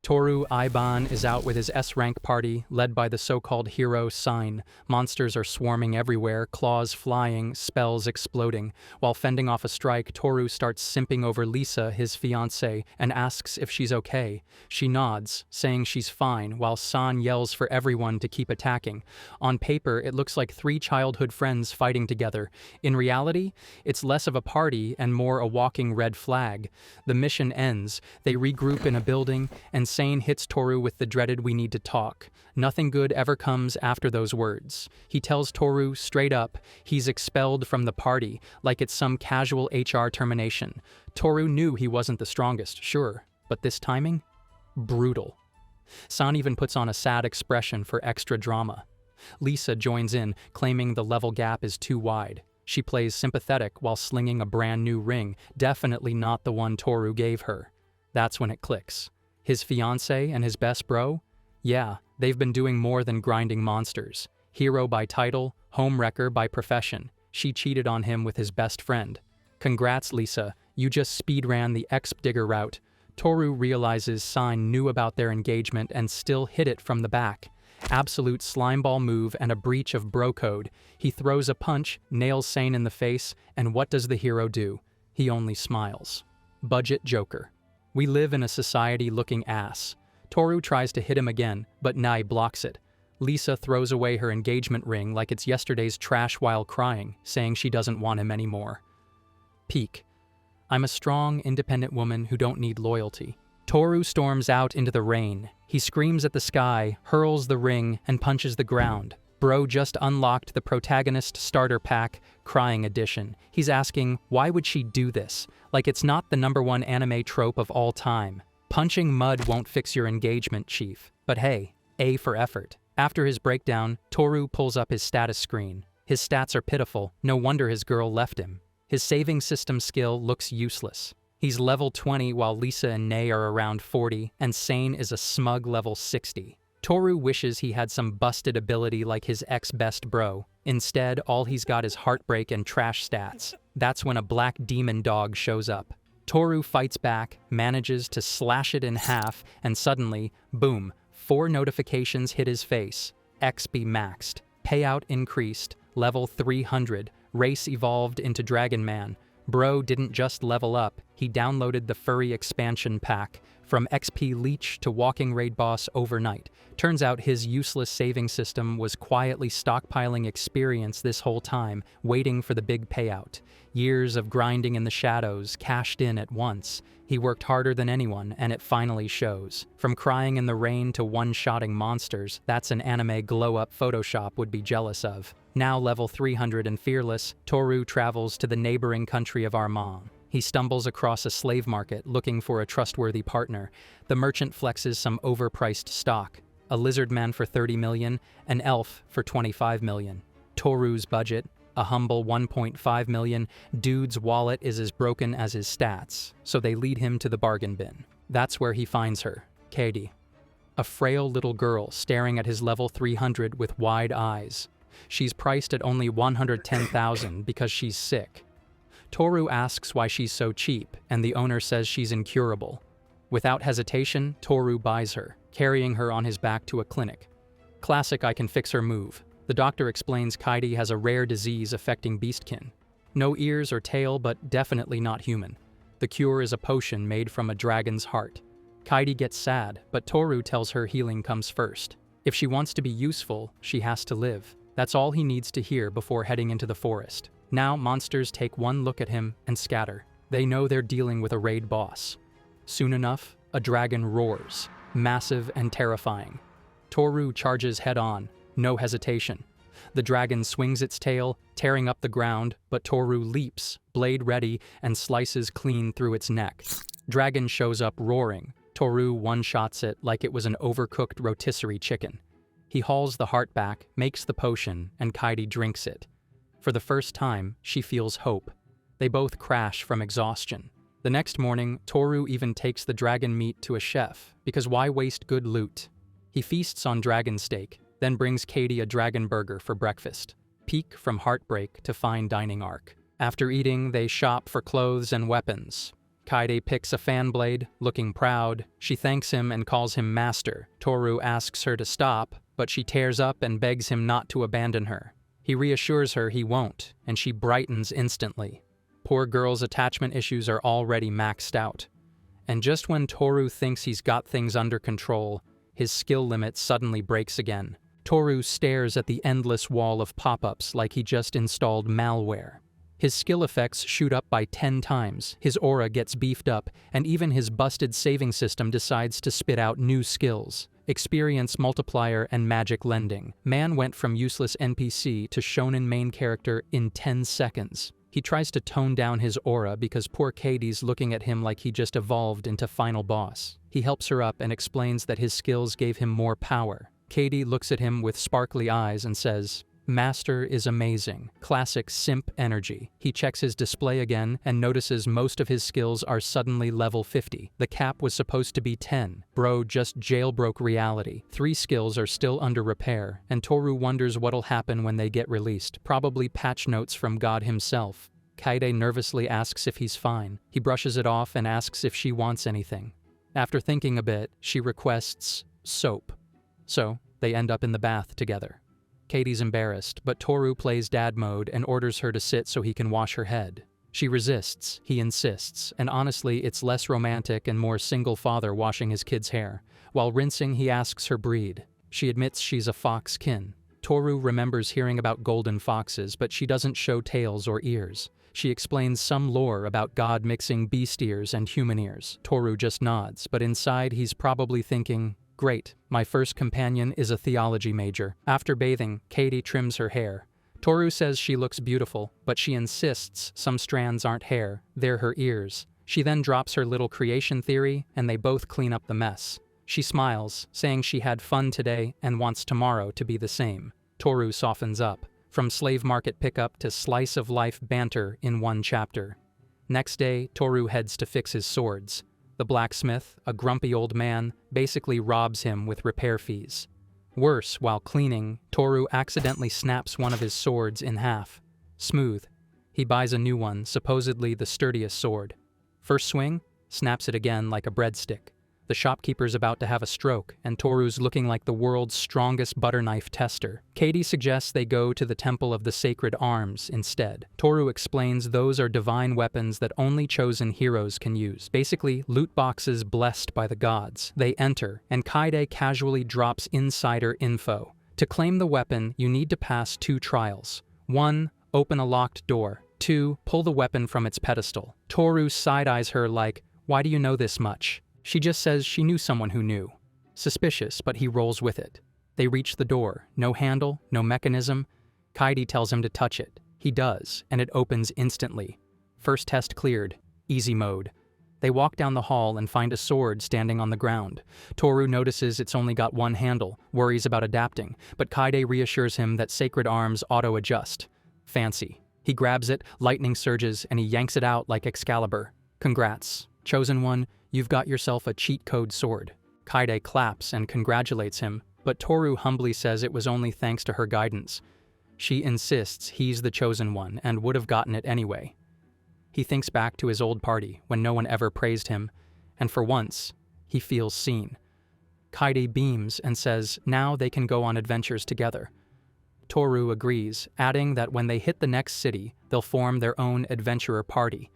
Toru Iban is out with his S-Rank party, led by the so-called hero Sain. Monsters are swarming everywhere, claws flying, spells exploding. While fending off a strike, Toru starts simping over Lisa, his fiancée, and asks if she's okay. She nods, saying she's fine, while San yells for everyone to keep attacking. On paper, it looks like three childhood friends fighting together. In reality, it's less of a party and more a walking red flag. The mission ends. They regroup in a building, and Sain hits Toru with the dreaded "we need to talk." Nothing good ever comes after those words. He tells Toru straight up he's expelled from the party, like it's some casual HR termination. Toru knew he wasn't the strongest, sure, but this timing? Brutal. San even puts on a sad expression for extra drama. Lisa joins in, claiming the level gap is too wide. She plays sympathetic while slinging a brand new ring, definitely not the one Toru gave her. That's when it clicks. His fiancé and his best bro? Yeah, they've been doing more than grinding monsters. Hero by title, homewrecker by profession. She cheated on him with his best friend. Congrats, Lisa, you just speedran the exp digger route. Toru realizes Sain knew about their engagement and still hit it from the back. Absolute slimeball move and a breach of bro code. He throws a punch, nails Sain in the face, and what does the hero do? He only smiles. Budget Joker. We live in a society looking ass. Toru tries to hit him again, but Nai blocks it. Lisa throws away her engagement ring like it's yesterday's trash while crying, saying she doesn't want him anymore. Peak. I'm a strong, independent woman who don't need loyalty. Toru storms out into the rain. He screams at the sky, hurls the ring, and punches the ground. Bro just unlocked the protagonist starter pack, crying edition. He's asking, why would she do this? Like it's not the #1 anime trope of all time. Punching mud won't fix your engagement, chief. But hey, A for effort. After his breakdown, Toru pulls up his status screen. His stats are pitiful, no wonder his girl left him. His saving system skill looks useless. He's level 20 while Lisa and Nei are around 40, and Sain is a smug level 60. Toru wishes he had some busted ability like his ex-best bro. Instead, all he's got is heartbreak and trash stats. That's when a black demon dog shows up. Toru fights back, manages to slash it in half, and suddenly, boom, 4 notifications hit his face. XP maxed. Payout increased. Level 300. Race evolved into Dragon Man. Bro didn't just level up, he downloaded the Furry expansion pack. From XP leech to walking raid boss overnight. Turns out his useless saving system was quietly stockpiling experience this whole time, waiting for the big payout. Years of grinding in the shadows cashed in at once. He worked harder than anyone, and it finally shows. From crying in the rain to one-shotting monsters, that's an anime glow-up Photoshop would be jealous of. Now level 300 and fearless, Toru travels to the neighboring country of Armand. He stumbles across a slave market looking for a trustworthy partner. The merchant flexes some overpriced stock. A lizard man for 30 million, an elf for 25 million. Toru's budget, a humble 1.5 million. Dude's wallet is as broken as his stats, so they lead him to the bargain bin. That's where he finds her, Katie. A frail little girl staring at his level 300 with wide eyes. She's priced at only 110,000 because she's sick. Toru asks why she's so cheap, and the owner says she's incurable. Without hesitation, Toru buys her, carrying her on his back to a clinic. Classic I can fix her move. The doctor explains Kaidi has a rare disease affecting beastkin. No ears or tail, but definitely not human. The cure is a potion made from a dragon's heart. Kaidi gets sad, but Toru tells her healing comes first. If she wants to be useful, she has to live. That's all he needs to hear before heading into the forest. Now monsters take one look at him and scatter. They know they're dealing with a raid boss. Soon enough, a dragon roars, massive and terrifying. Toru charges head-on, no hesitation. The dragon swings its tail, tearing up the ground, but Toru leaps, blade ready, and slices clean through its neck. Dragon shows up roaring. Toru one-shots it like it was an overcooked rotisserie chicken. He hauls the heart back, makes the potion, and Kaidi drinks it. For the first time, she feels hope. They both crash from exhaustion. The next morning, Toru even takes the dragon meat to a chef, because why waste good loot? He feasts on dragon steak, then brings Katie a dragon burger for breakfast. Peak from heartbreak to fine dining arc. After eating, they shop for clothes and weapons. Kaede picks a fan blade, looking proud. She thanks him and calls him master. Toru asks her to stop, but she tears up and begs him not to abandon her. He reassures her he won't, and she brightens instantly. Poor girl's attachment issues are already maxed out. And just when Toru thinks he's got things under control, his skill limit suddenly breaks again. Toru stares at the endless wall of pop-ups like he just installed malware. His skill effects shoot up by 10 times, his aura gets beefed up, and even his busted saving system decides to spit out new skills. Experience multiplier and magic lending. Man went from useless NPC to shonen main character in 10 seconds. He tries to tone down his aura because poor Katie's looking at him like he just evolved into final boss. He helps her up and explains that his skills gave him more power. Katie looks at him with sparkly eyes and says, "Master is amazing. Classic simp energy." He checks his display again and notices most of his skills are suddenly level 50. The cap was supposed to be 10. Bro just jailbroke reality. 3 skills are still under repair, and Toru wonders what'll happen when they get released. Probably patch notes from God himself. Kaede nervously asks if he's fine. He brushes it off and asks if she wants anything. After thinking a bit, she requests soap. So, they end up in the bath together. Katie's embarrassed, but Toru plays dad mode and orders her to sit so he can wash her head. She resists, he insists, and honestly it's less romantic and more single father washing his kid's hair. While rinsing, he asks her breed. She admits she's a fox kin. Toru remembers hearing about golden foxes, but she doesn't show tails or ears. She explains some lore about God mixing beast ears and human ears. Toru just nods, but inside he's probably thinking, "Great, my first companion is a theology major." After bathing, Katie trims her hair. Toru says she looks beautiful, but she insists some strands aren't hair, they're her ears. She then drops her little creation theory, and they both clean up the mess. She smiles, saying she had fun today and wants tomorrow to be the same. Toru softens up, from slave market pickup to slice of life banter in one chapter. Next day, Toru heads to fix his swords. The blacksmith, a grumpy old man, basically robs him with repair fees. Worse, while cleaning, Toru accidentally snaps one of his swords in half. Smooth. He buys a new one, supposedly the sturdiest sword. First swing, snaps it again like a breadstick. The shopkeeper's about to have a stroke, and Toru's looking like the world's strongest butter knife tester. Katie suggests they go to the Temple of the Sacred Arms instead. Toru explains those are divine weapons that only chosen heroes can use. Basically, loot boxes blessed by the gods. They enter, and Kaede casually drops insider info. To claim the weapon, you need to pass 2 trials. 1, open a locked door. 2, pull the weapon from its pedestal. Toru side-eyes her like, "Why do you know this much?" She just says she knew someone who knew. Suspicious, but he rolls with it. They reach the door. No handle, no mechanism. Kaede tells him to touch it. He does, and it opens instantly. First test cleared. Easy mode. They walk down the hall and find a sword standing on the ground. Toru notices it's only got 1 handle, worries about adapting, but Kaede reassures him that sacred arms auto-adjust. Fancy. He grabs it, lightning surges, and he yanks it out like Excalibur. Congrats. Chosen one, you've got yourself a cheat code sword. Kaede claps and congratulates him, but Toru humbly says it was only thanks to her guidance. She insists he's the chosen one and would have gotten it anyway. He thinks back to his old party when no one ever praised him, and for once, he feels seen. Kaede beams and says now they can go on adventures together. Toru agrees, adding that when they hit the next city, they'll form their own adventurer party.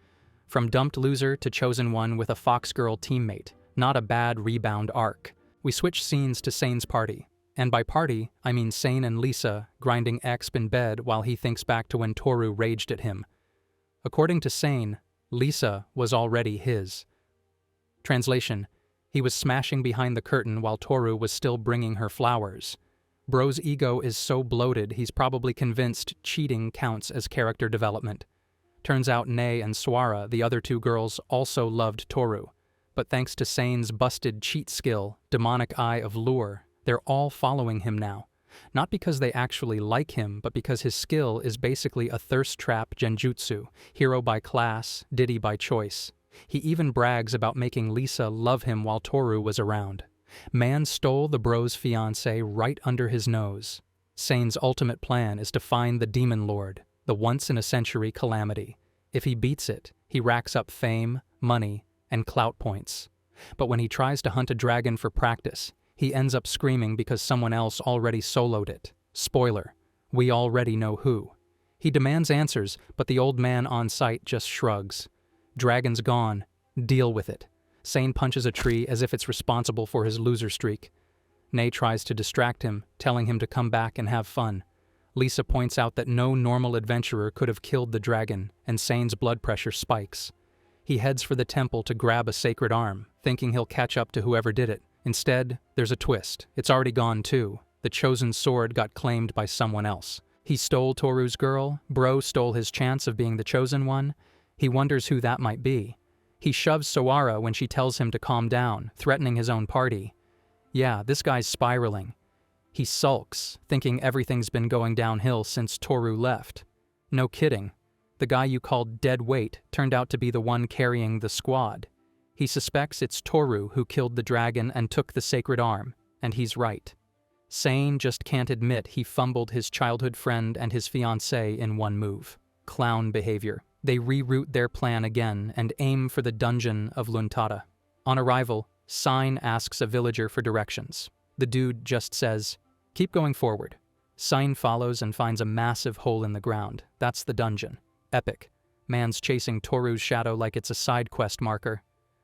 From dumped loser to chosen one with a fox girl teammate. Not a bad rebound arc. We switch scenes to Sain's party. And by party, I mean Sain and Lisa grinding exp in bed while he thinks back to when Toru raged at him. According to Sain, Lisa was already his. Translation: he was smashing behind the curtain while Toru was still bringing her flowers. Bro's ego is so bloated he's probably convinced cheating counts as character development. Turns out Nei and Swara, the other 2 girls, also loved Toru. But thanks to Sain's busted cheat skill, demonic eye of lure, they're all following him now. Not because they actually like him, but because his skill is basically a thirst trap genjutsu, hero by class, ditty by choice. He even brags about making Lisa love him while Toru was around. Man stole the bro's fiancé right under his nose. Sain's ultimate plan is to find the Demon Lord, the once-in-a-century calamity. If he beats it, he racks up fame, money, and clout points. But when he tries to hunt a dragon for practice, he ends up screaming because someone else already soloed it. Spoiler, we already know who. He demands answers, but the old man on site just shrugs. Dragon's gone. Deal with it. Sain punches a tree as if it's responsible for his loser streak. Nay tries to distract him, telling him to come back and have fun. Lisa points out that no normal adventurer could have killed the dragon, and Sain's blood pressure spikes. He heads for the temple to grab a sacred arm, thinking he'll catch up to whoever did it. Instead, there's a twist. It's already gone too. The chosen sword got claimed by someone else. He stole Toru's girl, Bro stole his chance of being the chosen one. He wonders who that might be. He shoves Sawara when she tells him to calm down, threatening his own party. Yeah, this guy's spiraling. He sulks, thinking everything's been going downhill since Toru left. No kidding. The guy you called dead weight turned out to be the one carrying the squad. He suspects it's Toru who killed the dragon and took the sacred arm, and he's right. Sain just can't admit he fumbled his childhood friend and his fiancée in one move. Clown behavior. They reroute their plan again and aim for the dungeon of Luntada. On arrival, Sain asks a villager for directions. The dude just says, "Keep going forward." Sain follows and finds a massive hole in the ground. That's the dungeon. Epic. Man's chasing Toru's shadow like it's a side quest marker.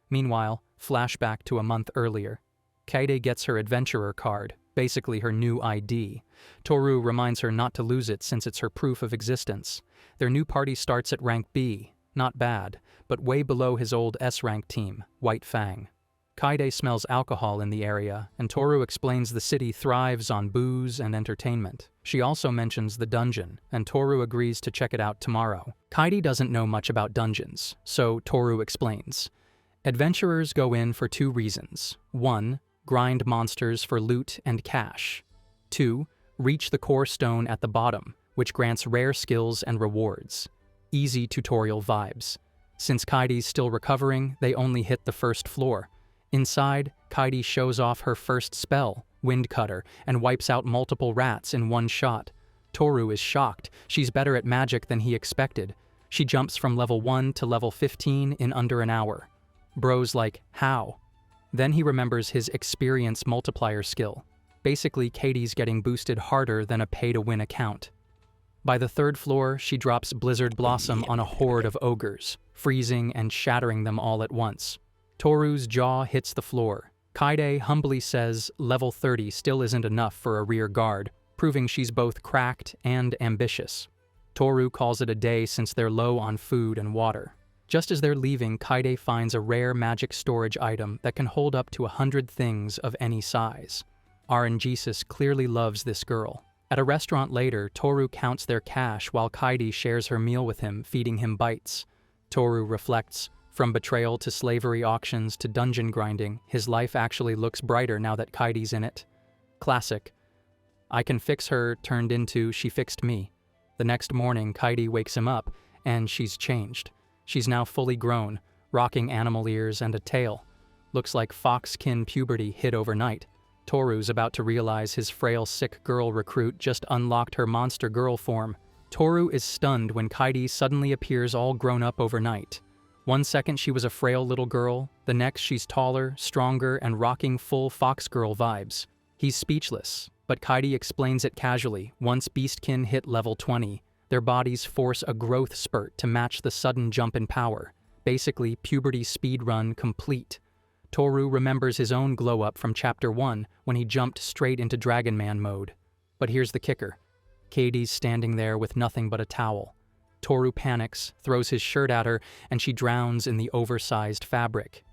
Meanwhile, flashback to a month earlier. Kaede gets her adventurer card, basically her new ID. Toru reminds her not to lose it since it's her proof of existence. Their new party starts at rank B. Not bad, but way below his old S-rank team, White Fang. Kaede smells alcohol in the area, and Toru explains the city thrives on booze and entertainment. She also mentions the dungeon, and Toru agrees to check it out tomorrow. Kaede doesn't know much about dungeons, so Toru explains. Adventurers go in for 2 reasons. 1, grind monsters for loot and cash. 2, reach the core stone at the bottom, which grants rare skills and rewards. Easy tutorial vibes. Since Kaide's still recovering, they only hit the first floor. Inside, Kaede shows off her first spell, Wind Cutter, and wipes out multiple rats in one shot. Toru is shocked. She's better at magic than he expected. She jumps from level 1 to level 15 in under an hour. Bro's like, how? Then he remembers his experience multiplier skill. Basically, Katie's getting boosted harder than a pay-to-win account. By the 3rd floor, she drops Blizzard Blossom on a horde of ogres, freezing and shattering them all at once. Toru's jaw hits the floor. Kaede humbly says level 30 still isn't enough for a rear guard, proving she's both cracked and ambitious. Toru calls it a day since they're low on food and water. Just as they're leaving, Kaede finds a rare magic storage item that can hold up to 100 things of any size. RNGesus clearly loves this girl. At a restaurant later, Toru counts their cash while Kaede shares her meal with him, feeding him bites. Toru reflects, from betrayal to slavery auctions to dungeon grinding, his life actually looks brighter now that Kaide's in it. Classic. I can fix her turned into she fixed me. The next morning, Kaede wakes him up, and she's changed. She's now fully grown, rocking animal ears and a tail. Looks like fox-kin puberty hit overnight. Toru's about to realize his frail, sick girl recruit just unlocked her monster girl form. Toru is stunned when Kaede suddenly appears all grown up overnight. One second she was a frail little girl, the next she's taller, stronger, and rocking full fox girl vibes. He's speechless, but Kaede explains it casually. Once Beastkin hit level 20, their bodies force a growth spurt to match the sudden jump in power. Basically, puberty speedrun complete. Toru remembers his own glow-up from Chapter 1 when he jumped straight into Dragon Man mode. But here's the kicker. Katie's standing there with nothing but a towel. Toru panics, throws his shirt at her, and she drowns in the oversized fabric.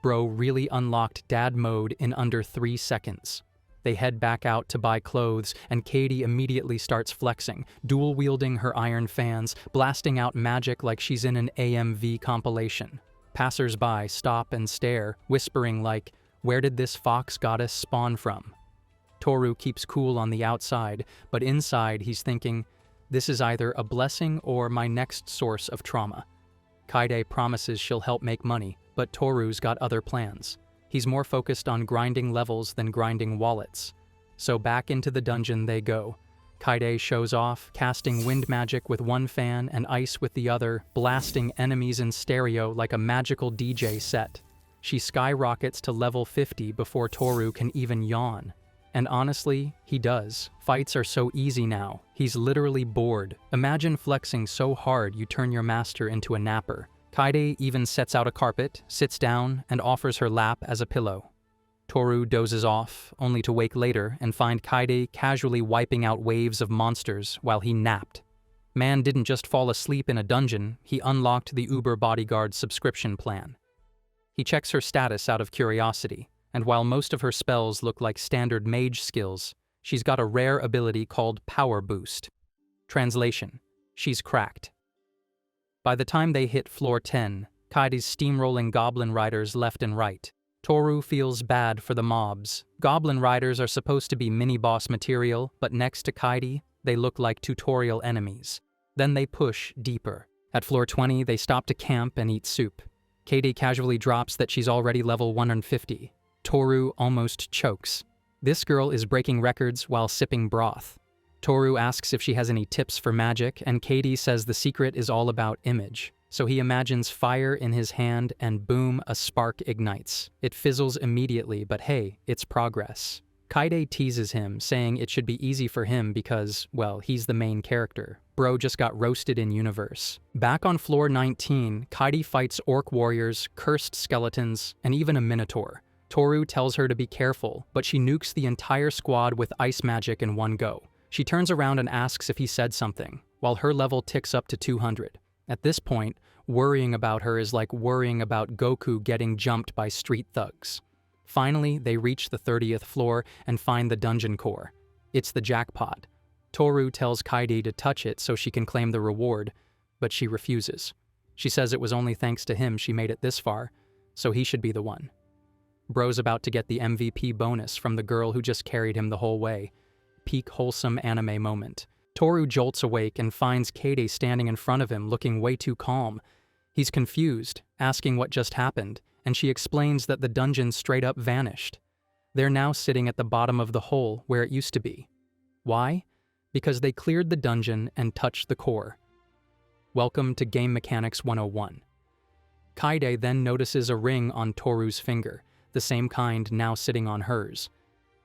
Bro really unlocked dad mode in under 3 seconds. They head back out to buy clothes, and Kaede immediately starts flexing, dual-wielding her iron fans, blasting out magic like she's in an AMV compilation. Passers-by stop and stare, whispering like, "Where did this fox goddess spawn from?" Toru keeps cool on the outside, but inside he's thinking, this is either a blessing or my next source of trauma. Kaede promises she'll help make money, but Toru's got other plans. He's more focused on grinding levels than grinding wallets. So back into the dungeon they go. Kaide shows off, casting wind magic with one fan and ice with the other, blasting enemies in stereo like a magical DJ set. She skyrockets to level 50 before Toru can even yawn. And honestly, he does. Fights are so easy now. He's literally bored. Imagine flexing so hard you turn your master into a napper. Kaide even sets out a carpet, sits down, and offers her lap as a pillow. Toru dozes off, only to wake later and find Kaide casually wiping out waves of monsters while he napped. Man didn't just fall asleep in a dungeon, he unlocked the Uber Bodyguard subscription plan. He checks her status out of curiosity, and while most of her spells look like standard mage skills, she's got a rare ability called Power Boost. Translation: she's cracked. By the time they hit floor 10, Kaide's steamrolling goblin riders left and right. Toru feels bad for the mobs. Goblin riders are supposed to be mini-boss material, but next to Kaide, they look like tutorial enemies. Then they push deeper. At floor 20, they stop to camp and eat soup. Kaide casually drops that she's already level 150. Toru almost chokes. This girl is breaking records while sipping broth. Toru asks if she has any tips for magic, and Kaide says the secret is all about image. So he imagines fire in his hand and boom, a spark ignites. It fizzles immediately, but hey, it's progress. Kaide teases him, saying it should be easy for him because, well, he's the main character. Bro just got roasted in universe. Back on floor 19, Kaide fights orc warriors, cursed skeletons, and even a minotaur. Toru tells her to be careful, but she nukes the entire squad with ice magic in one go. She turns around and asks if he said something, while her level ticks up to 200. At this point, worrying about her is like worrying about Goku getting jumped by street thugs. Finally, they reach the 30th floor and find the dungeon core. It's the jackpot. Toru tells Kaide to touch it so she can claim the reward, but she refuses. She says it was only thanks to him she made it this far, so he should be the one. Bro's about to get the MVP bonus from the girl who just carried him the whole way. Peak wholesome anime moment. Toru jolts awake and finds Kaide standing in front of him looking way too calm. He's confused, asking what just happened, and she explains that the dungeon straight up vanished. They're now sitting at the bottom of the hole where it used to be. Why? Because they cleared the dungeon and touched the core. Welcome to Game Mechanics 101. Kaide then notices a ring on Toru's finger, the same kind now sitting on hers.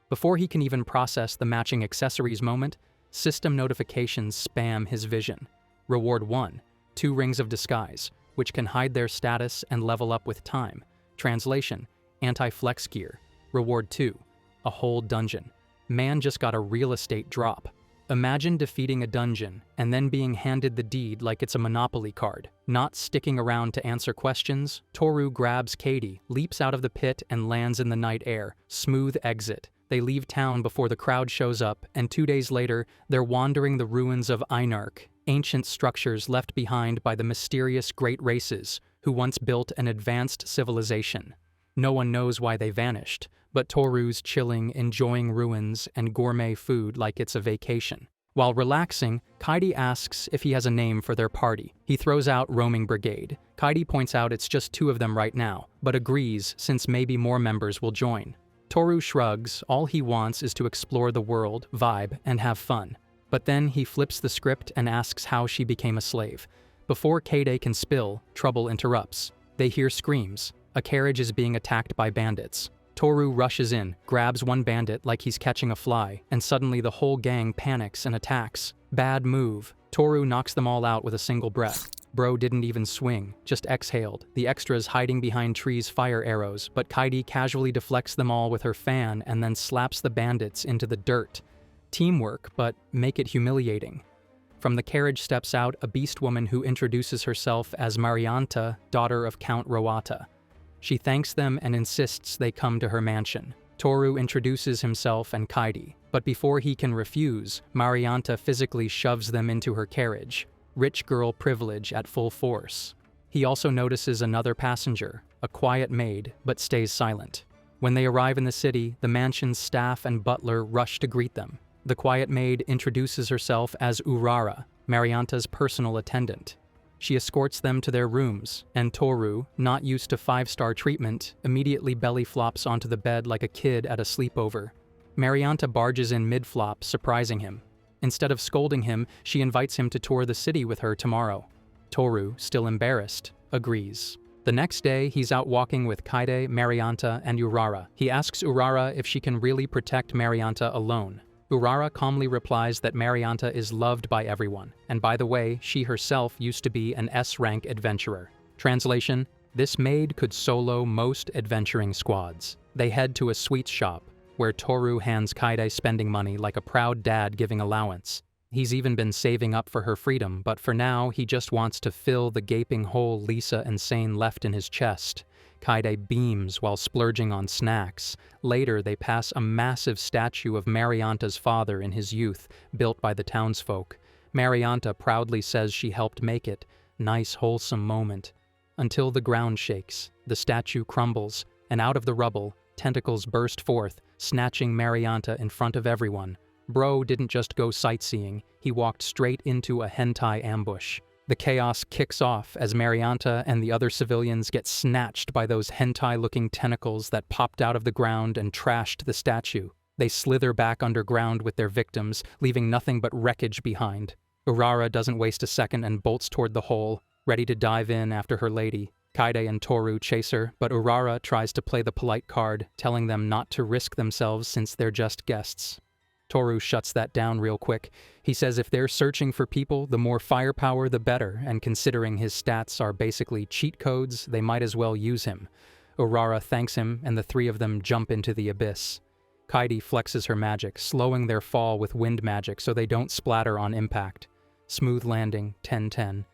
Before he can even process the matching accessories moment, system notifications spam his vision. Reward 1, 2 rings of disguise, which can hide their status and level up with time. Translation: anti-flex gear. Reward 2, a whole dungeon. Man just got a real estate drop. Imagine defeating a dungeon and then being handed the deed like it's a Monopoly card. Not sticking around to answer questions, Toru grabs Kaide, leaps out of the pit and lands in the night air. Smooth exit. They leave town before the crowd shows up, and 2 days later, they're wandering the ruins of Einarch, ancient structures left behind by the mysterious great races who once built an advanced civilization. No one knows why they vanished, but Toru's chilling, enjoying ruins and gourmet food like it's a vacation. While relaxing, Kaide asks if he has a name for their party. He throws out Roaming Brigade. Kaide points out it's just 2 of them right now, but agrees since maybe more members will join. Toru shrugs, all he wants is to explore the world, vibe, and have fun. But then he flips the script and asks how she became a slave. Before Kaide can spill, trouble interrupts. They hear screams. A carriage is being attacked by bandits. Toru rushes in, grabs one bandit like he's catching a fly, and suddenly the whole gang panics and attacks. Bad move. Toru knocks them all out with a single breath. Bro didn't even swing, just exhaled, the extras hiding behind trees' fire arrows, but Kaide casually deflects them all with her fan and then slaps the bandits into the dirt. Teamwork, but make it humiliating. From the carriage steps out a beast woman who introduces herself as Marianta, daughter of Count Roata. She thanks them and insists they come to her mansion. Toru introduces himself and Kaide, but before he can refuse, Marianta physically shoves them into her carriage. Rich girl privilege at full force. He also notices another passenger, a quiet maid, but stays silent. When they arrive in the city, the mansion's staff and butler rush to greet them. The quiet maid introduces herself as Urara, Marianta's personal attendant. She escorts them to their rooms, and Toru, not used to 5-star treatment, immediately belly flops onto the bed like a kid at a sleepover. Marianta barges in mid-flop, surprising him. Instead of scolding him, she invites him to tour the city with her tomorrow. Toru, still embarrassed, agrees. The next day, he's out walking with Kaide, Marianta, and Urara. He asks Urara if she can really protect Marianta alone. Urara calmly replies that Marianta is loved by everyone, and by the way, she herself used to be an S-rank adventurer. Translation: this maid could solo most adventuring squads. They head to a sweets shop, where Toru hands Kaide spending money like a proud dad giving allowance. He's even been saving up for her freedom, but for now, he just wants to fill the gaping hole Lisa and Sain left in his chest. Kaide beams while splurging on snacks. Later, they pass a massive statue of Marianta's father in his youth, built by the townsfolk. Marianta proudly says she helped make it. Nice, wholesome moment. Until the ground shakes, the statue crumbles, and out of the rubble, tentacles burst forth, snatching Marianta in front of everyone. Bro didn't just go sightseeing, he walked straight into a hentai ambush. The chaos kicks off as Marianta and the other civilians get snatched by those hentai-looking tentacles that popped out of the ground and trashed the statue. They slither back underground with their victims, leaving nothing but wreckage behind. Urara doesn't waste a second and bolts toward the hole, ready to dive in after her lady. Kaide and Toru chase her, but Urara tries to play the polite card, telling them not to risk themselves since they're just guests. Toru shuts that down real quick. He says if they're searching for people, the more firepower the better, and considering his stats are basically cheat codes, they might as well use him. Urara thanks him, and the three of them jump into the abyss. Kaide flexes her magic, slowing their fall with wind magic so they don't splatter on impact. Smooth landing, 10-10.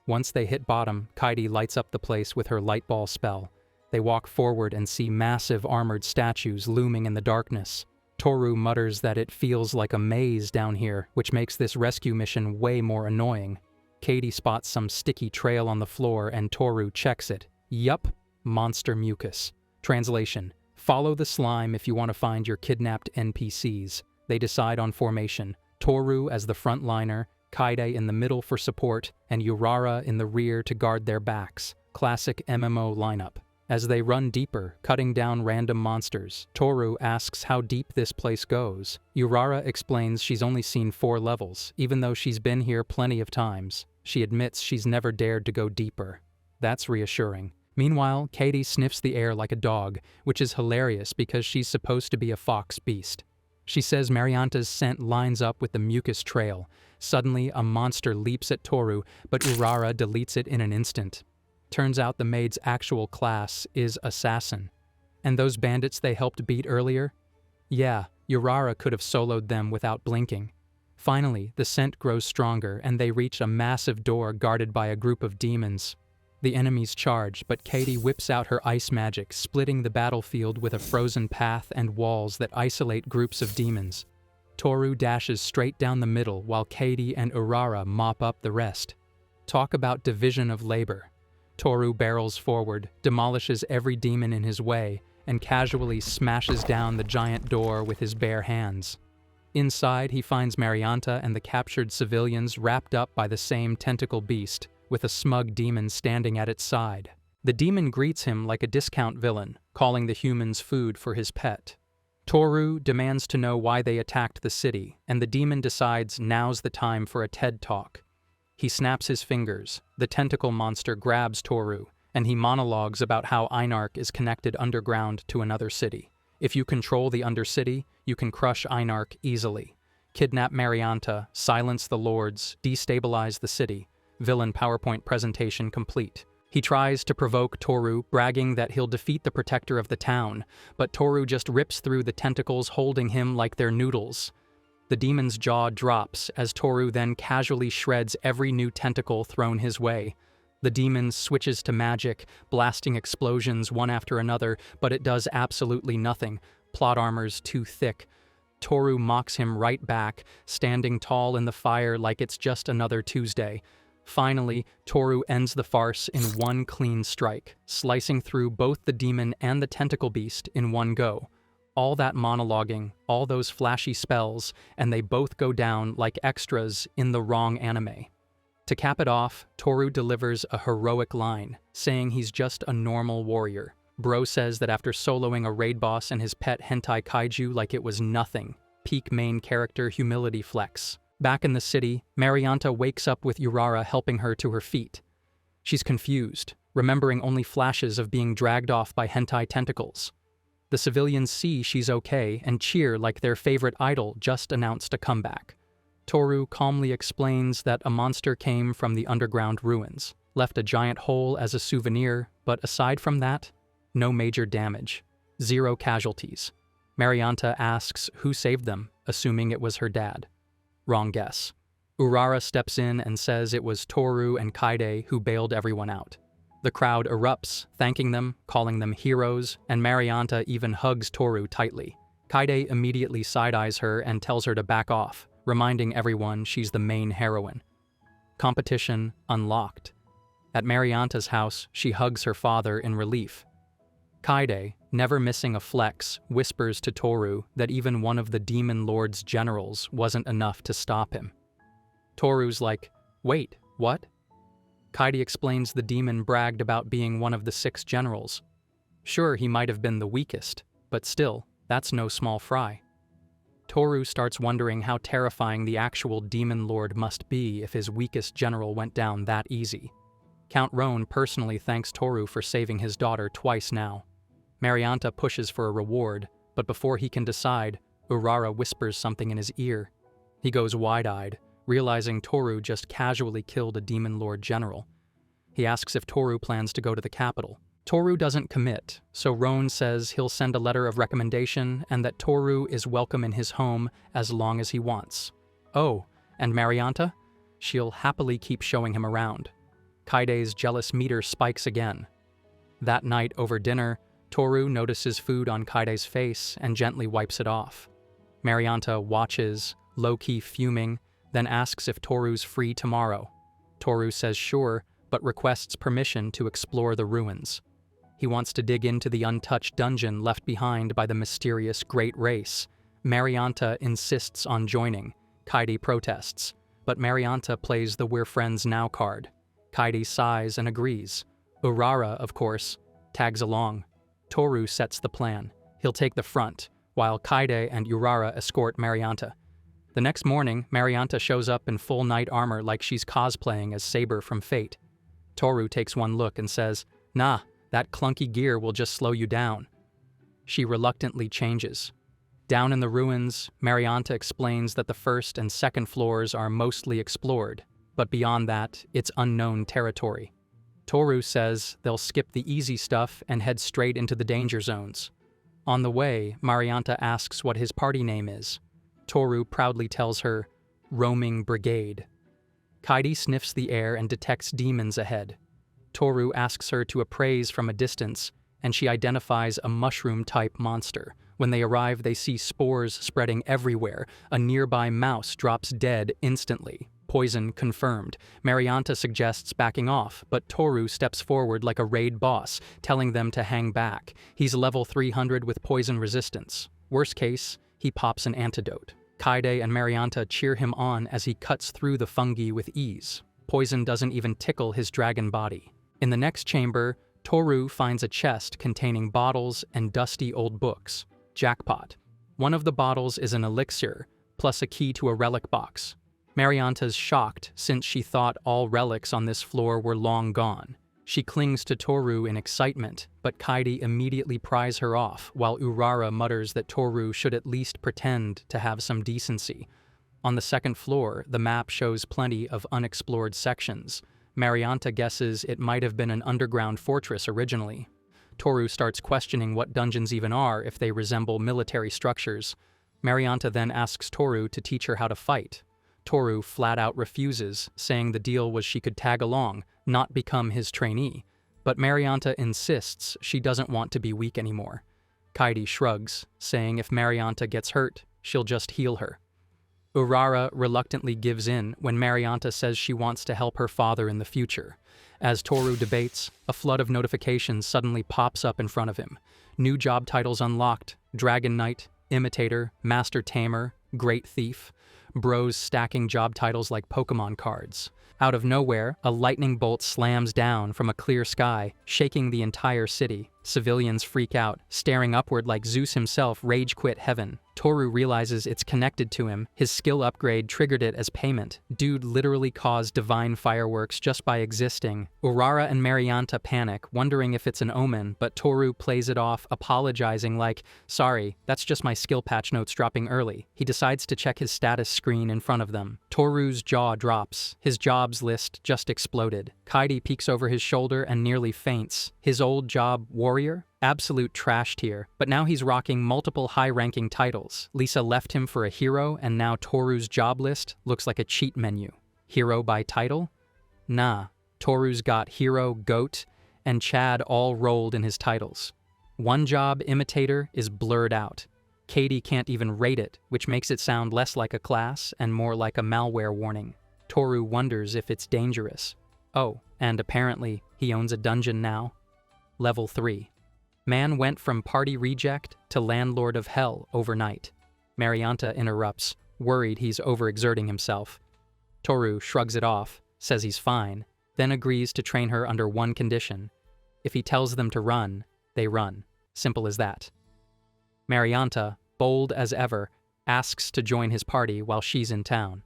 Once they hit bottom, Kaide lights up the place with her light ball spell. They walk forward and see massive armored statues looming in the darkness. Toru mutters that it feels like a maze down here, which makes this rescue mission way more annoying. Kaide spots some sticky trail on the floor and Toru checks it. Yup, monster mucus. Translation: follow the slime if you want to find your kidnapped NPCs. They decide on formation. Toru as the frontliner, Kaide in the middle for support, and Urara in the rear to guard their backs. Classic MMO lineup. As they run deeper, cutting down random monsters, Toru asks how deep this place goes. Urara explains she's only seen 4 levels, even though she's been here plenty of times. She admits she's never dared to go deeper. That's reassuring. Meanwhile, Kaide sniffs the air like a dog, which is hilarious because she's supposed to be a fox beast. She says Marianta's scent lines up with the mucus trail. Suddenly, a monster leaps at Toru, but Urara deletes it in an instant. Turns out the maid's actual class is Assassin. And those bandits they helped beat earlier? Yeah, Urara could have soloed them without blinking. Finally, the scent grows stronger and they reach a massive door guarded by a group of demons. The enemies charge, but Kaide whips out her ice magic, splitting the battlefield with a frozen path and walls that isolate groups of demons. Toru dashes straight down the middle while Kaide and Urara mop up the rest. Talk about division of labor. Toru barrels forward, demolishes every demon in his way, and casually smashes down the giant door with his bare hands. Inside, he finds Marianta and the captured civilians wrapped up by the same tentacle beast, with a smug demon standing at its side. The demon greets him like a discount villain, calling the humans food for his pet. Toru demands to know why they attacked the city, and the demon decides now's the time for a TED Talk. He snaps his fingers, the tentacle monster grabs Toru, and he monologues about how Einarch is connected underground to another city. If you control the Undercity, you can crush Einarch easily. Kidnap Marianta, silence the lords, destabilize the city. Villain PowerPoint presentation complete. He tries to provoke Toru, bragging that he'll defeat the protector of the town, but Toru just rips through the tentacles holding him like they're noodles. The demon's jaw drops as Toru then casually shreds every new tentacle thrown his way. The demon switches to magic, blasting explosions one after another, but it does absolutely nothing. Plot armor's too thick. Toru mocks him right back, standing tall in the fire like it's just another Tuesday. Finally, Toru ends the farce in one clean strike, slicing through both the demon and the tentacle beast in one go. All that monologuing, all those flashy spells, and they both go down like extras in the wrong anime. To cap it off, Toru delivers a heroic line, saying he's just a normal warrior. Bro says that after soloing a raid boss and his pet hentai kaiju like it was nothing. Peak main character humility flex. Back in the city, Marianta wakes up with Urara helping her to her feet. She's confused, remembering only flashes of being dragged off by hentai tentacles. The civilians see she's okay and cheer like their favorite idol just announced a comeback. Toru calmly explains that a monster came from the underground ruins, left a giant hole as a souvenir, but aside from that, no major damage. 0 casualties. Marianta asks who saved them, assuming it was her dad. Wrong guess. Urara steps in and says it was Toru and Kaide who bailed everyone out. The crowd erupts, thanking them, calling them heroes, and Marianta even hugs Toru tightly. Kaide immediately side-eyes her and tells her to back off, reminding everyone she's the main heroine. Competition unlocked. At Marianta's house, she hugs her father in relief. Kaide, never missing a flex, whispers to Toru that even one of the Demon Lord's generals wasn't enough to stop him. Toru's like, "Wait, what?" Kaide explains the demon bragged about being one of the 6 generals. Sure, he might have been the weakest, but still, that's no small fry. Toru starts wondering how terrifying the actual Demon Lord must be if his weakest general went down that easy. Count Roan personally thanks Toru for saving his daughter twice now. Marianta pushes for a reward, but before he can decide, Urara whispers something in his ear. He goes wide-eyed, realizing Toru just casually killed a Demon Lord general. He asks if Toru plans to go to the capital. Toru doesn't commit, so Roan says he'll send a letter of recommendation and that Toru is welcome in his home as long as he wants. Oh, and Marianta? She'll happily keep showing him around. Kaide's jealous meter spikes again. That night over dinner, Toru notices food on Kaide's face and gently wipes it off. Marianta watches, low-key fuming, then asks if Toru's free tomorrow. Toru says sure, but requests permission to explore the ruins. He wants to dig into the untouched dungeon left behind by the mysterious Great Race. Marianta insists on joining. Kaide protests, but Marianta plays the We're Friends Now card. Kaide sighs and agrees. Urara, of course, tags along. Toru sets the plan. He'll take the front, while Kaide and Urara escort Marianta. The next morning, Marianta shows up in full knight armor like she's cosplaying as Saber from Fate. Toru takes one look and says, "Nah, that clunky gear will just slow you down." She reluctantly changes. Down in the ruins, Marianta explains that the first and second floors are mostly explored, but beyond that, it's unknown territory. Toru says they'll skip the easy stuff and head straight into the danger zones. On the way, Marianta asks what his party name is. Toru proudly tells her, "Roaming Brigade." Kaide sniffs the air and detects demons ahead. Toru asks her to appraise from a distance, and she identifies a mushroom-type monster. When they arrive, they see spores spreading everywhere. A nearby mouse drops dead instantly. Poison confirmed. Marianta suggests backing off, but Toru steps forward like a raid boss, telling them to hang back. He's level 300 with poison resistance. Worst case, he pops an antidote. Kaide and Marianta cheer him on as he cuts through the fungi with ease. Poison doesn't even tickle his dragon body. In the next chamber, Toru finds a chest containing bottles and dusty old books. Jackpot. One of the bottles is an elixir, plus a key to a relic box. Marianta's shocked since she thought all relics on this floor were long gone. She clings to Toru in excitement, but Kaide immediately pries her off, while Urara mutters that Toru should at least pretend to have some decency. On the second floor, the map shows plenty of unexplored sections. Marianta guesses it might have been an underground fortress originally. Toru starts questioning what dungeons even are if they resemble military structures. Marianta then asks Toru to teach her how to fight. Toru flat out refuses, saying the deal was she could tag along, not become his trainee. But Marianta insists she doesn't want to be weak anymore. Kaide shrugs, saying if Marianta gets hurt, she'll just heal her. Urara reluctantly gives in when Marianta says she wants to help her father in the future. As Toru debates, a flood of notifications suddenly pops up in front of him. New job titles unlocked: Dragon Knight, Imitator, Master Tamer, Great Thief. Bros stacking job titles like Pokemon cards. Out of nowhere, a lightning bolt slams down from a clear sky, shaking the entire city. Civilians freak out, staring upward like Zeus himself rage quit heaven. Toru realizes it's connected to him. His skill upgrade triggered it as payment. Dude literally caused divine fireworks just by existing. Urara and Marianta panic, wondering if it's an omen, but Toru plays it off, apologizing like, sorry, that's just my skill patch notes dropping early. He decides to check his status screen in front of them. Toru's jaw drops. His jobs list just exploded. Kaidi peeks over his shoulder and nearly faints. His old job, warrior? Absolute trash tier, but now he's rocking multiple high-ranking titles. Lisa left him for a hero, and now Toru's job list looks like a cheat menu. Hero by title? Nah, Toru's got hero, goat, and Chad all rolled in his titles. One job, imitator, is blurred out. Katie can't even rate it, which makes it sound less like a class and more like a malware warning. Toru wonders if it's dangerous. Oh, and apparently he owns a dungeon now. Level 3. Man went from party reject to landlord of hell overnight. Marianta interrupts, worried he's overexerting himself. Toru shrugs it off, says he's fine, then agrees to train her under one condition. If he tells them to run, they run. Simple as that. Marianta, bold as ever, asks to join his party while she's in town.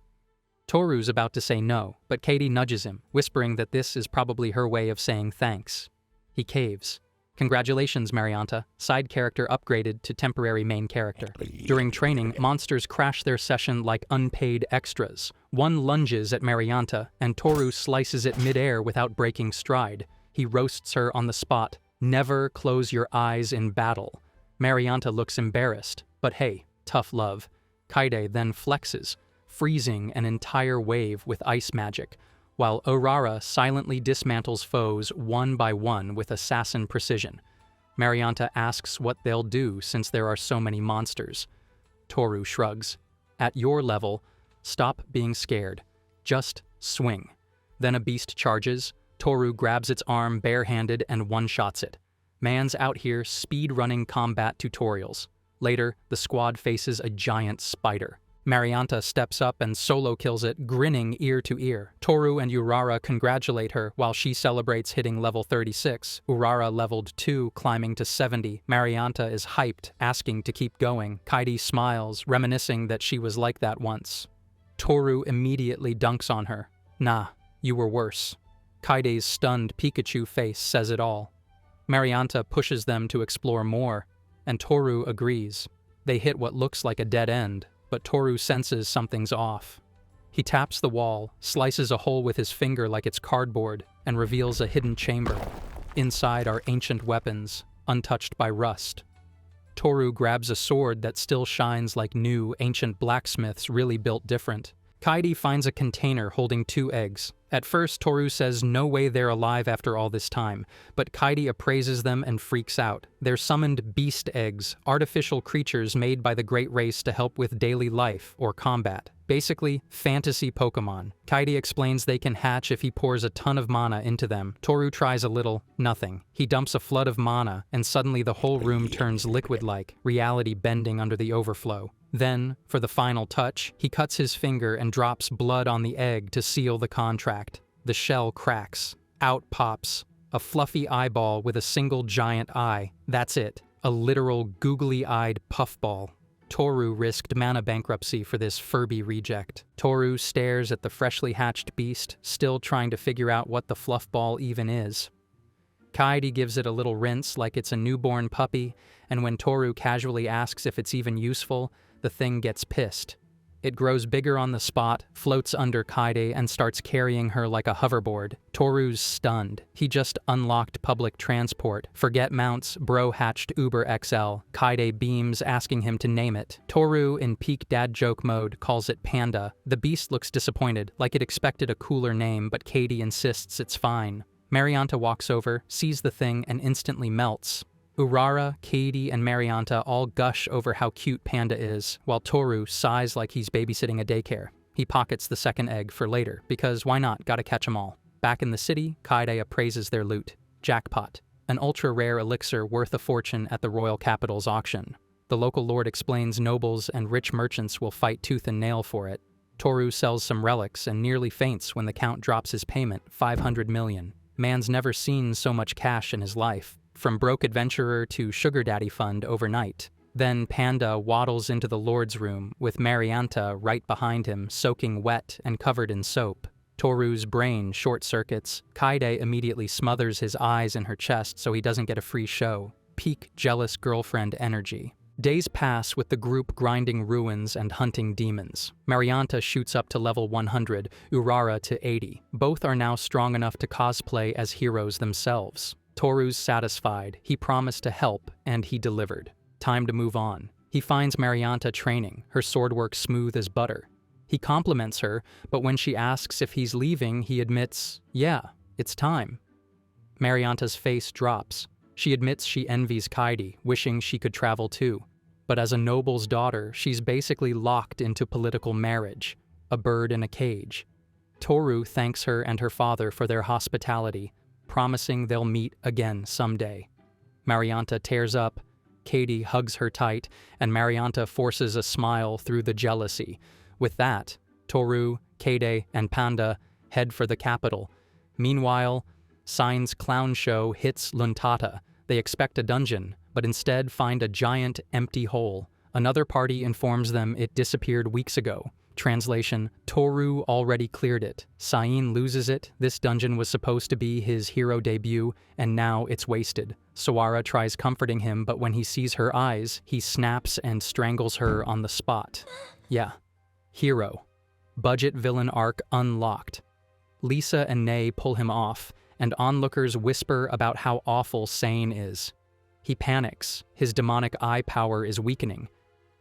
Toru's about to say no, but Katie nudges him, whispering that this is probably her way of saying thanks. He caves. Congratulations, Marianta. Side character upgraded to temporary main character. During training, monsters crash their session like unpaid extras. One lunges at Marianta, and Toru slices it midair without breaking stride. He roasts her on the spot. Never close your eyes in battle. Marianta looks embarrassed, but hey, tough love. Kaide then flexes, freezing an entire wave with ice magic, while Urara silently dismantles foes one by one with assassin precision. Marianta asks what they'll do since there are so many monsters. Toru shrugs. At your level, stop being scared. Just swing. Then a beast charges. Toru grabs its arm barehanded and one-shots it. Man's out here speed-running combat tutorials. Later, the squad faces a giant spider. Marianta steps up and solo kills it, grinning ear to ear. Toru and Urara congratulate her while she celebrates hitting level 36. Urara leveled 2, climbing to 70. Marianta is hyped, asking to keep going. Kaidi smiles, reminiscing that she was like that once. Toru immediately dunks on her. Nah, you were worse. Kaide's stunned Pikachu face says it all. Marianta pushes them to explore more, and Toru agrees. They hit what looks like a dead end, but Toru senses something's off. He taps the wall, slices a hole with his finger like it's cardboard, and reveals a hidden chamber. Inside are ancient weapons, untouched by rust. Toru grabs a sword that still shines like new, ancient blacksmiths really built different. Kaidi finds a container holding 2 eggs. At first, Toru says no way they're alive after all this time, but Kaidi appraises them and freaks out. They're summoned beast eggs, artificial creatures made by the Great Race to help with daily life or combat. Basically, fantasy Pokemon. Kaidi explains they can hatch if he pours a ton of mana into them. Toru tries a little, nothing. He dumps a flood of mana, and suddenly the whole room turns liquid-like, reality bending under the overflow. Then, for the final touch, he cuts his finger and drops blood on the egg to seal the contract. The shell cracks. Out pops a fluffy eyeball with a single giant eye. That's it. A literal googly-eyed puffball. Toru risked mana bankruptcy for this Furby reject. Toru stares at the freshly hatched beast, still trying to figure out what the fluffball even is. Kaidi gives it a little rinse like it's a newborn puppy, and when Toru casually asks if it's even useful, the thing gets pissed. It grows bigger on the spot, floats under Kaide, and starts carrying her like a hoverboard. Toru's stunned. He just unlocked public transport. Forget mounts, bro hatched Uber XL. Kaide beams, asking him to name it. Toru, in peak dad joke mode, calls it Panda. The beast looks disappointed, like it expected a cooler name, but Kaidi insists it's fine. Marianta walks over, sees the thing, and instantly melts. Urara, Kaidi, and Marianta all gush over how cute Panda is, while Toru sighs like he's babysitting a daycare. He pockets the second egg for later, because why not, gotta catch 'em all. Back in the city, Kaide appraises their loot. Jackpot. An ultra-rare elixir worth a fortune at the royal capital's auction. The local lord explains nobles and rich merchants will fight tooth and nail for it. Toru sells some relics and nearly faints when the count drops his payment, 500 million. Man's never seen so much cash in his life. from broke adventurer to sugar daddy fund overnight. Then Panda waddles into the Lord's room, with Marianta right behind him, soaking wet and covered in soap. Toru's brain short-circuits. Kaide immediately smothers his eyes in her chest so he doesn't get a free show. Peak jealous girlfriend energy. Days pass with the group grinding ruins and hunting demons. Marianta shoots up to level 100, Urara to 80. Both are now strong enough to cosplay as heroes themselves. Toru's satisfied. He promised to help, and he delivered. Time to move on. He finds Marianta training, her sword work smooth as butter. He compliments her, but when she asks if he's leaving, he admits, yeah, it's time. Marianta's face drops. She admits she envies Kaide, wishing she could travel too. But as a noble's daughter, she's basically locked into political marriage, a bird in a cage. Toru thanks her and her father for their hospitality, promising they'll meet again someday. Marianta tears up, Kaide hugs her tight, and Marianta forces a smile through the jealousy. With that, Toru, Kaide, and Panda head for the capital. Meanwhile, Sain's clown show hits Luntata. They expect a dungeon, but instead find a giant, empty hole. Another party informs them it disappeared weeks ago. Translation: Toru already cleared it. Sain loses it. This dungeon was supposed to be his hero debut, and now it's wasted. Sawara tries comforting him, but when he sees her eyes, he snaps and strangles her on the spot. Yeah. Hero. Budget villain arc unlocked. Lisa and Nay pull him off, and onlookers whisper about how awful Sain is. He panics. His demonic eye power is weakening.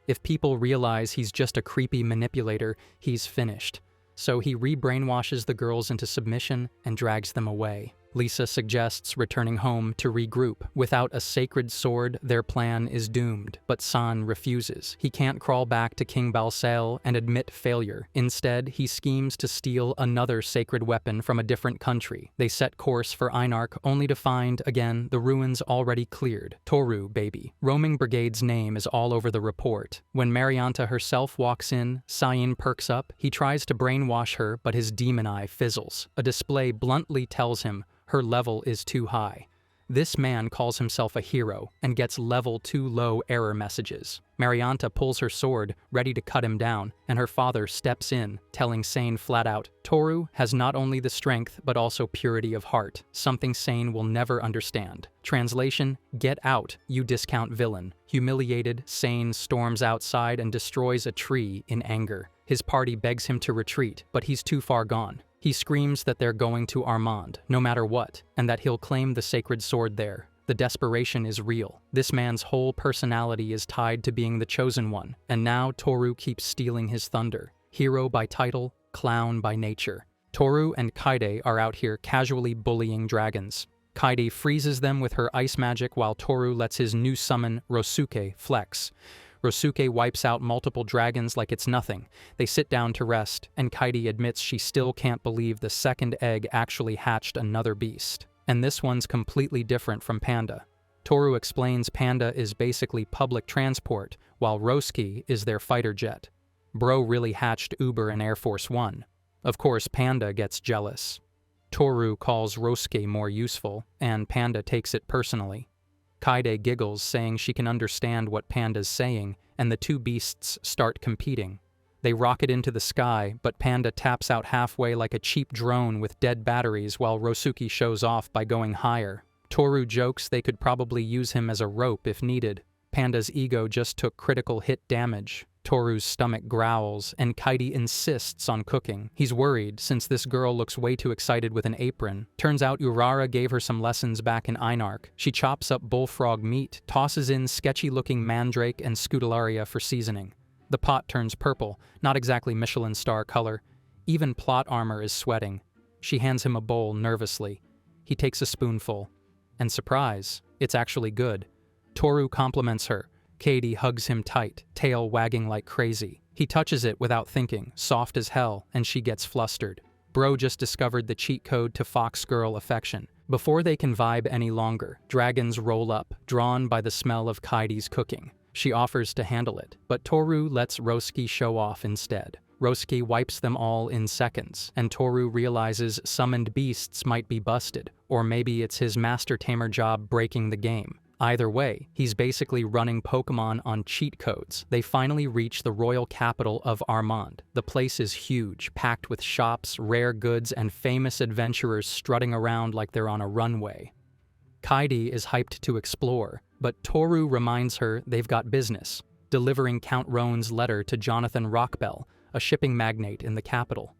If people realize he's just a creepy manipulator, he's finished. So he re-brainwashes the girls into submission and drags them away. Lisa suggests returning home to regroup. Without a sacred sword, their plan is doomed. But San refuses. He can't crawl back to King Balsail and admit failure. Instead, he schemes to steal another sacred weapon from a different country. They set course for Einarch, only to find, again, the ruins already cleared. Toru, baby. Roaming Brigade's name is all over the report. When Marianta herself walks in, Sain perks up. He tries to brainwash her, but his demon eye fizzles. A display bluntly tells him her level is too high. This man calls himself a hero and gets level too low error messages. Marianta pulls her sword, ready to cut him down, and her father steps in, telling Sain flat out, Toru has not only the strength, but also purity of heart, something Sain will never understand. Translation: get out, you discount villain. Humiliated, Sain storms outside and destroys a tree in anger. His party begs him to retreat, but he's too far gone. He screams that they're going to Armand, no matter what, and that he'll claim the sacred sword there. The desperation is real. This man's whole personality is tied to being the chosen one, and now Toru keeps stealing his thunder. Hero by title, clown by nature. Toru and Kaide are out here casually bullying dragons. Kaide freezes them with her ice magic while Toru lets his new summon, Rosuke, flex. Rosuke wipes out multiple dragons like it's nothing. They sit down to rest, and Kaide admits she still can't believe the second egg actually hatched another beast. And this one's completely different from Panda. Toru explains Panda is basically public transport, while Roski is their fighter jet. Bro really hatched Uber and Air Force One. Of course, Panda gets jealous. Toru calls Rosuke more useful, and Panda takes it personally. Kaide giggles, saying she can understand what Panda's saying, and the two beasts start competing. They rocket into the sky, but Panda taps out halfway like a cheap drone with dead batteries while Rosuke shows off by going higher. Toru jokes they could probably use him as a rope if needed. Panda's ego just took critical hit damage. Toru's stomach growls, and Kaide insists on cooking. He's worried, since this girl looks way too excited with an apron. Turns out Urara gave her some lessons back in Einarch. She chops up bullfrog meat, tosses in sketchy-looking mandrake and scutellaria for seasoning. The pot turns purple, not exactly Michelin star color. Even plot armor is sweating. She hands him a bowl nervously. He takes a spoonful. And surprise, it's actually good. Toru compliments her. Kaide hugs him tight, tail wagging like crazy. He touches it without thinking, soft as hell, and she gets flustered. Bro just discovered the cheat code to fox girl affection. Before they can vibe any longer, dragons roll up, drawn by the smell of Kaide's cooking. She offers to handle it, but Toru lets Rosuke show off instead. Rosuke wipes them all in seconds, and Toru realizes summoned beasts might be busted, or maybe it's his master tamer job breaking the game. Either way, he's basically running Pokemon on cheat codes. They finally reach the royal capital of Armand. The place is huge, packed with shops, rare goods, and famous adventurers strutting around like they're on a runway. Kaidi is hyped to explore, but Toru reminds her they've got business, delivering Count Roan's letter to Jonathan Rockbell, a shipping magnate in the capital.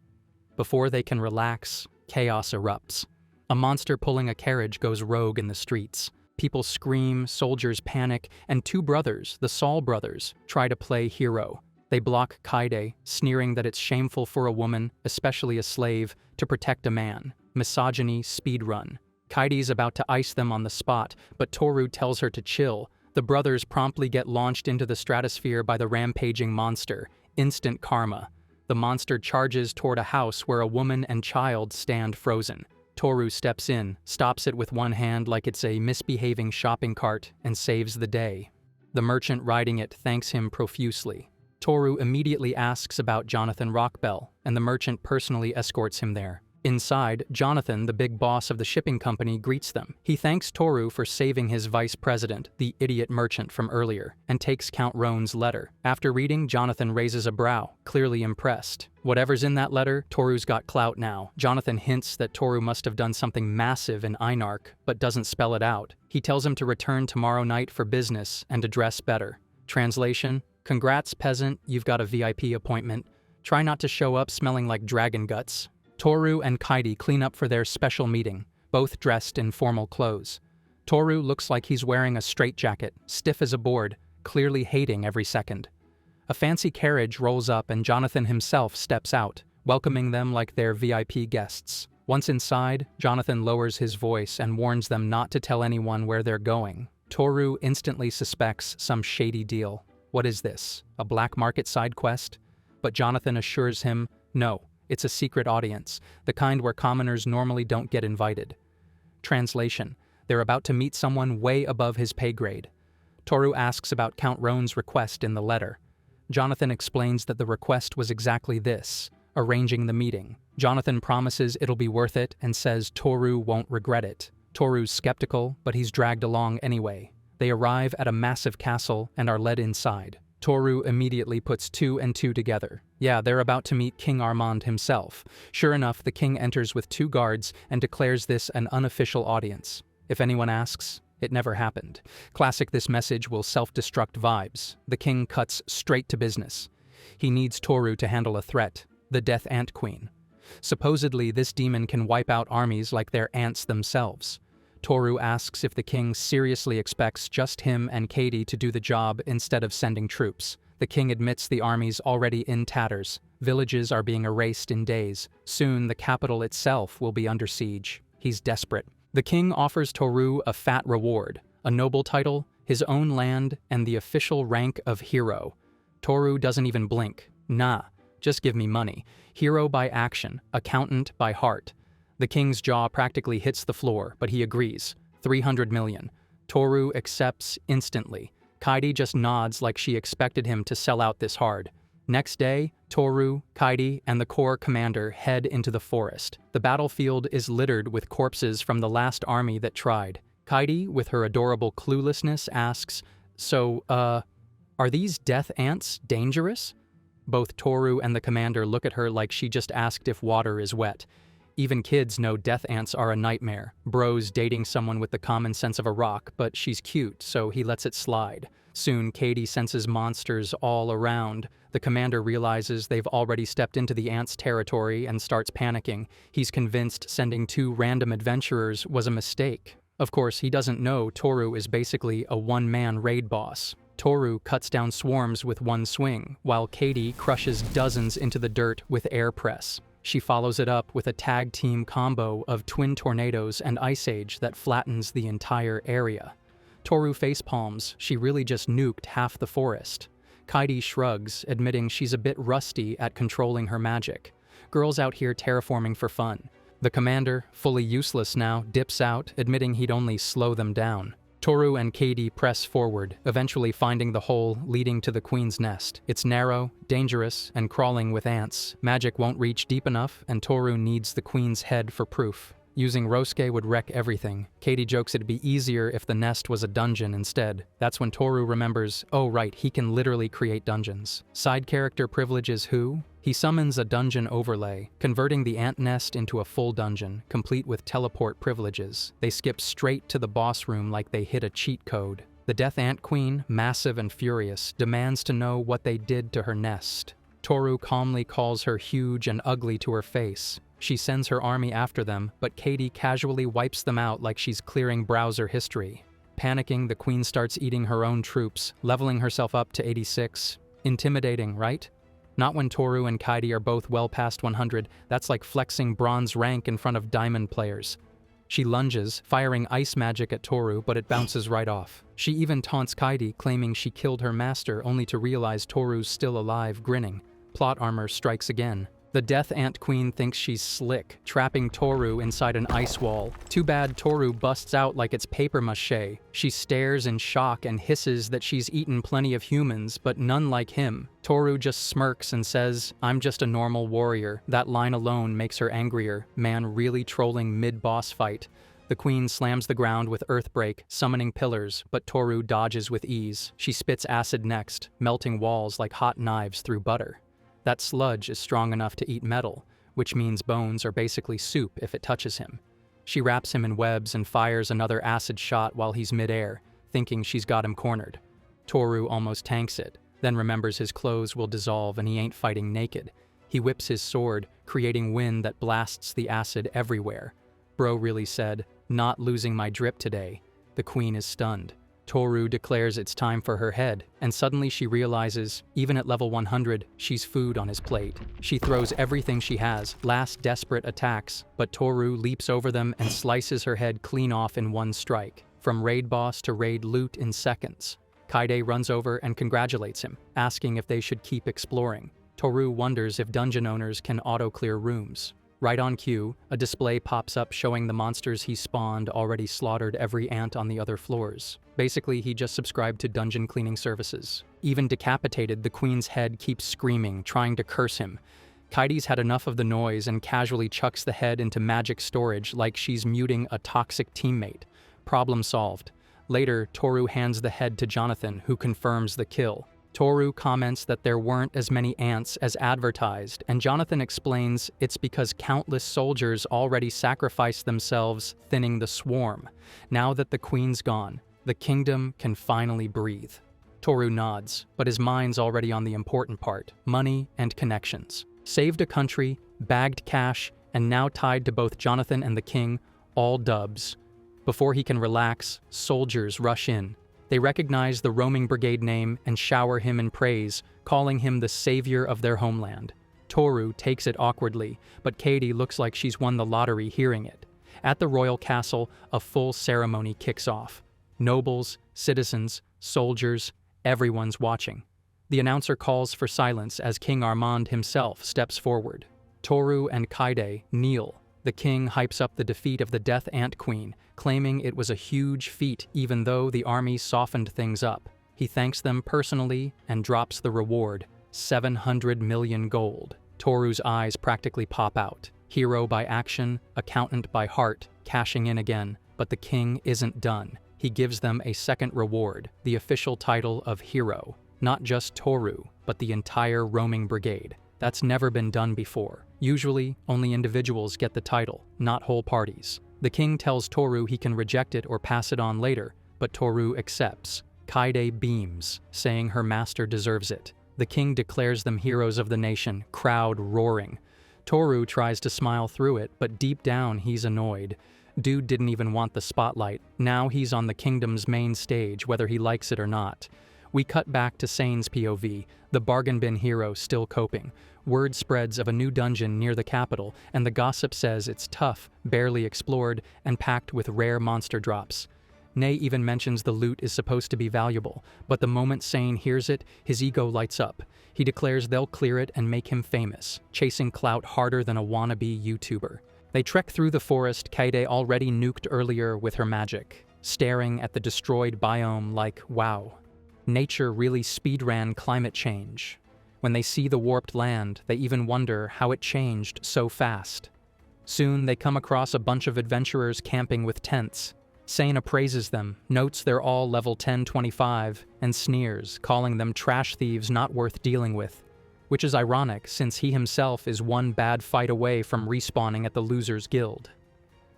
Before they can relax, chaos erupts. A monster pulling a carriage goes rogue in the streets. People scream, soldiers panic, and two brothers, the Saul brothers, try to play hero. They block Kaide, sneering that it's shameful for a woman, especially a slave, to protect a man. Misogyny speedrun. Kaide's about to ice them on the spot, but Toru tells her to chill. The brothers promptly get launched into the stratosphere by the rampaging monster. Instant karma. The monster charges toward a house where a woman and child stand frozen. Toru steps in, stops it with one hand like it's a misbehaving shopping cart, and saves the day. The merchant riding it thanks him profusely. Toru immediately asks about Jonathan Rockbell, and the merchant personally escorts him there. Inside, Jonathan, the big boss of the shipping company, greets them. He thanks Toru for saving his vice president, the idiot merchant from earlier, and takes Count Roan's letter. After reading, Jonathan raises a brow, clearly impressed. Whatever's in that letter, Toru's got clout now. Jonathan hints that Toru must have done something massive in Einarch, but doesn't spell it out. He tells him to return tomorrow night for business and to dress better. Translation: Congrats, peasant, you've got a VIP appointment. Try not to show up smelling like dragon guts. Toru and Kaide clean up for their special meeting, both dressed in formal clothes. Toru looks like he's wearing a straitjacket, stiff as a board, clearly hating every second. A fancy carriage rolls up and Jonathan himself steps out, welcoming them like they're VIP guests. Once inside, Jonathan lowers his voice and warns them not to tell anyone where they're going. Toru instantly suspects some shady deal. What is this, a black market side quest? But Jonathan assures him, no. It's a secret audience, the kind where commoners normally don't get invited. Translation: They're about to meet someone way above his pay grade. Toru asks about Count Roan's request in the letter. Jonathan explains that the request was exactly this, arranging the meeting. Jonathan promises it'll be worth it and says Toru won't regret it. Toru's skeptical, but he's dragged along anyway. They arrive at a massive castle and are led inside. Toru immediately puts two and two together. Yeah, they're about to meet King Armand himself. Sure enough, the king enters with 2 guards and declares this an unofficial audience. If anyone asks, it never happened. Classic this message will self-destruct vibes. The king cuts straight to business. He needs Toru to handle a threat, the Death Ant Queen. Supposedly, this demon can wipe out armies like they're ants themselves. Toru asks if the king seriously expects just him and Kaide to do the job instead of sending troops. The king admits the army's already in tatters. Villages are being erased in days. Soon, the capital itself will be under siege. He's desperate. The king offers Toru a fat reward, a noble title, his own land, and the official rank of hero. Toru doesn't even blink. Nah, just give me money. Hero by action, accountant by heart. The king's jaw practically hits the floor, but he agrees. 300 million. Toru accepts instantly. Kaide just nods like she expected him to sell out this hard. Next day, Toru, Kaide, and the corps commander head into the forest. The battlefield is littered with corpses from the last army that tried. Kaide, with her adorable cluelessness, asks, So, are these death ants dangerous? Both Toru and the commander look at her like she just asked if water is wet. Even kids know death ants are a nightmare. Bro's dating someone with the common sense of a rock, but she's cute, so he lets it slide. Soon, Kaide senses monsters all around. The commander realizes they've already stepped into the ants' territory and starts panicking. He's convinced sending 2 random adventurers was a mistake. Of course, he doesn't know Toru is basically a one-man raid boss. Toru cuts down swarms with one swing, while Kaide crushes dozens into the dirt with air press. She follows it up with a tag team combo of twin tornadoes and ice age that flattens the entire area. Toru facepalms, she really just nuked half the forest. Kaide shrugs, admitting she's a bit rusty at controlling her magic. Girls out here terraforming for fun. The commander, fully useless now, dips out, admitting he'd only slow them down. Toru and Katie press forward, eventually finding the hole leading to the queen's nest. It's narrow, dangerous, and crawling with ants. Magic won't reach deep enough, and Toru needs the queen's head for proof. Using Rosuke would wreck everything. Katie jokes it'd be easier if the nest was a dungeon instead. That's when Toru remembers, oh right, he can literally create dungeons. Side character privilege is who? He summons a dungeon overlay, converting the ant nest into a full dungeon, complete with teleport privileges. They skip straight to the boss room like they hit a cheat code. The Death Ant Queen, massive and furious, demands to know what they did to her nest. Toru calmly calls her huge and ugly to her face. She sends her army after them, but Katie casually wipes them out like she's clearing browser history. Panicking, the queen starts eating her own troops, leveling herself up to 86. Intimidating, right? Not when Toru and Kaidi are both well past 100, that's like flexing bronze rank in front of diamond players. She lunges, firing ice magic at Toru, but it bounces right off. She even taunts Kaidi, claiming she killed her master, only to realize Toru's still alive, grinning. Plot armor strikes again. The Death Ant Queen thinks she's slick, trapping Toru inside an ice wall. Too bad Toru busts out like it's paper mache. She stares in shock and hisses that she's eaten plenty of humans, but none like him. Toru just smirks and says, "I'm just a normal warrior." That line alone makes her angrier. Man really trolling mid-boss fight. The queen slams the ground with Earthbreak, summoning pillars, but Toru dodges with ease. She spits acid next, melting walls like hot knives through butter. That sludge is strong enough to eat metal, which means bones are basically soup if it touches him. She wraps him in webs and fires another acid shot while he's midair, thinking she's got him cornered. Toru almost tanks it, then remembers his clothes will dissolve and he ain't fighting naked. He whips his sword, creating wind that blasts the acid everywhere. Bro really said, "Not losing my drip today." The queen is stunned. Toru declares it's time for her head, and suddenly she realizes, even at level 100, she's food on his plate. She throws everything she has, last desperate attacks, but Toru leaps over them and slices her head clean off in one strike, from raid boss to raid loot in seconds. Kaide runs over and congratulates him, asking if they should keep exploring. Toru wonders if dungeon owners can auto-clear rooms. Right on cue, a display pops up showing the monsters he spawned already slaughtered every ant on the other floors. Basically, he just subscribed to dungeon cleaning services. Even decapitated, the queen's head keeps screaming, trying to curse him. Kaidi's had enough of the noise and casually chucks the head into magic storage like she's muting a toxic teammate. Problem solved. Later, Toru hands the head to Jonathan, who confirms the kill. Toru comments that there weren't as many ants as advertised, and Jonathan explains it's because countless soldiers already sacrificed themselves, thinning the swarm. Now that the queen's gone, the kingdom can finally breathe. Toru nods, but his mind's already on the important part, money and connections. Saved a country, bagged cash, and now tied to both Jonathan and the king, all dubs. Before he can relax, soldiers rush in. They recognize the roaming brigade name and shower him in praise, calling him the savior of their homeland. Toru takes it awkwardly, but Katie looks like she's won the lottery hearing it. At the royal castle, a full ceremony kicks off. Nobles, citizens, soldiers, everyone's watching. The announcer calls for silence as King Armand himself steps forward. Toru and Kaide kneel. The king hypes up the defeat of the Death Ant Queen, claiming it was a huge feat even though the army softened things up. He thanks them personally and drops the reward, 700 million gold. Toru's eyes practically pop out. Hero by action, accountant by heart, cashing in again. But the king isn't done. He gives them a second reward, the official title of hero. Not just Toru, but the entire roaming brigade. That's never been done before. Usually, only individuals get the title, not whole parties. The king tells Toru he can reject it or pass it on later, but Toru accepts. Kaide beams, saying her master deserves it. The king declares them heroes of the nation, crowd roaring. Toru tries to smile through it, but deep down he's annoyed. Dude didn't even want the spotlight. Now he's on the kingdom's main stage, whether he likes it or not. We cut back to Sain's POV, the bargain bin hero still coping. Word spreads of a new dungeon near the capital, and the gossip says it's tough, barely explored, and packed with rare monster drops. Nay even mentions the loot is supposed to be valuable, but the moment Sain hears it, his ego lights up. He declares they'll clear it and make him famous, chasing clout harder than a wannabe YouTuber. They trek through the forest Kaide already nuked earlier with her magic. staring at the destroyed biome like, wow, nature really speedran climate change. When they see the warped land, they even wonder how it changed so fast. Soon they come across a bunch of adventurers camping with tents. Sain appraises them, notes they're all level 1025, and sneers, calling them trash thieves not worth dealing with. Which is ironic, since he himself is one bad fight away from respawning at the Losers Guild.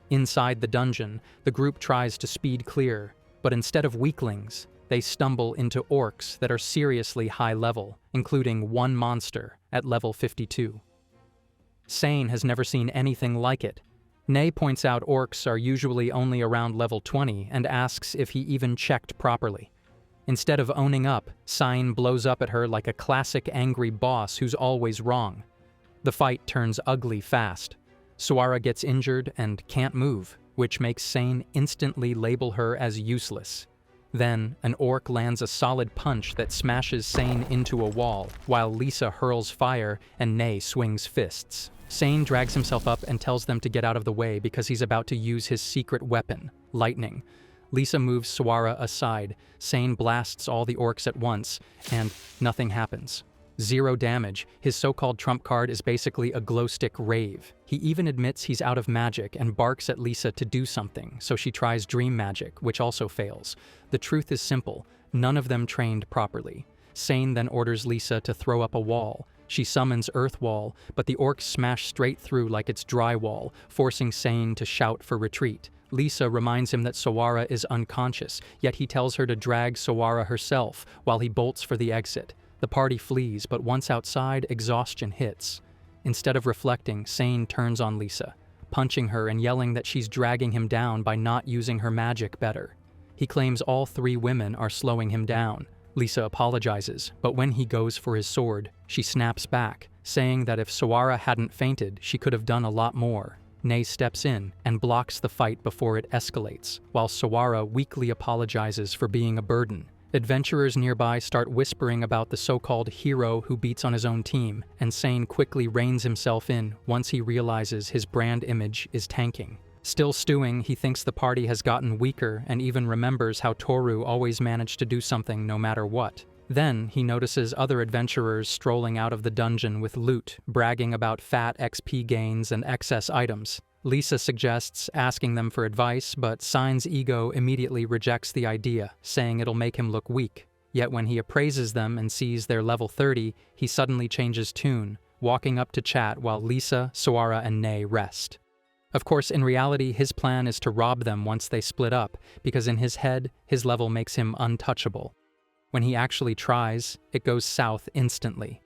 Inside the dungeon, the group tries to speed clear, but instead of weaklings, they stumble into orcs that are seriously high level, including one monster at level 52. Sain has never seen anything like it. Nay points out orcs are usually only around level 20 and asks if he even checked properly. Instead of owning up, Sain blows up at her like a classic angry boss who's always wrong. The fight turns ugly fast. Suara gets injured and can't move, which makes Sain instantly label her as useless. Then, an orc lands a solid punch that smashes Sain into a wall, while Lisa hurls fire and Nay swings fists. Sain drags himself up and tells them to get out of the way because he's about to use his secret weapon, lightning. Lisa moves Suara aside, Sain blasts all the orcs at once, and nothing happens. 0 damage, his so-called trump card is basically a glowstick rave. He even admits he's out of magic and barks at Lisa to do something, so she tries dream magic, which also fails. The truth is simple, none of them trained properly. Sain then orders Lisa to throw up a wall. She summons Earth Wall, but the orcs smash straight through like it's drywall, forcing Sain to shout for retreat. Lisa reminds him that Suara is unconscious, yet he tells her to drag Suara herself while he bolts for the exit. The party flees, but once outside, exhaustion hits. Instead of reflecting, Sain turns on Lisa, punching her and yelling that she's dragging him down by not using her magic better. He claims all 3 women are slowing him down. Lisa apologizes, but when he goes for his sword, she snaps back, saying that if Suara hadn't fainted, she could have done a lot more. Nay steps in and blocks the fight before it escalates, while Suara weakly apologizes for being a burden. Adventurers nearby start whispering about the so-called hero who beats on his own team, and Sain quickly reins himself in once he realizes his brand image is tanking. Still stewing, he thinks the party has gotten weaker and even remembers how Toru always managed to do something no matter what. Then, he notices other adventurers strolling out of the dungeon with loot, bragging about fat XP gains and excess items. Lisa suggests asking them for advice, but Sain's ego immediately rejects the idea, saying it'll make him look weak. Yet when he appraises them and sees they're level 30, he suddenly changes tune, walking up to chat while Lisa, Suara, and Nay rest. Of course, in reality, his plan is to rob them once they split up, because in his head, his level makes him untouchable. When he actually tries, it goes south instantly.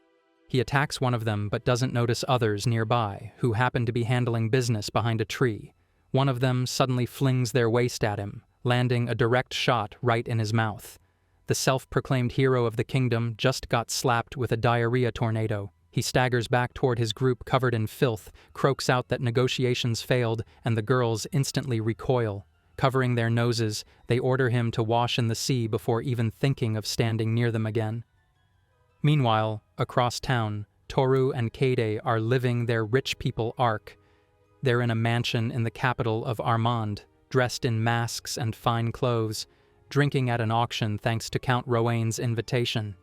He attacks one of them but doesn't notice others nearby, who happen to be handling business behind a tree. One of them suddenly flings their waist at him, landing a direct shot right in his mouth. The self-proclaimed hero of the kingdom just got slapped with a diarrhea tornado. He staggers back toward his group covered in filth, croaks out that negotiations failed, and the girls instantly recoil. Covering their noses, they order him to wash in the sea before even thinking of standing near them again. Meanwhile, across town, Toru and Kade are living their rich people arc. They're in a mansion in the capital of Armand, dressed in masks and fine clothes, drinking at an auction thanks to Count Roane's invitation.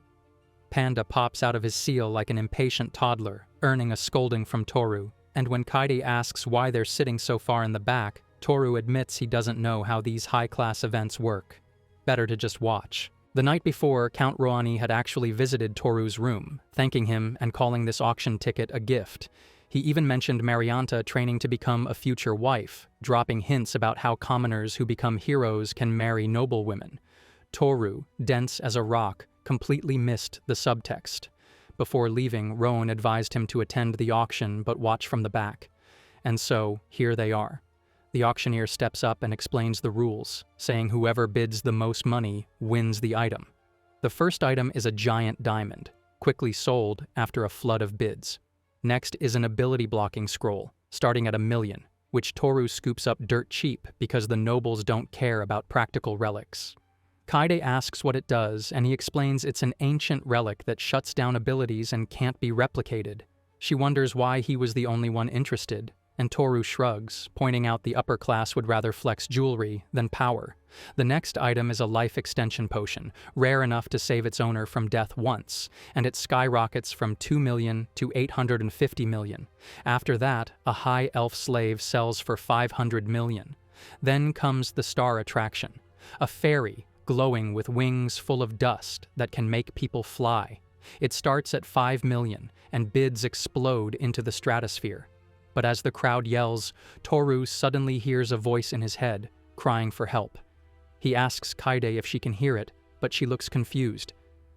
Panda pops out of his seal like an impatient toddler, earning a scolding from Toru, and when Kade asks why they're sitting so far in the back, Toru admits he doesn't know how these high-class events work. Better to just watch. The night before, Count Roane had actually visited Toru's room, thanking him and calling this auction ticket a gift. He even mentioned Marianta training to become a future wife, dropping hints about how commoners who become heroes can marry noble women. Toru, dense as a rock, completely missed the subtext. Before leaving, Roane advised him to attend the auction but watch from the back. And so, here they are. The auctioneer steps up and explains the rules, saying whoever bids the most money wins the item. The first item is a giant diamond, quickly sold after a flood of bids. Next is an ability blocking scroll, starting at 1 million, which Toru scoops up dirt cheap because the nobles don't care about practical relics. Kade asks what it does, and he explains it's an ancient relic that shuts down abilities and can't be replicated. She wonders why he was the only one interested, And Toru shrugs, pointing out the upper class would rather flex jewelry than power. The next item is a life extension potion, rare enough to save its owner from death once, and it skyrockets from 2 million to 850 million. After that, a high elf slave sells for 500 million. Then comes the star attraction, a fairy glowing with wings full of dust that can make people fly. It starts at 5 million, and bids explode into the stratosphere. But as the crowd yells, Toru suddenly hears a voice in his head, crying for help. He asks Kaide if she can hear it, but she looks confused.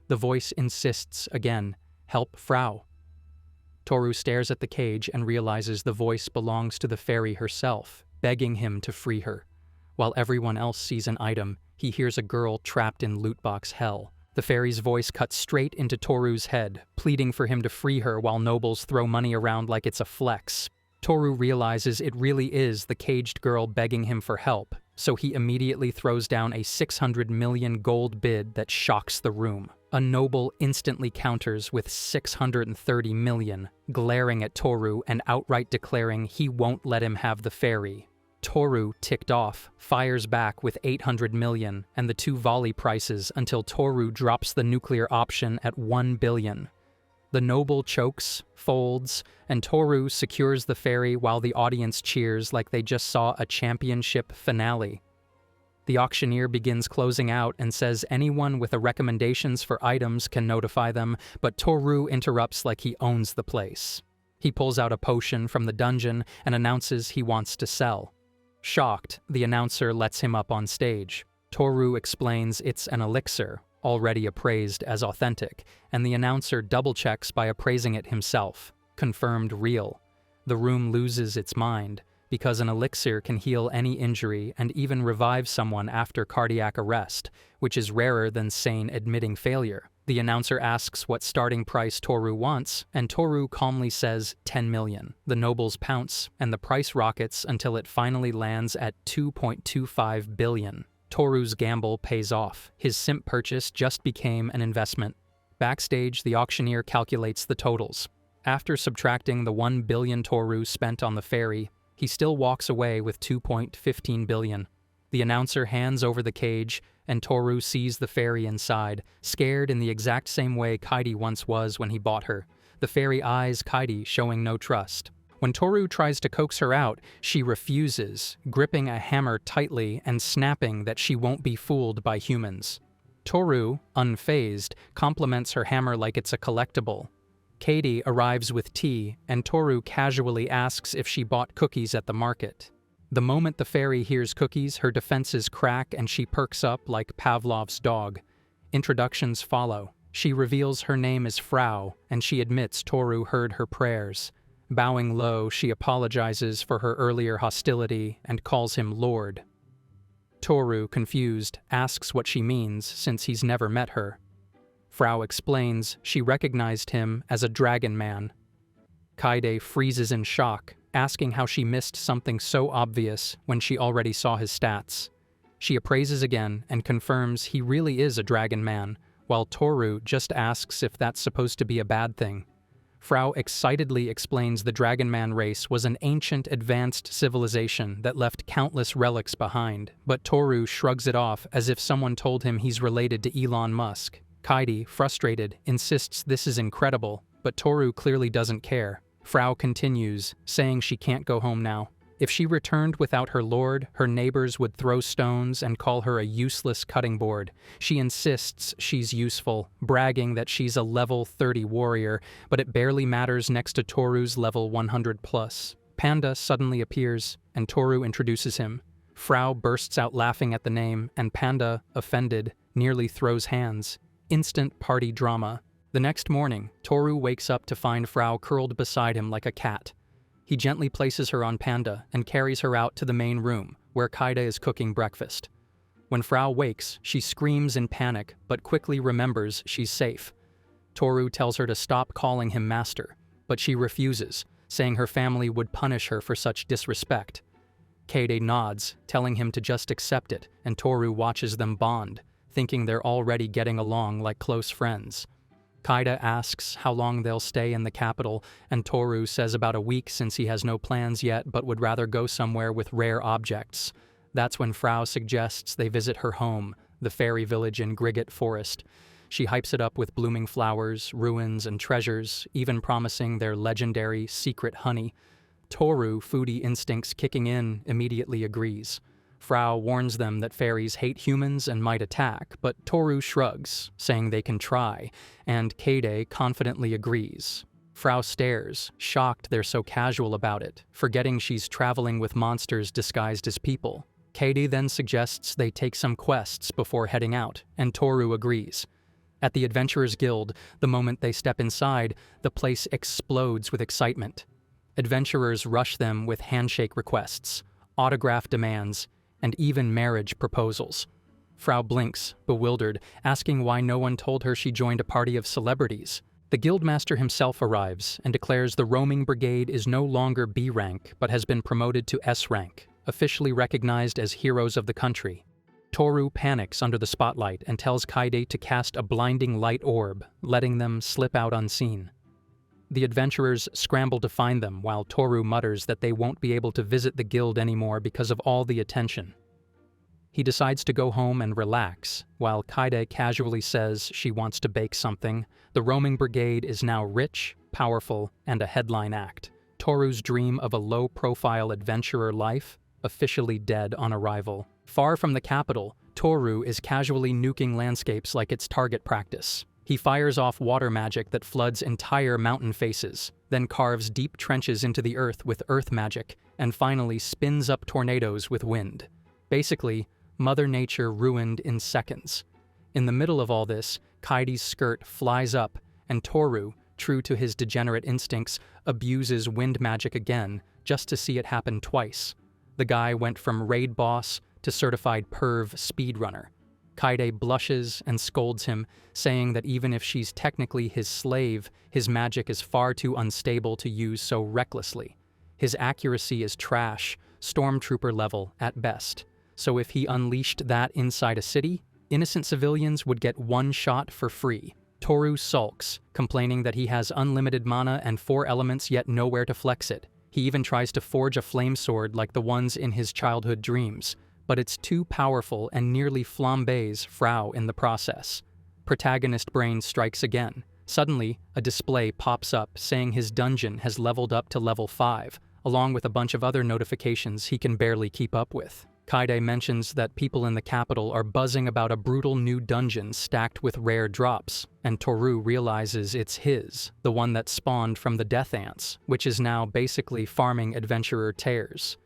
The voice insists again, "Help Frau." Toru stares at the cage and realizes the voice belongs to the fairy herself, begging him to free her. While everyone else sees an item, he hears a girl trapped in lootbox hell. The fairy's voice cuts straight into Toru's head, pleading for him to free her while nobles throw money around like it's a flex. Toru realizes it really is the caged girl begging him for help, so he immediately throws down a 600 million gold bid that shocks the room. A noble instantly counters with 630 million, glaring at Toru and outright declaring he won't let him have the fairy. Toru, ticked off, fires back with 800 million and the two volley prices until Toru drops the nuclear option at 1 billion. The noble chokes, folds, and Toru secures the fairy while the audience cheers like they just saw a championship finale. The auctioneer begins closing out and says anyone with recommendations for items can notify them, but Toru interrupts like he owns the place. He pulls out a potion from the dungeon and announces he wants to sell. Shocked, the announcer lets him up on stage. Toru explains it's an elixir, already appraised as authentic, and the announcer double-checks by appraising it himself. Confirmed real. The room loses its mind, because an elixir can heal any injury and even revive someone after cardiac arrest, which is rarer than Sain admitting failure. The announcer asks what starting price Toru wants, and Toru calmly says 10 million. The nobles pounce, and the price rockets until it finally lands at 2.25 billion. Toru's gamble pays off. His simp purchase just became an investment. Backstage, the auctioneer calculates the totals. After subtracting the 1 billion Toru spent on the fairy, he still walks away with 2.15 billion. The announcer hands over the cage, and Toru sees the fairy inside, scared in the exact same way Kaide once was when he bought her. The fairy eyes Kaide, showing no trust. When Toru tries to coax her out, she refuses, gripping a hammer tightly and snapping that she won't be fooled by humans. Toru, unfazed, compliments her hammer like it's a collectible. Kaide arrives with tea, and Toru casually asks if she bought cookies at the market. The moment the fairy hears cookies, her defenses crack and she perks up like Pavlov's dog. Introductions follow. She reveals her name is Frau, and she admits Toru heard her prayers. Bowing low, she apologizes for her earlier hostility and calls him Lord. Toru, confused, asks what she means since he's never met her. Frau explains she recognized him as a dragon man. Kaide freezes in shock, asking how she missed something so obvious when she already saw his stats. She appraises again and confirms he really is a dragon man, while Toru just asks if that's supposed to be a bad thing. Frau excitedly explains the Dragon Man race was an ancient, advanced civilization that left countless relics behind, but Toru shrugs it off as if someone told him he's related to Elon Musk. Kaide, frustrated, insists this is incredible, but Toru clearly doesn't care. Frau continues, saying she can't go home now. If she returned without her lord, her neighbors would throw stones and call her a useless cutting board. She insists she's useful, bragging that she's a level 30 warrior, but it barely matters next to Toru's level 100 plus. Panda suddenly appears, and Toru introduces him. Frau bursts out laughing at the name, and Panda, offended, nearly throws hands. Instant party drama. The next morning, Toru wakes up to find Frau curled beside him like a cat. He gently places her on Panda and carries her out to the main room, where Kaide is cooking breakfast. When Frau wakes, she screams in panic, but quickly remembers she's safe. Toru tells her to stop calling him master, but she refuses, saying her family would punish her for such disrespect. Kaide nods, telling him to just accept it, and Toru watches them bond, thinking they're already getting along like close friends. Kaida asks how long they'll stay in the capital, and Toru says about a week since he has no plans yet but would rather go somewhere with rare objects. That's when Frau suggests they visit her home, the fairy village in Grigot Forest. She hypes it up with blooming flowers, ruins, and treasures, even promising their legendary secret honey. Toru, foodie instincts kicking in, immediately agrees. Frau warns them that fairies hate humans and might attack, but Toru shrugs, saying they can try, and Kaide confidently agrees. Frau stares, shocked they're so casual about it, forgetting she's traveling with monsters disguised as people. Kaide then suggests they take some quests before heading out, and Toru agrees. At the Adventurers Guild, the moment they step inside, the place explodes with excitement. Adventurers rush them with handshake requests, autograph demands, and even marriage proposals. Frau blinks, bewildered, asking why no one told her she joined a party of celebrities. The guildmaster himself arrives and declares the roaming brigade is no longer B rank but has been promoted to S rank, officially recognized as heroes of the country. Toru panics under the spotlight and tells Kaide to cast a blinding light orb, letting them slip out unseen. The adventurers scramble to find them while Toru mutters that they won't be able to visit the guild anymore because of all the attention. He decides to go home and relax, while Kaide casually says she wants to bake something. The roaming brigade is now rich, powerful, and a headline act. Toru's dream of a low-profile adventurer life, officially dead on arrival. Far from the capital, Toru is casually nuking landscapes like it's target practice. He fires off water magic that floods entire mountain faces, then carves deep trenches into the earth with earth magic, and finally spins up tornadoes with wind. Basically, Mother Nature ruined in seconds. In the middle of all this, Kaidi's skirt flies up, and Toru, true to his degenerate instincts, abuses wind magic again, just to see it happen twice. The guy went from raid boss to certified perv speedrunner. Kaide blushes and scolds him, saying that even if she's technically his slave, his magic is far too unstable to use so recklessly. His accuracy is trash, stormtrooper level at best. So if he unleashed that inside a city, innocent civilians would get one shot for free. Toru sulks, complaining that he has unlimited mana and 4 elements yet nowhere to flex it. He even tries to forge a flame sword like the ones in his childhood dreams, but it's too powerful and nearly flambés Frau in the process. Protagonist brain strikes again. Suddenly, a display pops up saying his dungeon has leveled up to level 5, along with a bunch of other notifications he can barely keep up with. Kaide mentions that people in the capital are buzzing about a brutal new dungeon stacked with rare drops, and Toru realizes it's his, the one that spawned from the Death Ants, which is now basically farming adventurer tears.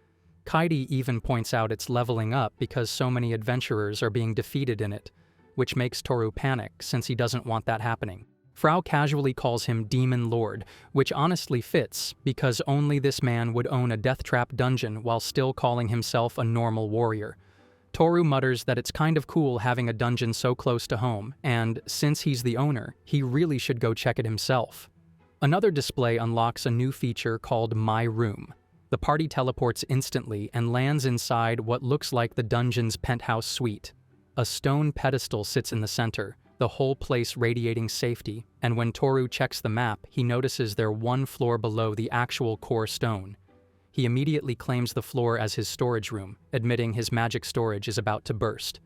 Kaide even points out it's leveling up because so many adventurers are being defeated in it, which makes Toru panic since he doesn't want that happening. Frau casually calls him Demon Lord, which honestly fits because only this man would own a death trap dungeon while still calling himself a normal warrior. Toru mutters that it's kind of cool having a dungeon so close to home, and since he's the owner, he really should go check it himself. Another display unlocks a new feature called My Room. The party teleports instantly and lands inside what looks like the dungeon's penthouse suite. A stone pedestal sits in the center, the whole place radiating safety, and when Toru checks the map, he notices they're 1 floor below the actual core stone. He immediately claims the floor as his storage room, admitting his magic storage is about to burst.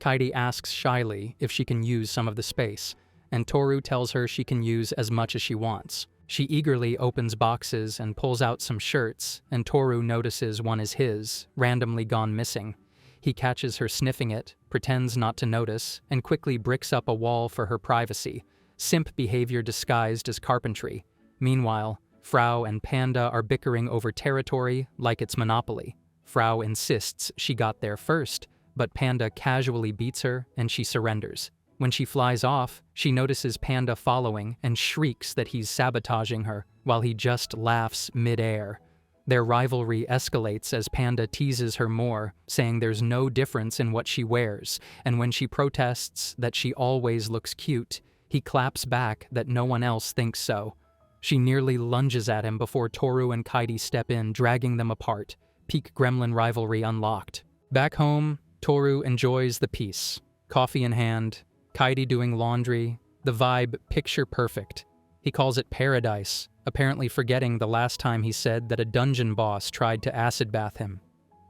Kaide asks shyly if she can use some of the space, and Toru tells her she can use as much as she wants. She eagerly opens boxes and pulls out some shirts, and Toru notices one is his, randomly gone missing. He catches her sniffing it, pretends not to notice, and quickly bricks up a wall for her privacy, simp behavior disguised as carpentry. Meanwhile, Frau and Panda are bickering over territory like it's Monopoly. Frau insists she got there first, but Panda casually beats her and she surrenders. When she flies off, she notices Panda following and shrieks that he's sabotaging her, while he just laughs mid-air. Their rivalry escalates as Panda teases her more, saying there's no difference in what she wears, and when she protests that she always looks cute, he claps back that no one else thinks so. She nearly lunges at him before Toru and Kaide step in, dragging them apart. Peak gremlin rivalry unlocked. Back home, Toru enjoys the peace. Coffee in hand, Kaide doing laundry, The vibe picture perfect. He calls it paradise, apparently forgetting the last time he said that a dungeon boss tried to acid bath him.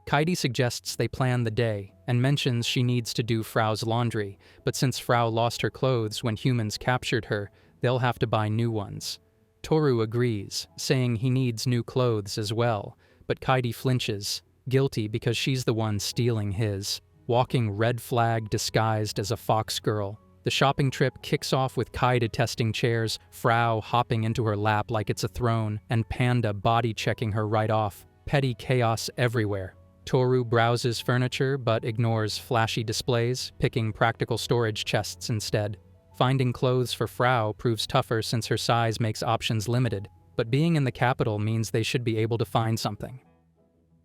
Kaidi suggests they plan the day and mentions she needs to do Frau's laundry, but since Frau lost her clothes when humans captured her, they'll have to buy new ones. Toru agrees, saying he needs new clothes as well, but Kaidi flinches, guilty because she's the one stealing his. Walking red flag disguised as a fox girl. The shopping trip kicks off with Kaide testing chairs, Frau hopping into her lap like it's a throne, and Panda body-checking her right off. Petty chaos everywhere. Toru browses furniture but ignores flashy displays, picking practical storage chests instead. Finding clothes for Frau proves tougher since her size makes options limited, but being in the capital means they should be able to find something.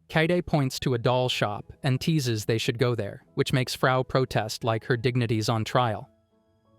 Kaide points to a doll shop and teases they should go there, which makes Frau protest like her dignity's on trial.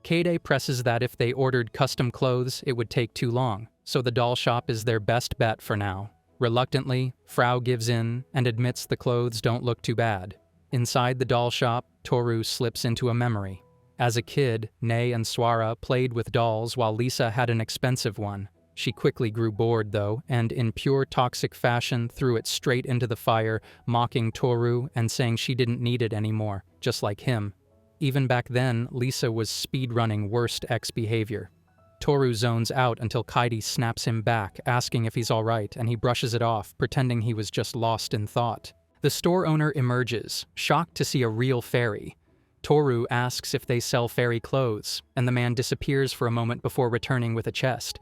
Kaide presses that if they ordered custom clothes, it would take too long, so the doll shop is their best bet for now. Reluctantly, Frau gives in and admits the clothes don't look too bad. Inside the doll shop, Toru slips into a memory. As a kid, Nei and Swara played with dolls while Lisa had an expensive one. She quickly grew bored, though, and in pure toxic fashion threw it straight into the fire, mocking Toru and saying she didn't need it anymore, just like him. Even back then, Lisa was speedrunning worst ex behavior. Toru zones out until Kaidi snaps him back, asking if he's alright, and he brushes it off, pretending he was just lost in thought. The store owner emerges, shocked to see a real fairy. Toru asks if they sell fairy clothes, and the man disappears for a moment before returning with a chest.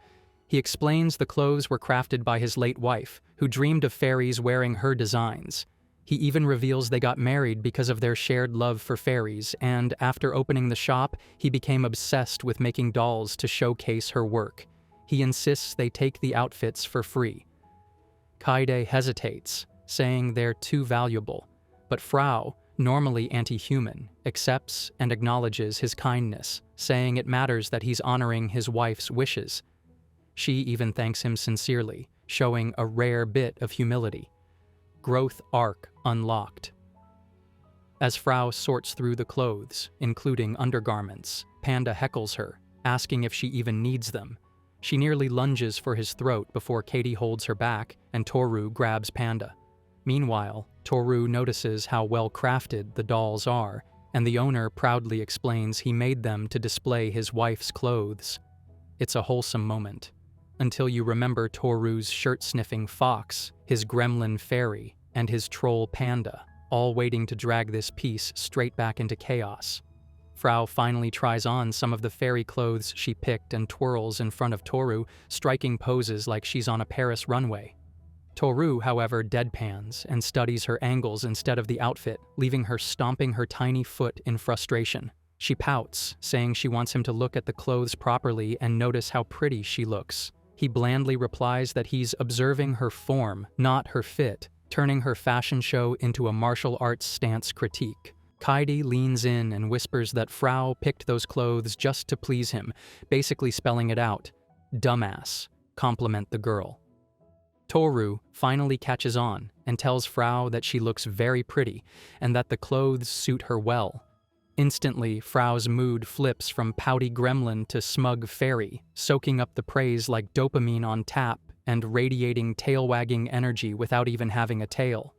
He explains the clothes were crafted by his late wife, who dreamed of fairies wearing her designs. He even reveals they got married because of their shared love for fairies, and after opening the shop, he became obsessed with making dolls to showcase her work. He insists they take the outfits for free. Kaide hesitates, saying they're too valuable, but Frau, normally anti-human, accepts and acknowledges his kindness, saying it matters that he's honoring his wife's wishes. She even thanks him sincerely, showing a rare bit of humility. Growth arc unlocked. As Frau sorts through the clothes, including undergarments, Panda heckles her, asking if she even needs them. She nearly lunges for his throat before Kaidi holds her back, and Toru grabs Panda. Meanwhile, Toru notices how well-crafted the dolls are, and the owner proudly explains he made them to display his wife's clothes. It's a wholesome moment, until you remember Toru's shirt-sniffing fox, his gremlin fairy, and his troll panda, all waiting to drag this piece straight back into chaos. Frau finally tries on some of the fairy clothes she picked and twirls in front of Toru, striking poses like she's on a Paris runway. Toru, however, deadpans and studies her angles instead of the outfit, leaving her stomping her tiny foot in frustration. She pouts, saying she wants him to look at the clothes properly and notice how pretty she looks. He blandly replies that he's observing her form, not her fit, turning her fashion show into a martial arts stance critique. Kaidi leans in and whispers that Frau picked those clothes just to please him, basically spelling it out. Dumbass. Compliment the girl. Toru finally catches on and tells Frau that she looks very pretty and that the clothes suit her well. Instantly, Frau's mood flips from pouty gremlin to smug fairy, soaking up the praise like dopamine on tap and radiating tail-wagging energy without even having a tail.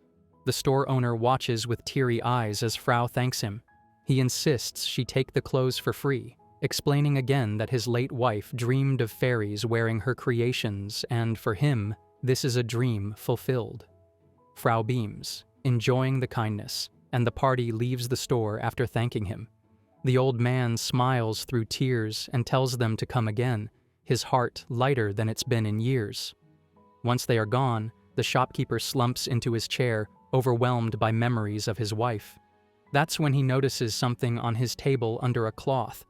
The store owner watches with teary eyes as Frau thanks him. He insists she take the clothes for free, explaining again that his late wife dreamed of fairies wearing her creations, and for him, this is a dream fulfilled. Frau beams, enjoying the kindness, and the party leaves the store after thanking him. The old man smiles through tears and tells them to come again, his heart lighter than it's been in years. Once they are gone, the shopkeeper slumps into his chair, overwhelmed by memories of his wife. That's when he notices something on his table under a cloth.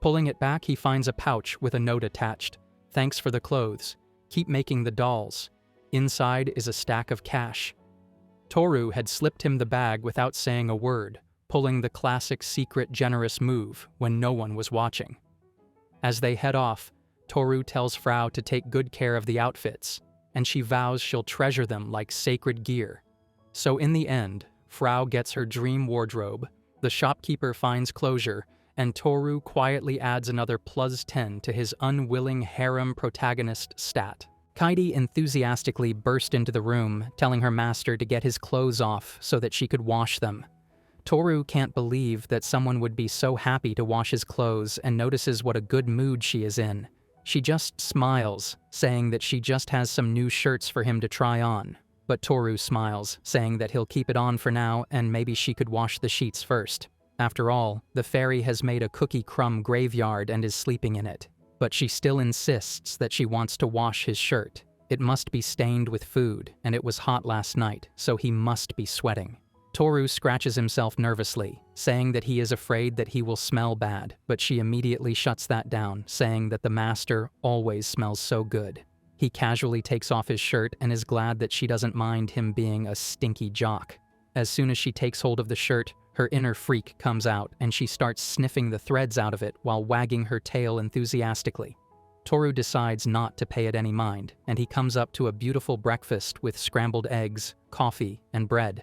Pulling it back, he finds a pouch with a note attached. Thanks for the clothes. Keep making the dolls. Inside is a stack of cash. Toru had slipped him the bag without saying a word, pulling the classic secret generous move when no one was watching. As they head off, Toru tells Frau to take good care of the outfits, and she vows she'll treasure them like sacred gear. So in the end, Frau gets her dream wardrobe, the shopkeeper finds closure, and Toru quietly adds another +10 to his unwilling harem protagonist stat. Kaidi enthusiastically burst into the room, telling her master to get his clothes off so that she could wash them. Toru can't believe that someone would be so happy to wash his clothes and notices what a good mood she is in. She just smiles, saying that she just has some new shirts for him to try on. But Toru smiles, saying that he'll keep it on for now and maybe she could wash the sheets first. After all, the fairy has made a cookie crumb graveyard and is sleeping in it. But she still insists that she wants to wash his shirt. It must be stained with food, and it was hot last night, so he must be sweating. Toru scratches himself nervously, saying that he is afraid that he will smell bad, but she immediately shuts that down, saying that the master always smells so good. He casually takes off his shirt and is glad that she doesn't mind him being a stinky jock. As soon as she takes hold of the shirt, her inner freak comes out and she starts sniffing the threads out of it while wagging her tail enthusiastically. Toru decides not to pay it any mind, and he comes up to a beautiful breakfast with scrambled eggs, coffee, and bread.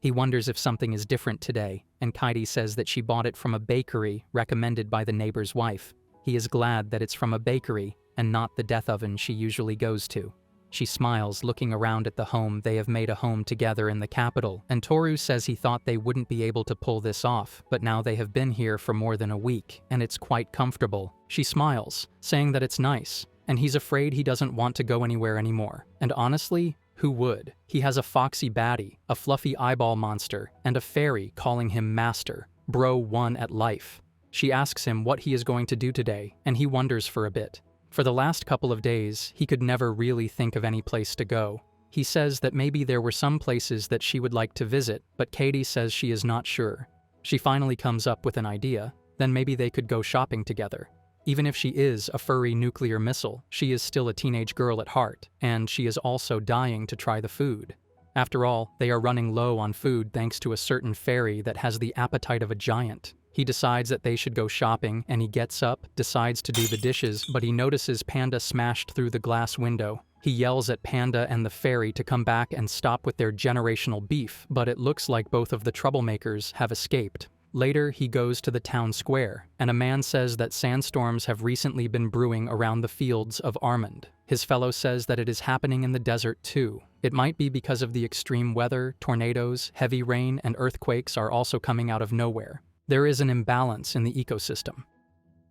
He wonders if something is different today, and Kaidi says that she bought it from a bakery recommended by the neighbor's wife. He is glad that it's from a bakery and not the death oven she usually goes to. She smiles, looking around at the home they have made a home together in the capital, and Toru says he thought they wouldn't be able to pull this off, but now they have been here for more than a week, and it's quite comfortable. She smiles, saying that it's nice, and he's afraid he doesn't want to go anywhere anymore. And honestly, who would? He has a foxy baddie, a fluffy eyeball monster, and a fairy calling him master. Bro won at life. She asks him what he is going to do today, and he wonders for a bit. For the last couple of days, he could never really think of any place to go. He says that maybe there were some places that she would like to visit, but Kaidi says she is not sure. She finally comes up with an idea, then maybe they could go shopping together. Even if she is a furry nuclear missile, she is still a teenage girl at heart, and she is also dying to try the food. After all, they are running low on food thanks to a certain fairy that has the appetite of a giant. He decides that they should go shopping, and he gets up, decides to do the dishes, but he notices Panda smashed through the glass window. He yells at Panda and the fairy to come back and stop with their generational beef, but it looks like both of the troublemakers have escaped. Later, he goes to the town square, and a man says that sandstorms have recently been brewing around the fields of Armand. His fellow says that it is happening in the desert too. It might be because of the extreme weather, tornadoes, heavy rain, and earthquakes are also coming out of nowhere. There is an imbalance in the ecosystem.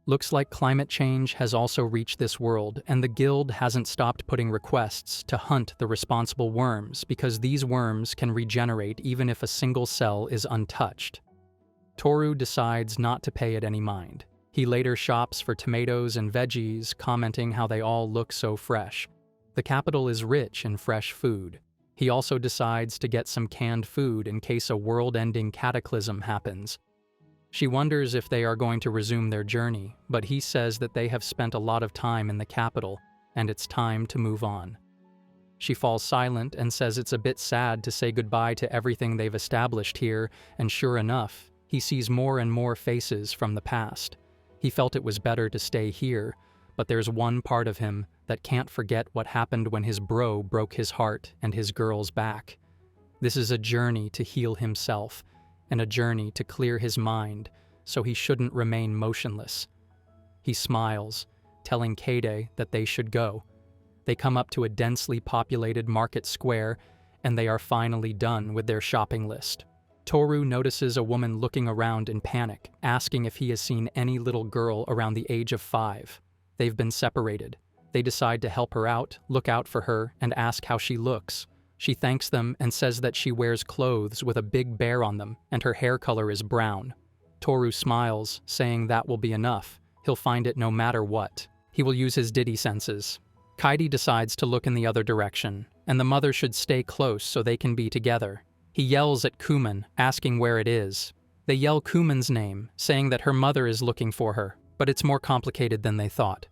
Looks like climate change has also reached this world, and the guild hasn't stopped putting requests to hunt the responsible worms because these worms can regenerate even if a single cell is untouched. Toru decides not to pay it any mind. He later shops for tomatoes and veggies, commenting how they all look so fresh. The capital is rich in fresh food. He also decides to get some canned food in case a world-ending cataclysm happens. She wonders if they are going to resume their journey, but he says that they have spent a lot of time in the capital, and it's time to move on. She falls silent and says it's a bit sad to say goodbye to everything they've established here, and sure enough, he sees more and more faces from the past. He felt it was better to stay here, but there's one part of him that can't forget what happened when his bro broke his heart and his girl's back. This is a journey to heal himself, and a journey to clear his mind, so he shouldn't remain motionless. He smiles, telling Kaide that they should go. They come up to a densely populated market square, and they are finally done with their shopping list. Toru notices a woman looking around in panic, asking if he has seen any little girl around the age of 5. They've been separated. They decide to help her out, look out for her, and ask how she looks. She thanks them and says that she wears clothes with a big bear on them, and her hair color is brown. Toru smiles, saying that will be enough. He'll find it no matter what. He will use his Diddy senses. Kaidi decides to look in the other direction, and the mother should stay close so they can be together. He yells at Kuman, asking where it is. They yell Kuman's name, saying that her mother is looking for her, but it's more complicated than they thought.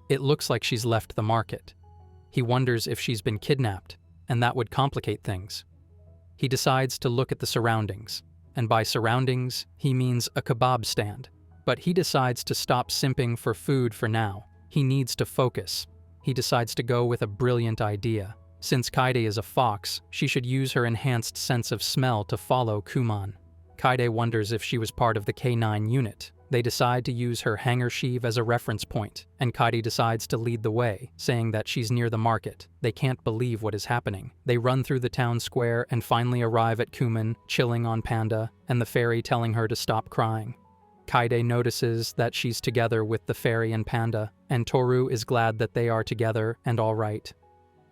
It looks like she's left the market. He wonders if she's been kidnapped, and that would complicate things. He decides to look at the surroundings, and by surroundings, he means a kebab stand. But he decides to stop simping for food for now. He needs to focus. He decides to go with a brilliant idea. Since Kaide is a fox, she should use her enhanced sense of smell to follow Kuman. Kaide wonders if she was part of the K9 unit, They decide to use her hangar sheave as a reference point, and Kaidi decides to lead the way, saying that she's near the market. They can't believe what is happening. They run through the town square and finally arrive at Kumin, chilling on Panda, and the fairy telling her to stop crying. Kaide notices that she's together with the fairy and Panda, and Toru is glad that they are together and all right.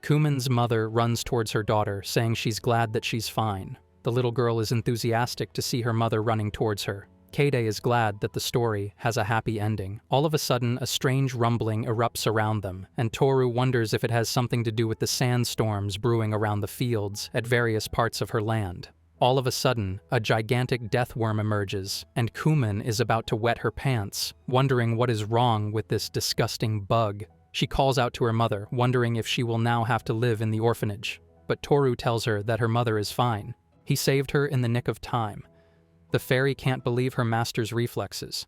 Kumin's mother runs towards her daughter, saying she's glad that she's fine. The little girl is enthusiastic to see her mother running towards her. Kaide is glad that the story has a happy ending. All of a sudden, a strange rumbling erupts around them, and Toru wonders if it has something to do with the sandstorms brewing around the fields at various parts of her land. All of a sudden, a gigantic death worm emerges, and Kumin is about to wet her pants, wondering what is wrong with this disgusting bug. She calls out to her mother, wondering if she will now have to live in the orphanage. But Toru tells her that her mother is fine. He saved her in the nick of time. The fairy can't believe her master's reflexes.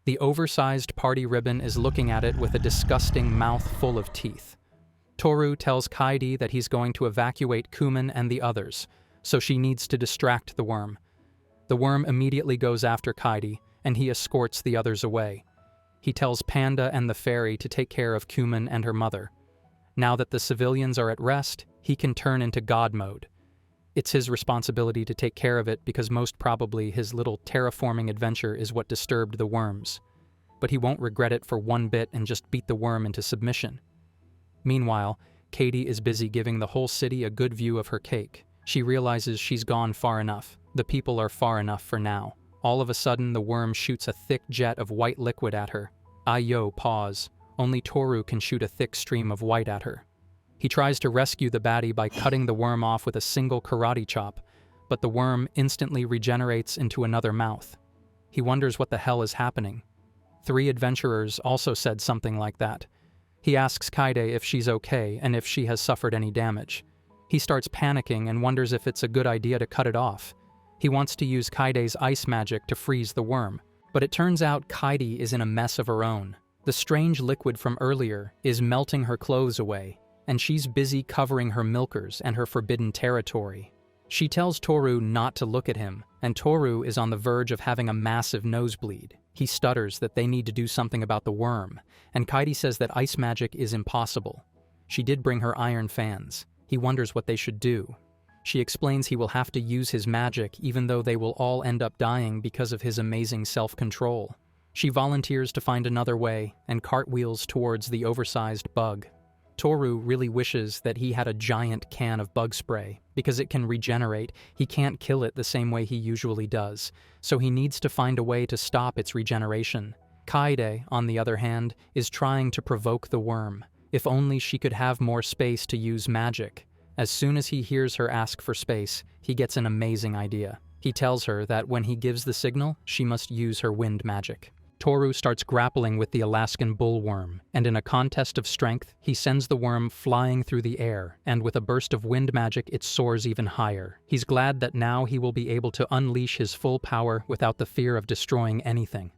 The oversized party ribbon is looking at it with a disgusting mouth full of teeth. Toru tells Kaidi that he's going to evacuate Kumin and the others, so she needs to distract the worm. The worm immediately goes after Kaidi, and he escorts the others away. He tells Panda and the fairy to take care of Kumin and her mother. Now that the civilians are at rest, he can turn into God mode. It's his responsibility to take care of it because most probably his little terraforming adventure is what disturbed the worms. But he won't regret it for one bit and just beat the worm into submission. Meanwhile, Katie is busy giving the whole city a good view of her cake. She realizes she's gone far enough. The people are far enough for now. All of a sudden, the worm shoots a thick jet of white liquid at her. Ayo pause. Only Toru can shoot a thick stream of white at her. He tries to rescue the baddie by cutting the worm off with a single karate chop, but the worm instantly regenerates into another mouth. He wonders what the hell is happening. 3 adventurers also said something like that. He asks Kaide if she's okay and if she has suffered any damage. He starts panicking and wonders if it's a good idea to cut it off. He wants to use Kaide's ice magic to freeze the worm, but it turns out Kaide is in a mess of her own. The strange liquid from earlier is melting her clothes away, and she's busy covering her milkers and her forbidden territory. She tells Toru not to look at him, and Toru is on the verge of having a massive nosebleed. He stutters that they need to do something about the worm, and Kaide says that ice magic is impossible. She did bring her iron fans. He wonders what they should do. She explains he will have to use his magic even though they will all end up dying because of his amazing self-control. She volunteers to find another way and cartwheels towards the oversized bug. Toru really wishes that he had a giant can of bug spray. Because it can regenerate, he can't kill it the same way he usually does, so he needs to find a way to stop its regeneration. Kaide, on the other hand, is trying to provoke the worm. If only she could have more space to use magic. As soon as he hears her ask for space, he gets an amazing idea. He tells her that when he gives the signal, she must use her wind magic. Toru starts grappling with the Alaskan bullworm, and in a contest of strength, he sends the worm flying through the air, and with a burst of wind magic, it soars even higher. He's glad that now he will be able to unleash his full power without the fear of destroying anything.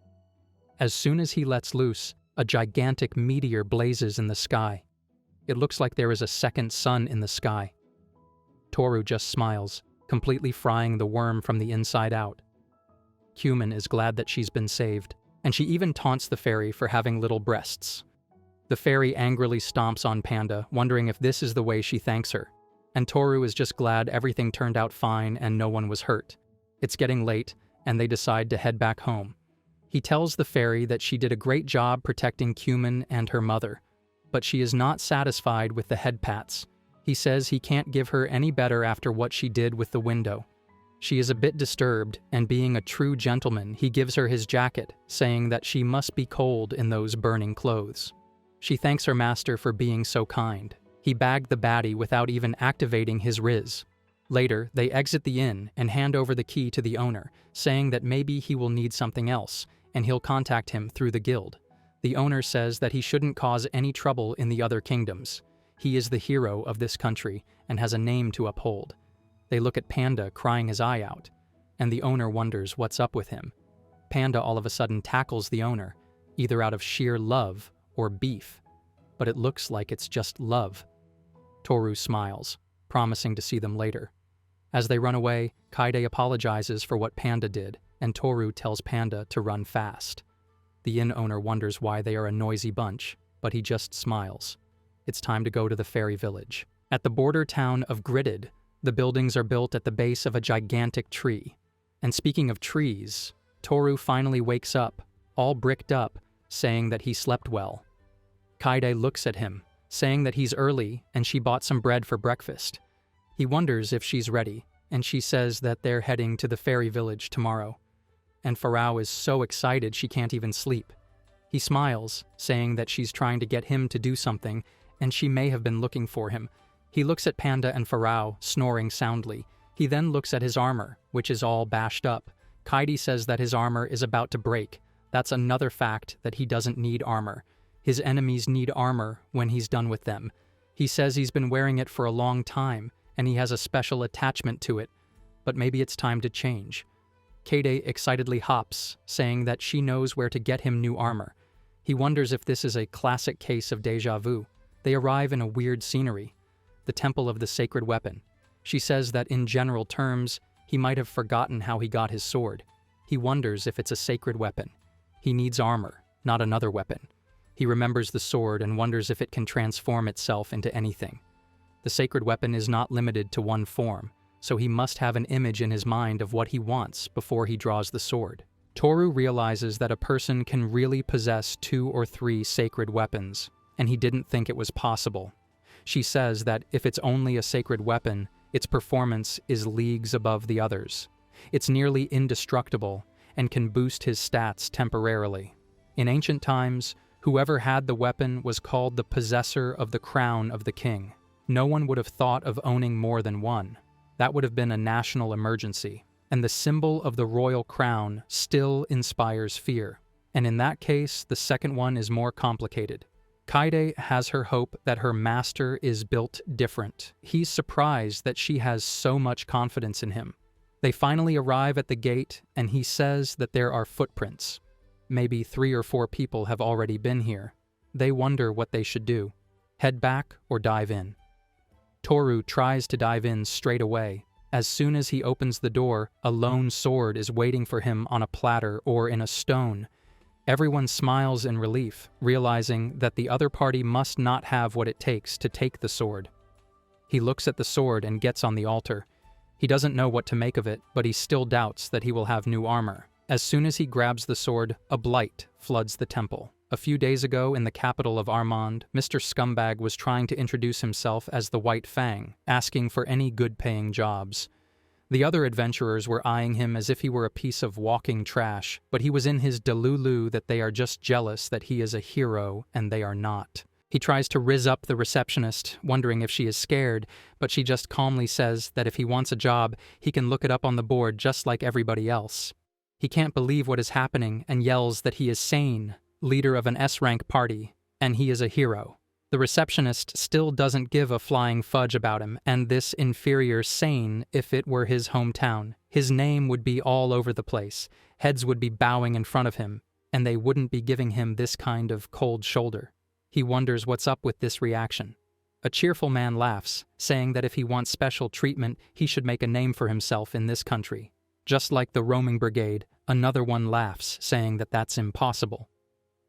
As soon as he lets loose, a gigantic meteor blazes in the sky. It looks like there is a second sun in the sky. Toru just smiles, completely frying the worm from the inside out. Kumin is glad that she's been saved, and she even taunts the fairy for having little breasts. The fairy angrily stomps on Panda, wondering if this is the way she thanks her. And Toru is just glad everything turned out fine and no one was hurt. It's getting late, and they decide to head back home. He tells the fairy that she did a great job protecting Kumin and her mother, but she is not satisfied with the head pats. He says he can't give her any better after what she did with the window. She is a bit disturbed, and being a true gentleman, he gives her his jacket, saying that she must be cold in those burning clothes. She thanks her master for being so kind. He bagged the baddie without even activating his riz. Later, they exit the inn and hand over the key to the owner, saying that maybe he will need something else, and he'll contact him through the guild. The owner says that he shouldn't cause any trouble in the other kingdoms. He is the hero of this country and has a name to uphold. They look at Panda crying his eye out, and the owner wonders what's up with him. Panda all of a sudden tackles the owner, either out of sheer love or beef, but it looks like it's just love. Toru smiles, promising to see them later. As they run away, Kaide apologizes for what Panda did, and Toru tells Panda to run fast. The inn owner wonders why they are a noisy bunch, but he just smiles. It's time to go to the fairy village. At the border town of Gridded, the buildings are built at the base of a gigantic tree. And speaking of trees, Toru finally wakes up, all bricked up, saying that he slept well. Kaide looks at him, saying that he's early and she bought some bread for breakfast. He wonders if she's ready, and she says that they're heading to the fairy village tomorrow. And Farao is so excited she can't even sleep. He smiles, saying that she's trying to get him to do something, and she may have been looking for him. He looks at Panda and Farao, snoring soundly. He then looks at his armor, which is all bashed up. Kaide says that his armor is about to break. That's another fact that he doesn't need armor. His enemies need armor when he's done with them. He says he's been wearing it for a long time, and he has a special attachment to it. But maybe it's time to change. Kaide excitedly hops, saying that she knows where to get him new armor. He wonders if this is a classic case of déjà vu. They arrive in a weird scenery, the Temple of the Sacred Weapon. She says that in general terms, he might have forgotten how he got his sword. He wonders if it's a sacred weapon. He needs armor, not another weapon. He remembers the sword and wonders if it can transform itself into anything. The sacred weapon is not limited to one form, so he must have an image in his mind of what he wants before he draws the sword. Toru realizes that a person can really possess 2 or 3 sacred weapons, and he didn't think it was possible. She says that if it's only a sacred weapon, its performance is leagues above the others. It's nearly indestructible and can boost his stats temporarily. In ancient times, whoever had the weapon was called the possessor of the crown of the king. No one would have thought of owning more than one. That would have been a national emergency, and the symbol of the royal crown still inspires fear. And in that case, the second one is more complicated. Kaide has her hope that her master is built different. He's surprised that she has so much confidence in him. They finally arrive at the gate, and he says that there are footprints. Maybe 3 or 4 people have already been here. They wonder what they should do. Head back or dive in. Toru tries to dive in straight away. As soon as he opens the door, a lone sword is waiting for him on a platter or in a stone. Everyone smiles in relief, realizing that the other party must not have what it takes to take the sword. He looks at the sword and gets on the altar. He doesn't know what to make of it, but he still doubts that he will have new armor. As soon as he grabs the sword, a blight floods the temple. A few days ago, in the capital of Armand, Mr. Scumbag was trying to introduce himself as the White Fang, asking for any good-paying jobs. The other adventurers were eyeing him as if he were a piece of walking trash, but he was in his delulu that they are just jealous that he is a hero and they are not. He tries to rizz up the receptionist, wondering if she is scared, but she just calmly says that if he wants a job, he can look it up on the board just like everybody else. He can't believe what is happening and yells that he is Sain, leader of an S-rank party, and he is a hero. The receptionist still doesn't give a flying fudge about him, and this inferior Sain, if it were his hometown. His name would be all over the place, heads would be bowing in front of him, and they wouldn't be giving him this kind of cold shoulder. He wonders what's up with this reaction. A cheerful man laughs, saying that if he wants special treatment, he should make a name for himself in this country. Just like the roaming brigade, another one laughs, saying that that's impossible.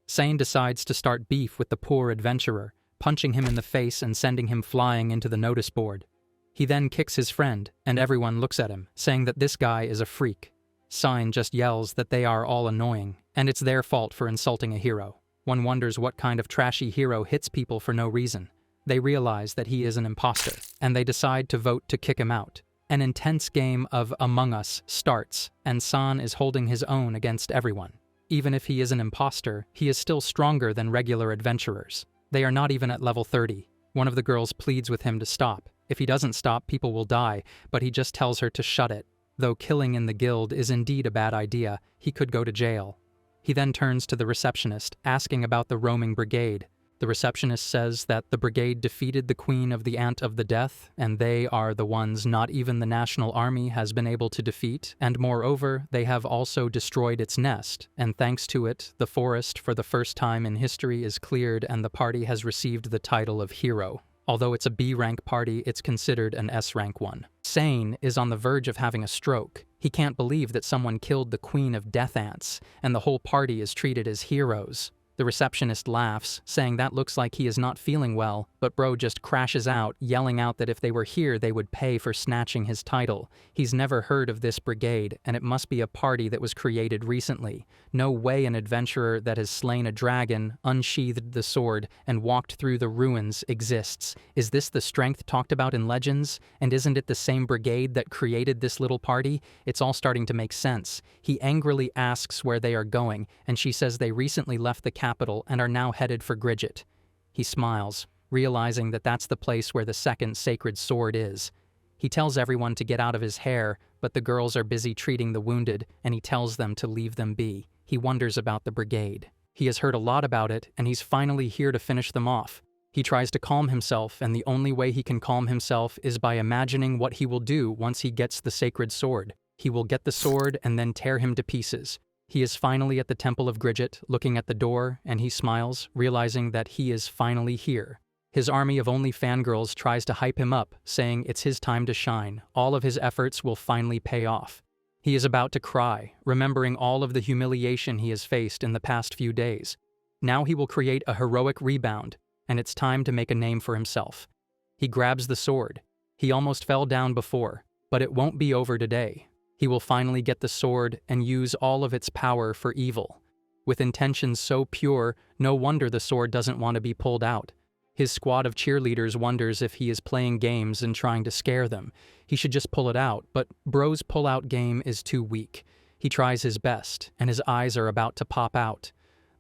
Sain decides to start beef with the poor adventurer, punching him in the face and sending him flying into the notice board. He then kicks his friend, and everyone looks at him, saying that this guy is a freak. Sain just yells that they are all annoying, and it's their fault for insulting a hero. One wonders what kind of trashy hero hits people for no reason. They realize that he is an imposter, and they decide to vote to kick him out. An intense game of Among Us starts, and San is holding his own against everyone. Even if he is an imposter, he is still stronger than regular adventurers. They are not even at level 30. One of the girls pleads with him to stop. If he doesn't stop, people will die, but he just tells her to shut it. Though killing in the guild is indeed a bad idea, he could go to jail. He then turns to the receptionist, asking about the roaming brigade. The receptionist says that the brigade defeated the Queen of the Ant of the Death, and they are the ones not even the national army has been able to defeat, and moreover, they have also destroyed its nest, and thanks to it, the forest for the first time in history is cleared and the party has received the title of hero. Although it's a B-rank party, it's considered an S-rank one. Sain is on the verge of having a stroke. He can't believe that someone killed the queen of death ants, and the whole party is treated as heroes. The receptionist laughs, saying that looks like he is not feeling well, but bro just crashes out, yelling out that if they were here they would pay for snatching his title. He's never heard of this brigade, and it must be a party that was created recently. No way an adventurer that has slain a dragon, unsheathed the sword, and walked through the ruins exists. Is this the strength talked about in legends? And isn't it the same brigade that created this little party? It's all starting to make sense. He angrily asks where they are going, and she says they recently left the capital and are now headed for Gridget. He smiles, realizing that that's the place where the second sacred sword is. He tells everyone to get out of his hair, but the girls are busy treating the wounded, and he tells them to leave them be. He wonders about the brigade. He has heard a lot about it, and he's finally here to finish them off. He tries to calm himself, and the only way he can calm himself is by imagining what he will do once he gets the sacred sword. He will get the sword and then tear him to pieces. He is finally at the Temple of Gridget, looking at the door, and he smiles, realizing that he is finally here. His army of only fangirls tries to hype him up, saying it's his time to shine. All of his efforts will finally pay off. He is about to cry, remembering all of the humiliation he has faced in the past few days. Now he will create a heroic rebound, and it's time to make a name for himself. He grabs the sword. He almost fell down before, but it won't be over today. He will finally get the sword and use all of its power for evil. With intentions so pure, no wonder the sword doesn't want to be pulled out. His squad of cheerleaders wonders if he is playing games and trying to scare them. He should just pull it out, but bro's pull-out game is too weak. He tries his best, and his eyes are about to pop out.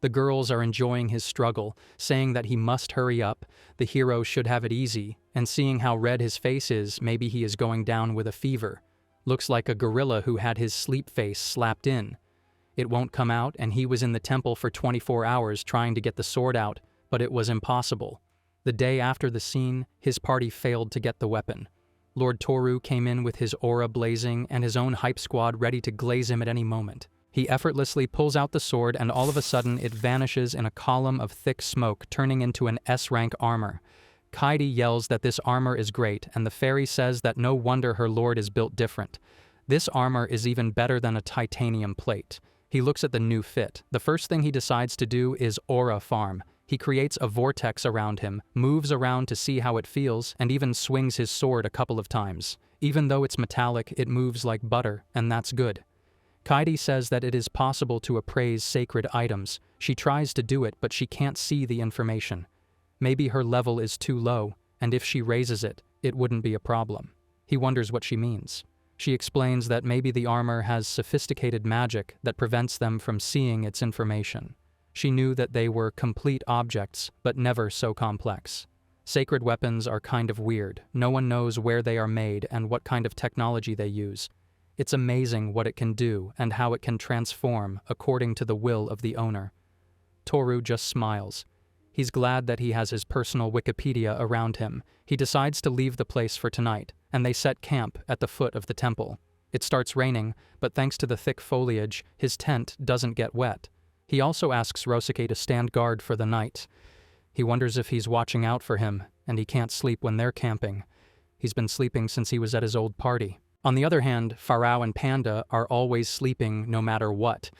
The girls are enjoying his struggle, saying that he must hurry up, the hero should have it easy, and seeing how red his face is, maybe he is going down with a fever. Looks like a gorilla who had his sleep face slapped in. It won't come out, and he was in the temple for 24 hours trying to get the sword out, but it was impossible. The day after the scene, his party failed to get the weapon. Lord Toru came in with his aura blazing and his own hype squad ready to glaze him at any moment. He effortlessly pulls out the sword, and all of a sudden it vanishes in a column of thick smoke, turning into an S-rank armor. Kaidi yells that this armor is great, and the fairy says that no wonder her lord is built different. This armor is even better than a titanium plate. He looks at the new fit. The first thing he decides to do is aura farm. He creates a vortex around him, moves around to see how it feels, and even swings his sword a couple of times. Even though it's metallic, it moves like butter, and that's good. Kaidi says that it is possible to appraise sacred items. She tries to do it, but she can't see the information. Maybe her level is too low, and if she raises it, it wouldn't be a problem. He wonders what she means. She explains that maybe the armor has sophisticated magic that prevents them from seeing its information. She knew that they were complete objects, but never so complex. Sacred weapons are kind of weird. No one knows where they are made and what kind of technology they use. It's amazing what it can do and how it can transform according to the will of the owner. Toru just smiles. He's glad that he has his personal Wikipedia around him. He decides to leave the place for tonight, and they set camp at the foot of the temple. It starts raining, but thanks to the thick foliage, his tent doesn't get wet. He also asks Rosuke to stand guard for the night. He wonders if he's watching out for him, and he can't sleep when they're camping. He's been sleeping since he was at his old party. On the other hand, Farao and Panda are always sleeping no matter what.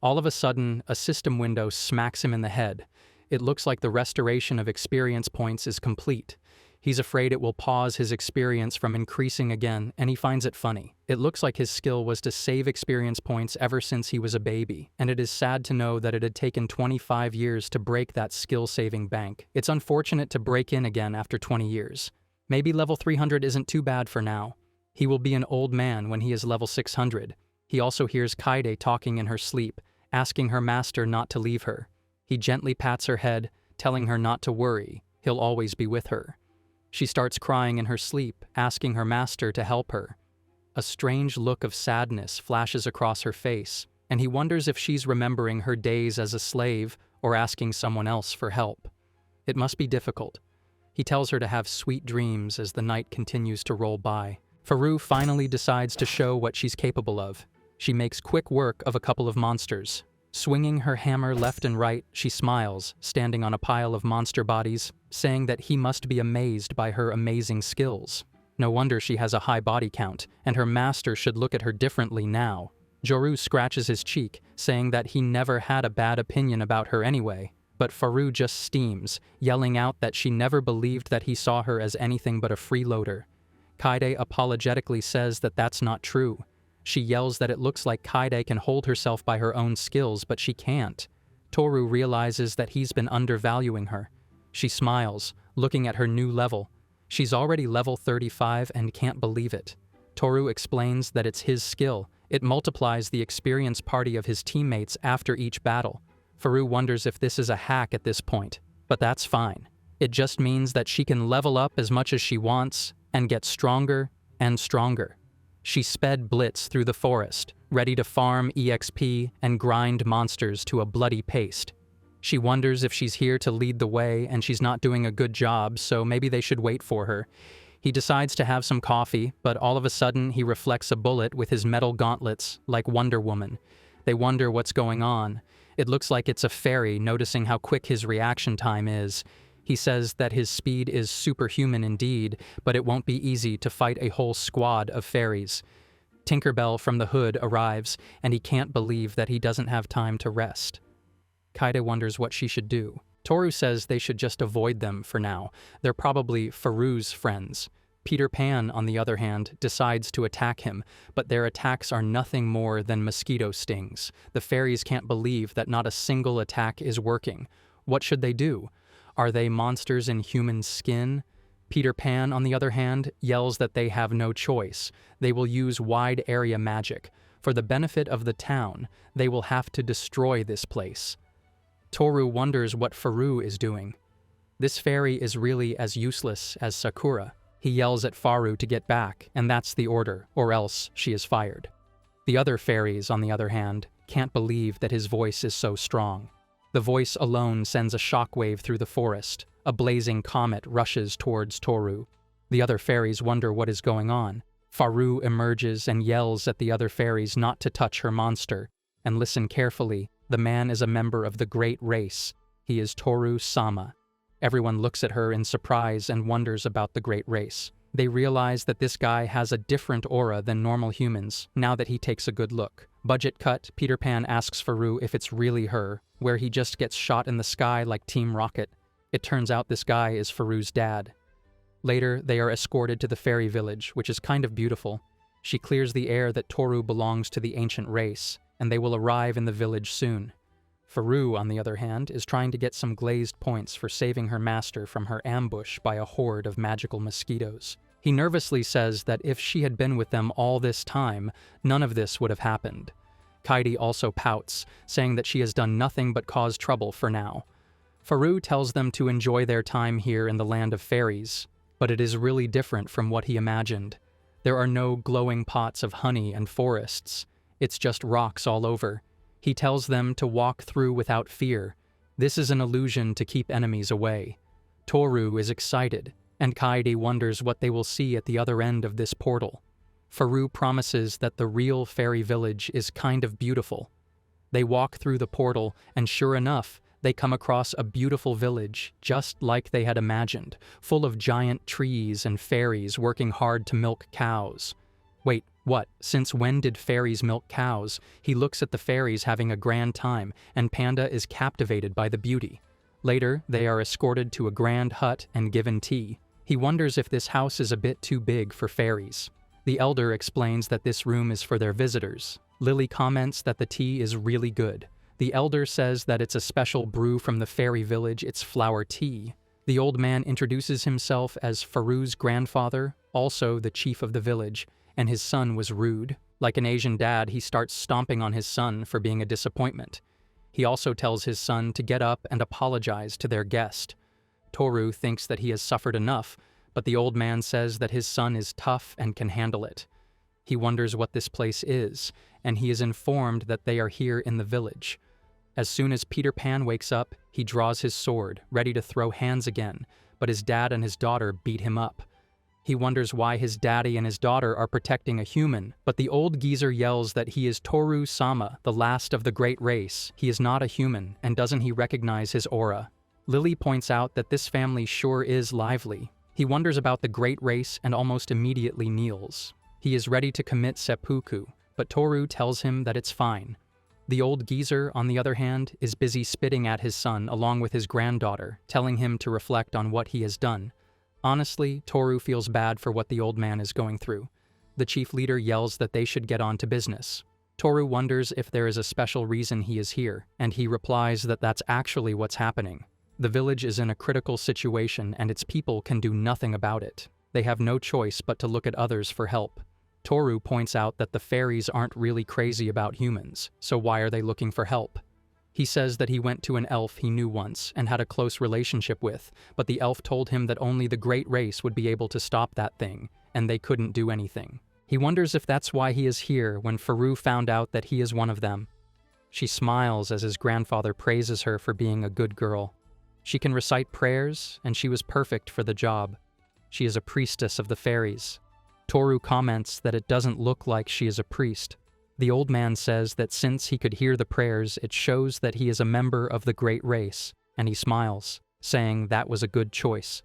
All of a sudden, a system window smacks him in the head. It looks like the restoration of experience points is complete. He's afraid it will pause his experience from increasing again, and he finds it funny. It looks like his skill was to save experience points ever since he was a baby, and it is sad to know that it had taken 25 years to break that skill-saving bank. It's unfortunate to break in again after 20 years. Maybe level 300 isn't too bad for now. He will be an old man when he is level 600. He also hears Kaide talking in her sleep, asking her master not to leave her. He gently pats her head, telling her not to worry. He'll always be with her. She starts crying in her sleep, asking her master to help her. A strange look of sadness flashes across her face, and he wonders if she's remembering her days as a slave or asking someone else for help. It must be difficult. He tells her to have sweet dreams as the night continues to roll by. Furry finally decides to show what she's capable of. She makes quick work of a couple of monsters. Swinging her hammer left and right, she smiles, standing on a pile of monster bodies, saying that he must be amazed by her amazing skills. No wonder she has a high body count, and her master should look at her differently now. Joru scratches his cheek, saying that he never had a bad opinion about her anyway, but Furry just steams, yelling out that she never believed that he saw her as anything but a freeloader. Kaede apologetically says that that's not true. She yells that it looks like Kaede can hold herself by her own skills, but she can't. Toru realizes that he's been undervaluing her. She smiles, looking at her new level. She's already level 35 and can't believe it. Toru explains that it's his skill. It multiplies the experience party of his teammates after each battle. Furry wonders if this is a hack at this point, but that's fine. It just means that she can level up as much as she wants and get stronger and stronger. She sped Blitz through the forest, ready to farm EXP and grind monsters to a bloody paste. She wonders if she's here to lead the way and she's not doing a good job, so maybe they should wait for her. He decides to have some coffee, but all of a sudden he reflects a bullet with his metal gauntlets, like Wonder Woman. They wonder what's going on. It looks like it's a fairy, noticing how quick his reaction time is. He says that his speed is superhuman indeed, but it won't be easy to fight a whole squad of fairies. Tinkerbell from the hood arrives, and he can't believe that he doesn't have time to rest. Kaede wonders what she should do. Toru says they should just avoid them for now. They're probably Furry's friends. Peter Pan, on the other hand, decides to attack him, but their attacks are nothing more than mosquito stings. The fairies can't believe that not a single attack is working. What should they do? Are they monsters in human skin? Peter Pan, on the other hand, yells that they have no choice. They will use wide area magic. For the benefit of the town, they will have to destroy this place. Toru wonders what Furry is doing. This fairy is really as useless as Sakura. He yells at Furry to get back, and that's the order, or else she is fired. The other fairies, on the other hand, can't believe that his voice is so strong. The voice alone sends a shockwave through the forest. A blazing comet rushes towards Toru. The other fairies wonder what is going on. Furry emerges and yells at the other fairies not to touch her monster. And listen carefully, the man is a member of the Great Race. He is Toru-sama. Everyone looks at her in surprise and wonders about the Great Race. They realize that this guy has a different aura than normal humans, now that he takes a good look. Budget cut, Peter Pan asks Furry if it's really her, where he just gets shot in the sky like Team Rocket. It turns out this guy is Furry's dad. Later, they are escorted to the fairy village, which is kind of beautiful. She clears the air that Toru belongs to the ancient race, and they will arrive in the village soon. Furry, on the other hand, is trying to get some glazed points for saving her master from her ambush by a horde of magical mosquitoes. He nervously says that if she had been with them all this time, none of this would have happened. Kaede also pouts, saying that she has done nothing but cause trouble for now. Furry tells them to enjoy their time here in the land of fairies, but it is really different from what he imagined. There are no glowing pots of honey and forests. It's just rocks all over. He tells them to walk through without fear. This is an illusion to keep enemies away. Toru is excited, and Kaede wonders what they will see at the other end of this portal. Furry promises that the real fairy village is kind of beautiful. They walk through the portal, and sure enough, they come across a beautiful village, just like they had imagined, full of giant trees and fairies working hard to milk cows. Wait, what? Since when did fairies milk cows? He looks at the fairies having a grand time, and Panda is captivated by the beauty. Later, they are escorted to a grand hut and given tea. He wonders if this house is a bit too big for fairies. The elder explains that this room is for their visitors. Lily comments that the tea is really good. The elder says that it's a special brew from the fairy village, it's flower tea. The old man introduces himself as Furry's grandfather, also the chief of the village, and his son was rude. Like an Asian dad, he starts stomping on his son for being a disappointment. He also tells his son to get up and apologize to their guest. Toru thinks that he has suffered enough, but the old man says that his son is tough and can handle it. He wonders what this place is, and he is informed that they are here in the village. As soon as Peter Pan wakes up, he draws his sword, ready to throw hands again, but his dad and his daughter beat him up. He wonders why his daddy and his daughter are protecting a human, but the old geezer yells that he is Toru-sama, the last of the great race. He is not a human, and doesn't he recognize his aura? Lily points out that this family sure is lively. He wonders about the great race and almost immediately kneels. He is ready to commit seppuku, but Toru tells him that it's fine. The old geezer, on the other hand, is busy spitting at his son along with his granddaughter, telling him to reflect on what he has done. Honestly, Toru feels bad for what the old man is going through. The chief leader yells that they should get on to business. Toru wonders if there is a special reason he is here, and he replies that that's actually what's happening. The village is in a critical situation and its people can do nothing about it. They have no choice but to look at others for help. Toru points out that the fairies aren't really crazy about humans, so why are they looking for help? He says that he went to an elf he knew once and had a close relationship with, but the elf told him that only the great race would be able to stop that thing, and they couldn't do anything. He wonders if that's why he is here when Furry found out that he is one of them. She smiles as his grandfather praises her for being a good girl. She can recite prayers, and she was perfect for the job. She is a priestess of the fairies. Toru comments that it doesn't look like she is a priest. The old man says that since he could hear the prayers, it shows that he is a member of the great race, and he smiles, saying that was a good choice.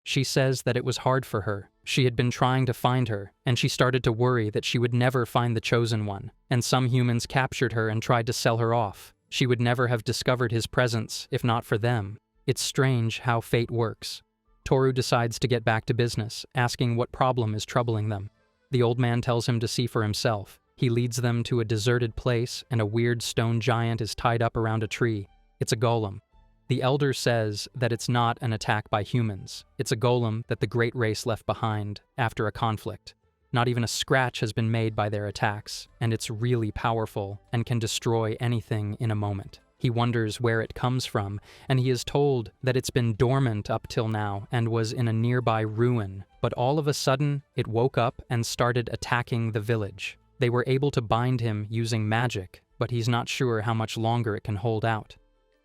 She says that it was hard for her. She had been trying to find her, and she started to worry that she would never find the chosen one, and some humans captured her and tried to sell her off. She would never have discovered his presence if not for them. It's strange how fate works. Toru decides to get back to business, asking what problem is troubling them. The old man tells him to see for himself. He leads them to a deserted place, and a weird stone giant is tied up around a tree. It's a golem. The elder says that it's not an attack by humans. It's a golem that the great race left behind after a conflict. Not even a scratch has been made by their attacks, and it's really powerful and can destroy anything in a moment. He wonders where it comes from, and he is told that it's been dormant up till now and was in a nearby ruin, but all of a sudden, it woke up and started attacking the village. They were able to bind him using magic, but he's not sure how much longer it can hold out.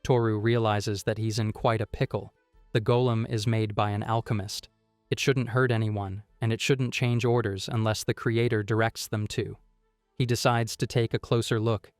Toru realizes that he's in quite a pickle. The golem is made by an alchemist. It shouldn't hurt anyone, and it shouldn't change orders unless the creator directs them to. He decides to take a closer look.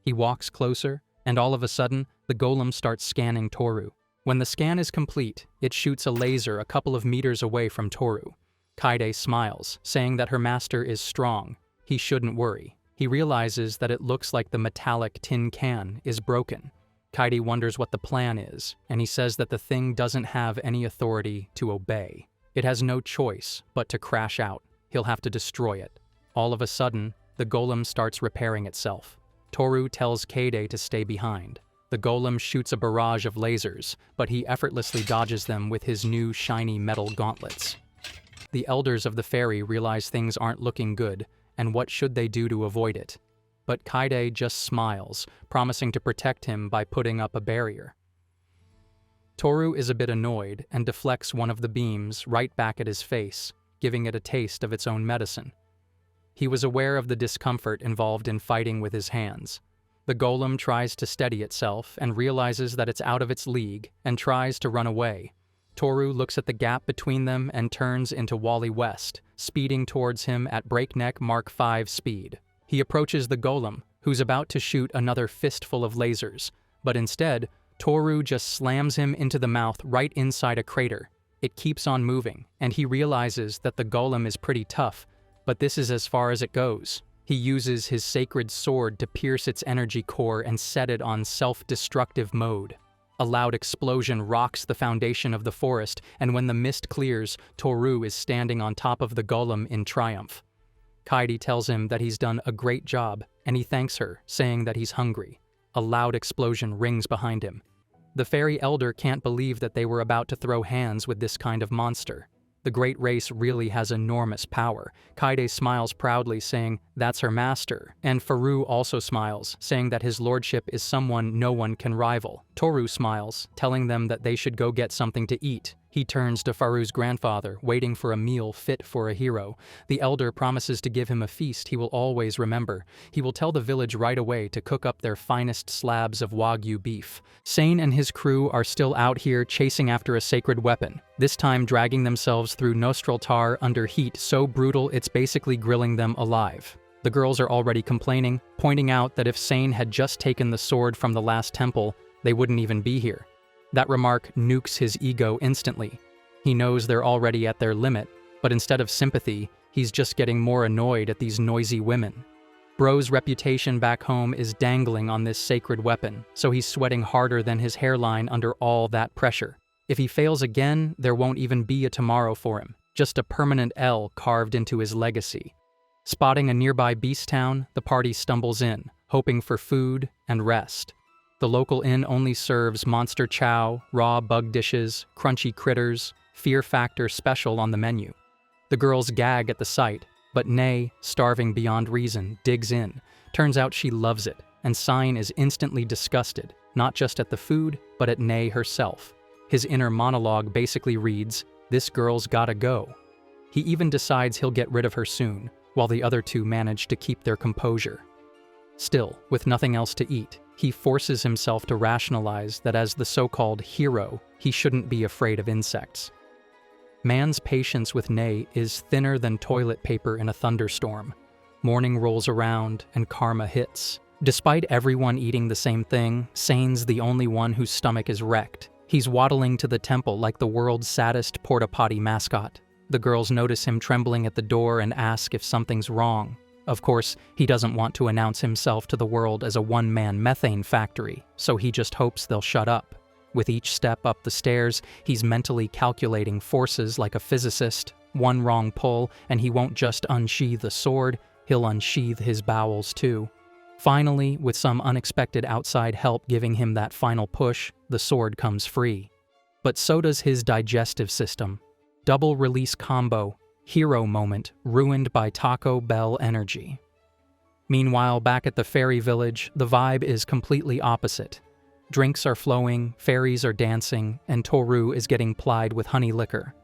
He walks closer, and all of a sudden, the golem starts scanning Toru. When the scan is complete, it shoots a laser a couple of meters away from Toru. Kaede smiles, saying that her master is strong. He shouldn't worry. He realizes that it looks like the metallic tin can is broken. Kaede wonders what the plan is, and he says that the thing doesn't have any authority to obey. It has no choice but to crash out. He'll have to destroy it. All of a sudden, the golem starts repairing itself. Toru tells Kaede to stay behind. The golem shoots a barrage of lasers, but he effortlessly dodges them with his new shiny metal gauntlets. The elders of the fairy realize things aren't looking good, and what should they do to avoid it? But Kaede just smiles, promising to protect him by putting up a barrier. Toru is a bit annoyed and deflects one of the beams right back at his face, giving it a taste of its own medicine. He was aware of the discomfort involved in fighting with his hands. The golem tries to steady itself and realizes that it's out of its league and tries to run away. Toru looks at the gap between them and turns into Wally West, speeding towards him at breakneck Mark V speed. He approaches the golem, who's about to shoot another fistful of lasers, but instead, Toru just slams him into the mouth right inside a crater. It keeps on moving, and he realizes that the golem is pretty tough, but this is as far as it goes. He uses his sacred sword to pierce its energy core and set it on self-destructive mode. A loud explosion rocks the foundation of the forest, and when the mist clears, Toru is standing on top of the golem in triumph. Kaede tells him that he's done a great job, and he thanks her, saying that he's hungry. A loud explosion rings behind him. The fairy elder can't believe that they were about to throw hands with this kind of monster. The great race really has enormous power. Kaede smiles proudly, saying that's her master, and Furry also smiles, saying that his lordship is someone no one can rival. Toru smiles, telling them that they should go get something to eat. He turns to Faru's grandfather, waiting for a meal fit for a hero. The elder promises to give him a feast he will always remember. He will tell the village right away to cook up their finest slabs of Wagyu beef. Sain and his crew are still out here chasing after a sacred weapon, this time dragging themselves through Nostalar under heat so brutal it's basically grilling them alive. The girls are already complaining, pointing out that if Sain had just taken the sword from the last temple, they wouldn't even be here. That remark nukes his ego instantly. He knows they're already at their limit, but instead of sympathy, he's just getting more annoyed at these noisy women. Bro's reputation back home is dangling on this sacred weapon, so he's sweating harder than his hairline under all that pressure. If he fails again, there won't even be a tomorrow for him, just a permanent L carved into his legacy. Spotting a nearby beast town, the party stumbles in, hoping for food and rest. The local inn only serves monster chow, raw bug dishes, crunchy critters, fear factor special on the menu. The girls gag at the sight, but Nay, starving beyond reason, digs in. Turns out she loves it, and Sain is instantly disgusted, not just at the food, but at Nay herself. His inner monologue basically reads, "This girl's gotta go." He even decides he'll get rid of her soon, while the other two manage to keep their composure. Still, with nothing else to eat, he forces himself to rationalize that as the so-called hero, he shouldn't be afraid of insects. Man's patience with Nay is thinner than toilet paper in a thunderstorm. Morning rolls around and karma hits. Despite everyone eating the same thing, Sain's the only one whose stomach is wrecked. He's waddling to the temple like the world's saddest porta-potty mascot. The girls notice him trembling at the door and ask if something's wrong. Of course, he doesn't want to announce himself to the world as a one-man methane factory, so he just hopes they'll shut up. With each step up the stairs, he's mentally calculating forces like a physicist. One wrong pull, and he won't just unsheathe the sword, he'll unsheathe his bowels too. Finally, with some unexpected outside help giving him that final push, the sword comes free. But so does his digestive system. Double release combo. Hero moment ruined by Taco Bell energy. Meanwhile, back at the fairy village, the vibe is completely opposite. Drinks are flowing, fairies are dancing, and Toru is getting plied with honey liquor.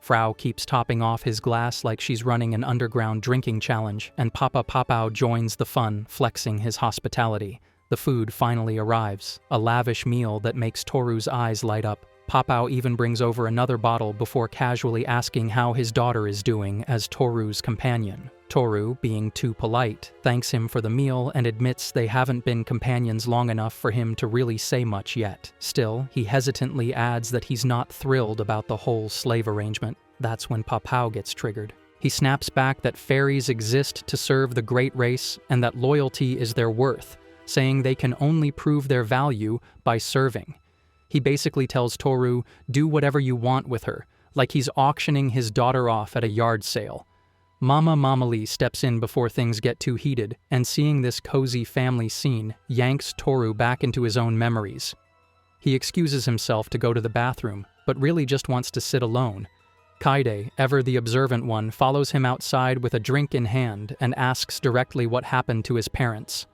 Frau keeps topping off his glass like she's running an underground drinking challenge, and Papa Papao joins the fun, flexing his hospitality. The food finally arrives, a lavish meal that makes Toru's eyes light up. Papao even brings over another bottle before casually asking how his daughter is doing as Toru's companion. Toru, being too polite, thanks him for the meal and admits they haven't been companions long enough for him to really say much yet. Still, he hesitantly adds that he's not thrilled about the whole slave arrangement. That's when Papao gets triggered. He snaps back that fairies exist to serve the great race and that loyalty is their worth, saying they can only prove their value by serving. He basically tells Toru, do whatever you want with her, like he's auctioning his daughter off at a yard sale. Mama Mamali steps in before things get too heated, and seeing this cozy family scene yanks Toru back into his own memories. He excuses himself to go to the bathroom, but really just wants to sit alone. Kaide, ever the observant one, follows him outside with a drink in hand and asks directly what happened to his parents.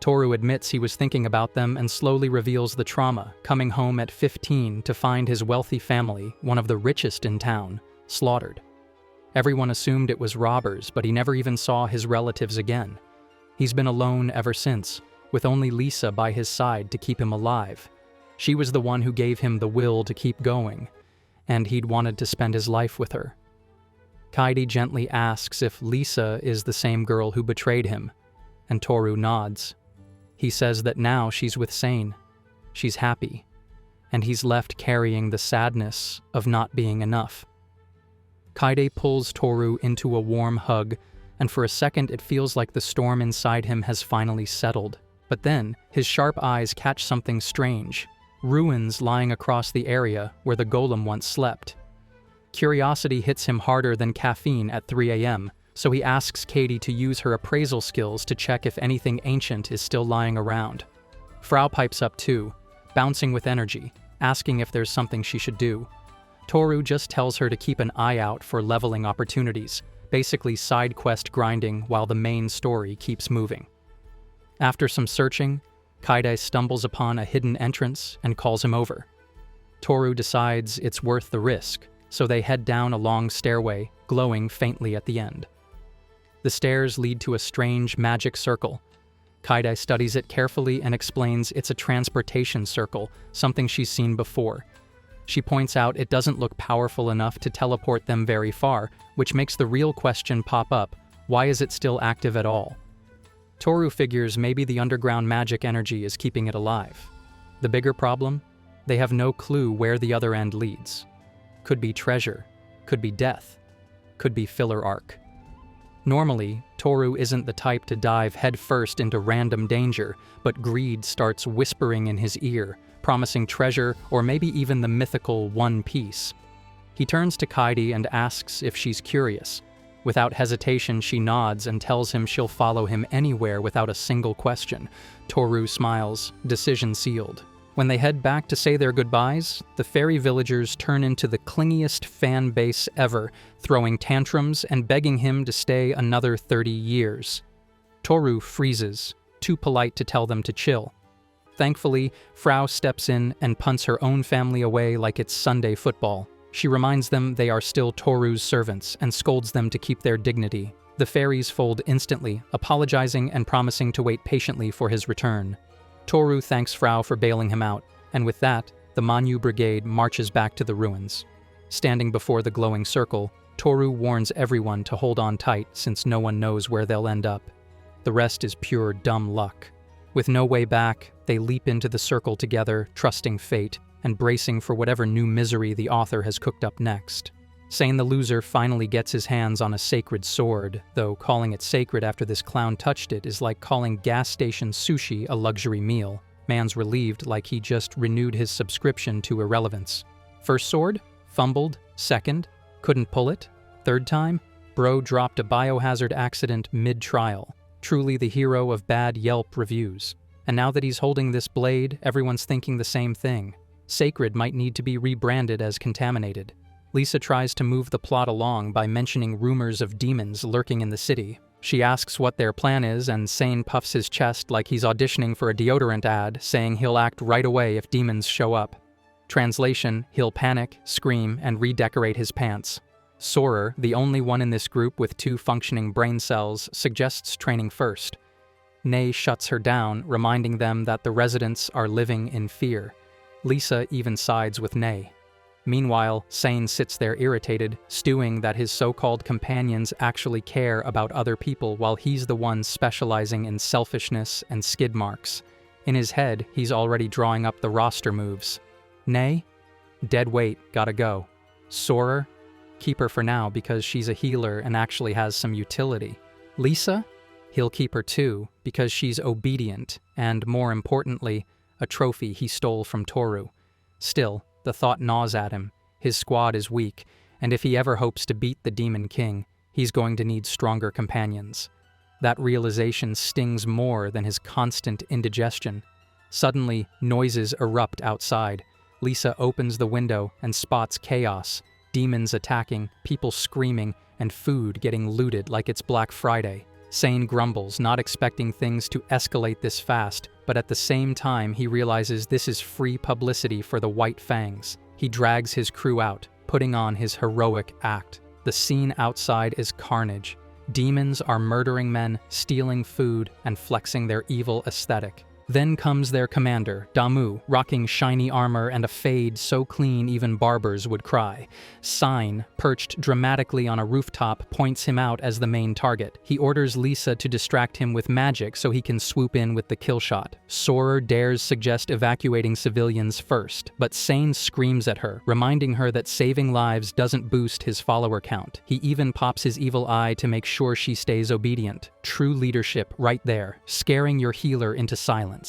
Toru admits he was thinking about them and slowly reveals the trauma, coming home at 15 to find his wealthy family, one of the richest in town, slaughtered. Everyone assumed it was robbers, but he never even saw his relatives again. He's been alone ever since, with only Lisa by his side to keep him alive. She was the one who gave him the will to keep going, and he'd wanted to spend his life with her. Kaide gently asks if Lisa is the same girl who betrayed him, and Toru nods. He says that now she's with Sain. She's happy, and he's left carrying the sadness of not being enough. Kaide pulls Toru into a warm hug, and for a second it feels like the storm inside him has finally settled. But then, his sharp eyes catch something strange. Ruins lying across the area where the golem once slept. Curiosity hits him harder than caffeine at 3 a.m., so he asks Katie to use her appraisal skills to check if anything ancient is still lying around. Frau pipes up too, bouncing with energy, asking if there's something she should do. Toru just tells her to keep an eye out for leveling opportunities, basically side quest grinding while the main story keeps moving. After some searching, Kaide stumbles upon a hidden entrance and calls him over. Toru decides it's worth the risk, so they head down a long stairway, glowing faintly at the end. The stairs lead to a strange magic circle. Kaide studies it carefully and explains it's a transportation circle, something she's seen before. She points out it doesn't look powerful enough to teleport them very far, which makes the real question pop up: why is it still active at all? Toru figures maybe the underground magic energy is keeping it alive. The bigger problem? They have no clue where the other end leads. Could be treasure, could be death, could be filler arc. Normally, Toru isn't the type to dive headfirst into random danger, but greed starts whispering in his ear, promising treasure or maybe even the mythical One Piece. He turns to Kaide and asks if she's curious. Without hesitation, she nods and tells him she'll follow him anywhere without a single question. Toru smiles, decision sealed. When they head back to say their goodbyes, the fairy villagers turn into the clingiest fan base ever, throwing tantrums and begging him to stay another 30 years. Toru freezes, too polite to tell them to chill. Thankfully, Frau steps in and punts her own family away like it's Sunday football. She reminds them they are still Toru's servants and scolds them to keep their dignity. The fairies fold instantly, apologizing and promising to wait patiently for his return. Toru thanks Frau for bailing him out, and with that, the Manhwa brigade marches back to the ruins. Standing before the glowing circle, Toru warns everyone to hold on tight since no one knows where they'll end up. The rest is pure dumb luck. With no way back, they leap into the circle together, trusting fate, and bracing for whatever new misery the author has cooked up next. Sain the loser finally gets his hands on a sacred sword, though calling it sacred after this clown touched it is like calling gas station sushi a luxury meal. Man's relieved like he just renewed his subscription to irrelevance. First sword? Fumbled. Second? Couldn't pull it. Third time? Bro dropped a biohazard accident mid-trial. Truly the hero of bad Yelp reviews. And now that he's holding this blade, everyone's thinking the same thing. Sacred might need to be rebranded as contaminated. Lisa tries to move the plot along by mentioning rumors of demons lurking in the city. She asks what their plan is, and Sain puffs his chest like he's auditioning for a deodorant ad, saying he'll act right away if demons show up. Translation: he'll panic, scream, and redecorate his pants. Sorer, the only one in this group with 2 functioning brain cells, suggests training first. Nei shuts her down, reminding them that the residents are living in fear. Lisa even sides with Nei. Meanwhile, Sain sits there irritated, stewing that his so-called companions actually care about other people while he's the one specializing in selfishness and skid marks. In his head, he's already drawing up the roster moves. Nei? Dead weight, gotta go. Sorer? Keep her for now because she's a healer and actually has some utility. Lisa? He'll keep her too, because she's obedient, and more importantly, a trophy he stole from Toru. Still, the thought gnaws at him. His squad is weak, and if he ever hopes to beat the Demon King, he's going to need stronger companions. That realization stings more than his constant indigestion. Suddenly, noises erupt outside. Lisa opens the window and spots chaos. Demons attacking, people screaming, and food getting looted like it's Black Friday. Sain grumbles, not expecting things to escalate this fast, but at the same time he realizes this is free publicity for the White Fangs. He drags his crew out, putting on his heroic act. The scene outside is carnage. Demons are murdering men, stealing food, and flexing their evil aesthetic. Then comes their commander, Damu, rocking shiny armor and a fade so clean even barbers would cry. Sain, perched dramatically on a rooftop, points him out as the main target. He orders Lisa to distract him with magic so he can swoop in with the kill shot. Sorer dares suggest evacuating civilians first, but Sain screams at her, reminding her that saving lives doesn't boost his follower count. He even pops his evil eye to make sure she stays obedient. True leadership right there, scaring your healer into silence.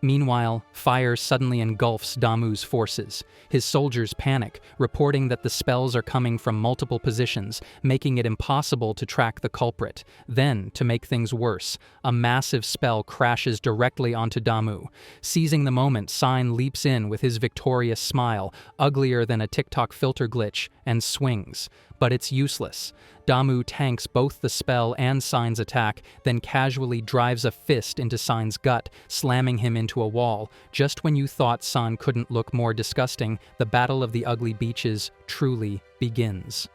Meanwhile, fire suddenly engulfs Damu's forces. His soldiers panic, reporting that the spells are coming from multiple positions, making it impossible to track the culprit. Then, to make things worse, a massive spell crashes directly onto Damu. Seizing the moment, Sain leaps in with his victorious smile, uglier than a TikTok filter glitch, and swings. But it's useless. Damu tanks both the spell and Sain's attack, then casually drives a fist into Sain's gut, slamming him into a wall. Just when you thought Sain couldn't look more disgusting, the Battle of the Ugly Beaches truly begins.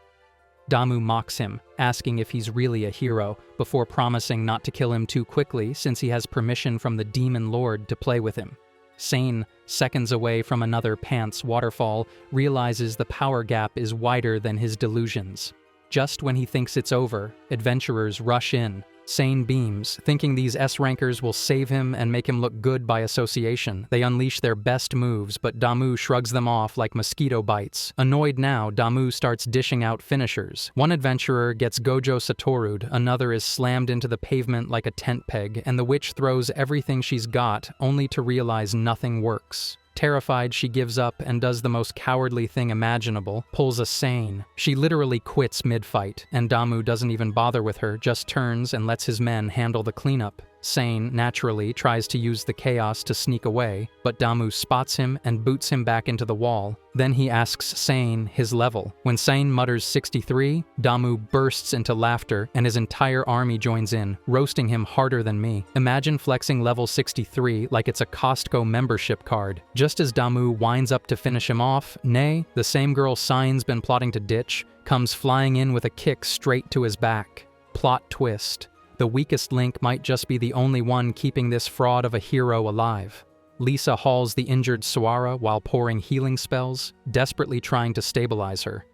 Damu mocks him, asking if he's really a hero, before promising not to kill him too quickly since he has permission from the Demon Lord to play with him. Sain, seconds away from another pants waterfall, realizes the power gap is wider than his delusions. Just when he thinks it's over, adventurers rush in. Sain beams, thinking these S-rankers will save him and make him look good by association. They unleash their best moves, but Damu shrugs them off like mosquito bites. Annoyed now, Damu starts dishing out finishers. One adventurer gets Gojo Satoru'd, another is slammed into the pavement like a tent peg, and the witch throws everything she's got, only to realize nothing works. Terrified, she gives up and does the most cowardly thing imaginable, pulls a Sain. She literally quits mid-fight, and Damu doesn't even bother with her, just turns and lets his men handle the cleanup. Sain, naturally, tries to use the chaos to sneak away, but Damu spots him and boots him back into the wall. Then he asks Sain his level. When Sain mutters 63, Damu bursts into laughter, and his entire army joins in, roasting him harder than me. Imagine flexing level 63 like it's a Costco membership card. Just as Damu winds up to finish him off, Nay, the same girl Sain's been plotting to ditch, comes flying in with a kick straight to his back. Plot twist. The weakest link might just be the only one keeping this fraud of a hero alive. Lisa hauls the injured Suara while pouring healing spells, desperately trying to stabilize her.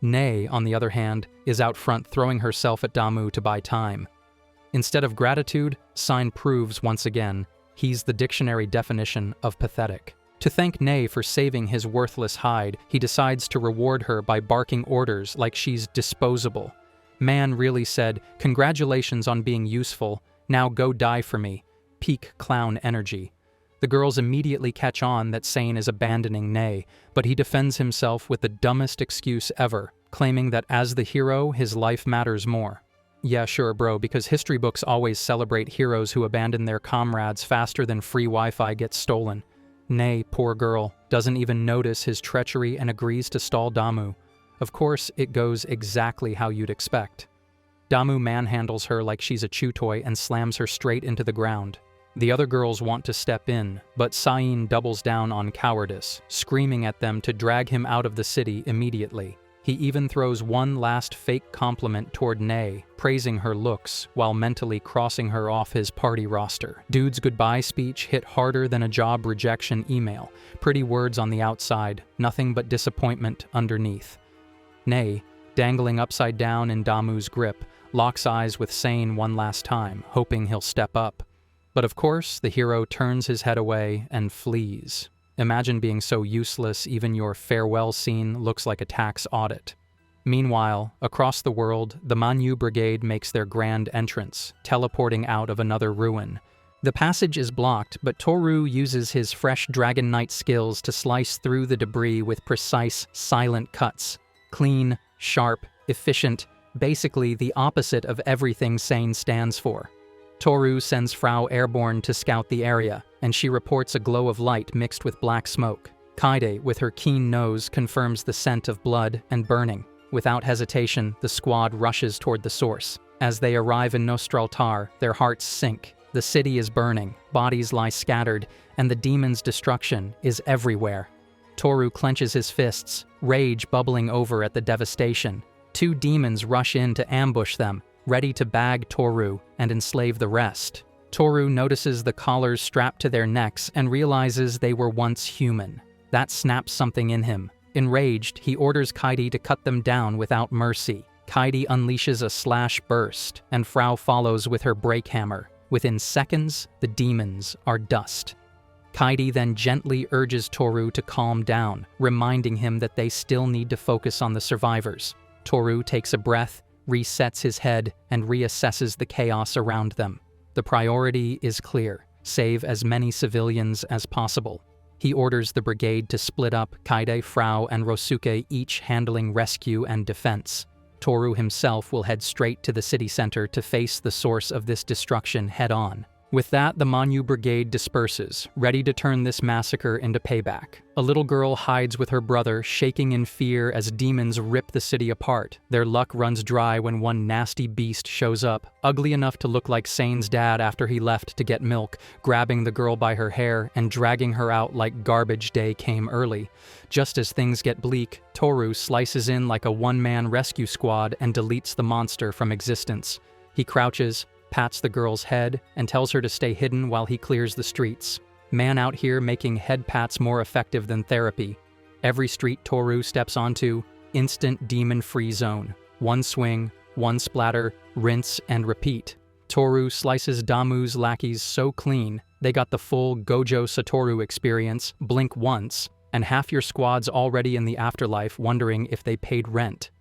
Nay, on the other hand, is out front throwing herself at Damu to buy time. Instead of gratitude, Sain proves once again, he's the dictionary definition of pathetic. To thank Nay for saving his worthless hide, he decides to reward her by barking orders like she's disposable. Man really said, "Congratulations on being useful, now go die for me." Peak clown energy. The girls immediately catch on that Sain is abandoning Nay, but he defends himself with the dumbest excuse ever, claiming that as the hero, his life matters more. Yeah, sure bro, because history books always celebrate heroes who abandon their comrades faster than free Wi-Fi gets stolen. Nay, poor girl, doesn't even notice his treachery and agrees to stall Damu. Of course, it goes exactly how you'd expect. Damu manhandles her like she's a chew toy and slams her straight into the ground. The other girls want to step in, but Sain doubles down on cowardice, screaming at them to drag him out of the city immediately. He even throws one last fake compliment toward Nay, praising her looks, while mentally crossing her off his party roster. Dude's goodbye speech hit harder than a job rejection email. Pretty words on the outside, nothing but disappointment underneath. Nay, dangling upside down in Damu's grip, locks eyes with Sain one last time, hoping he'll step up. But of course, the hero turns his head away and flees. Imagine being so useless even your farewell scene looks like a tax audit. Meanwhile, across the world, the Manhwa Brigade makes their grand entrance, teleporting out of another ruin. The passage is blocked, but Toru uses his fresh Dragon Knight skills to slice through the debris with precise, silent cuts. Clean, sharp, efficient, basically the opposite of everything Sain stands for. Toru sends Frau airborne to scout the area, and she reports a glow of light mixed with black smoke. Kaide, with her keen nose, confirms the scent of blood and burning. Without hesitation, the squad rushes toward the source. As they arrive in Nostalar, their hearts sink. The city is burning, bodies lie scattered, and the demon's destruction is everywhere. Toru clenches his fists, rage bubbling over at the devastation. Two demons rush in to ambush them, ready to bag Toru and enslave the rest. Toru notices the collars strapped to their necks and realizes they were once human. That snaps something in him. Enraged, he orders Kaide to cut them down without mercy. Kaide unleashes a slash burst, and Frau follows with her brake hammer. Within seconds, the demons are dust. Kaide then gently urges Toru to calm down, reminding him that they still need to focus on the survivors. Toru takes a breath, resets his head, and reassesses the chaos around them. The priority is clear: save as many civilians as possible. He orders the brigade to split up, Kaide, Frau, and Rosuke each handling rescue and defense. Toru himself will head straight to the city center to face the source of this destruction head-on. With that, the Manhwa brigade disperses, ready to turn this massacre into payback. A little girl hides with her brother, shaking in fear as demons rip the city apart. Their luck runs dry when one nasty beast shows up, ugly enough to look like Sain's dad after he left to get milk, grabbing the girl by her hair and dragging her out like garbage day came early. Just as things get bleak, Toru slices in like a one-man rescue squad and deletes the monster from existence. He crouches, pats the girl's head, and tells her to stay hidden while he clears the streets. Man out here making head pats more effective than therapy. Every street Toru steps onto, instant demon-free zone. One swing, one splatter, rinse and repeat. Toru slices Damu's lackeys so clean, they got the full Gojo Satoru experience, blink once, and half your squad's already in the afterlife wondering if they paid rent.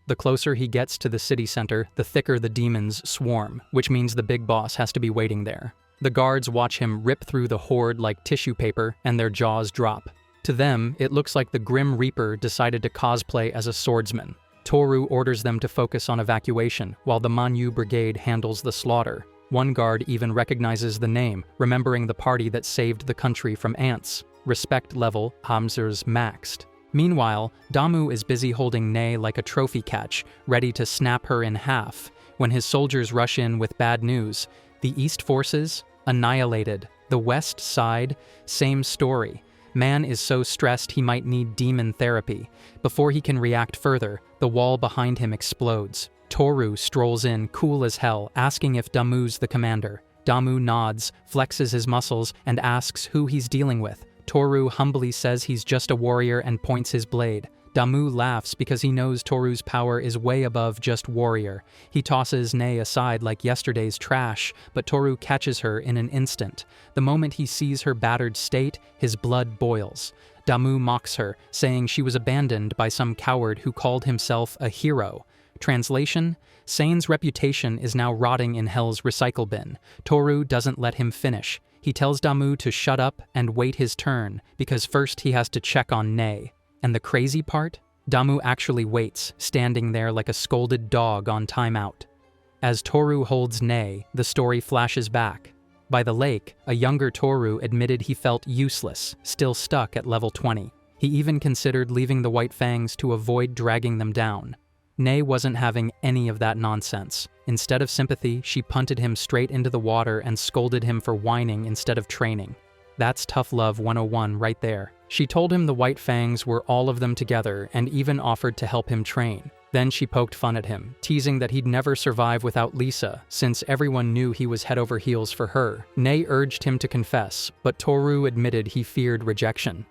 The closer he gets to the city center, the thicker the demons swarm, which means the big boss has to be waiting there. The guards watch him rip through the horde like tissue paper, and their jaws drop. To them, it looks like the Grim Reaper decided to cosplay as a swordsman. Toru orders them to focus on evacuation, while the Manhwa brigade handles the slaughter. One guard even recognizes the name, remembering the party that saved the country from ants. Respect level, Hamzer's maxed. Meanwhile, Damu is busy holding Nei like a trophy catch, ready to snap her in half, when his soldiers rush in with bad news. The East forces, annihilated. The West side, same story. Man is so stressed he might need demon therapy. Before he can react further, the wall behind him explodes. Toru strolls in, cool as hell, asking if Damu's the commander. Damu nods, flexes his muscles, and asks who he's dealing with. Toru humbly says he's just a warrior and points his blade. Damu laughs because he knows Toru's power is way above just warrior. He tosses Nei aside like yesterday's trash, but Toru catches her in an instant. The moment he sees her battered state, his blood boils. Damu mocks her, saying she was abandoned by some coward who called himself a hero. Translation: Sain's reputation is now rotting in Hell's recycle bin. Toru doesn't let him finish. He tells Damu to shut up and wait his turn, because first he has to check on Nei. And the crazy part? Damu actually waits, standing there like a scolded dog on timeout. As Toru holds Nei, the story flashes back. By the lake, a younger Toru admitted he felt useless, still stuck at level 20. He even considered leaving the White Fangs to avoid dragging them down. Nei wasn't having any of that nonsense. Instead of sympathy, she punted him straight into the water and scolded him for whining instead of training. That's tough love 101 right there. She told him the White Fangs were all of them together and even offered to help him train. Then she poked fun at him, teasing that he'd never survive without Lisa, since everyone knew he was head over heels for her. Nei urged him to confess, but Toru admitted he feared rejection.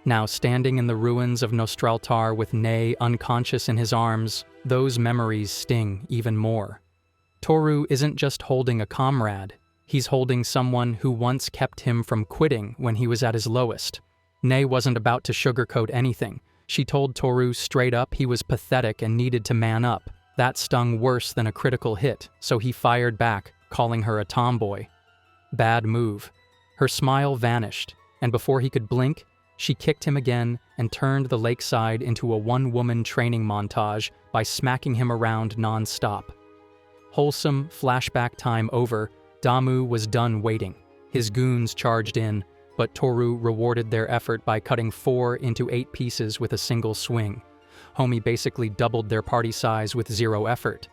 Now standing in the ruins of Nostalar with Nei unconscious in his arms, those memories sting even more. Toru isn't just holding a comrade, he's holding someone who once kept him from quitting when he was at his lowest. Nei wasn't about to sugarcoat anything. She told Toru straight up he was pathetic and needed to man up. That stung worse than a critical hit, so he fired back, calling her a tomboy. Bad move. Her smile vanished, and before he could blink, she kicked him again and turned the lakeside into a one-woman training montage by smacking him around non-stop. Wholesome flashback time over, Damu was done waiting. His goons charged in, but Toru rewarded their effort by cutting 4 into 8 pieces with a single swing. Homie basically doubled their party size with 0 effort.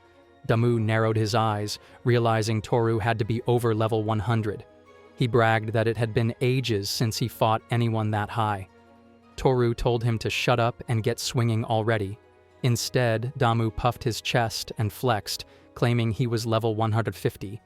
Damu narrowed his eyes, realizing Toru had to be over level 100. He bragged that it had been ages since he fought anyone that high. Toru told him to shut up and get swinging already. Instead, Damu puffed his chest and flexed, claiming he was level 150.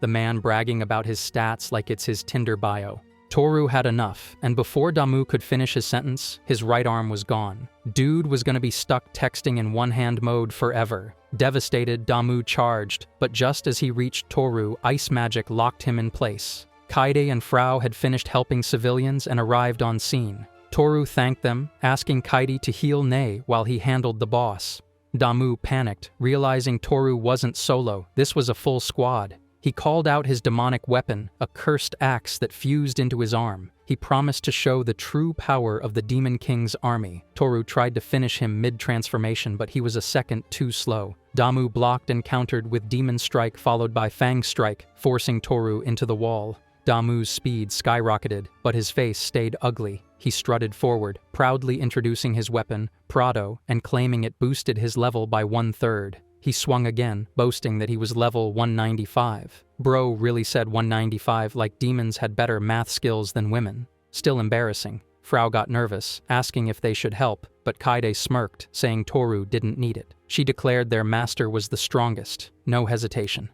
The man bragging about his stats like it's his Tinder bio. Toru had enough, and before Damu could finish his sentence, his right arm was gone. Dude was gonna be stuck texting in one-hand mode forever. Devastated, Damu charged, but just as he reached Toru, ice magic locked him in place. Kaede and Frau had finished helping civilians and arrived on scene. Toru thanked them, asking Kaede to heal Nei while he handled the boss. Damu panicked, realizing Toru wasn't solo, this was a full squad. He called out his demonic weapon, a cursed axe that fused into his arm. He promised to show the true power of the Demon King's army. Toru tried to finish him mid-transformation, but he was a second too slow. Damu blocked and countered with Demon Strike followed by Fang Strike, forcing Toru into the wall. Damu's speed skyrocketed, but his face stayed ugly. He strutted forward, proudly introducing his weapon, Prado, and claiming it boosted his level by 1/3. He swung again, boasting that he was level 195. Bro really said 195 like demons had better math skills than women. Still embarrassing. Frau got nervous, asking if they should help, but Kaide smirked, saying Toru didn't need it. She declared their master was the strongest, no hesitation.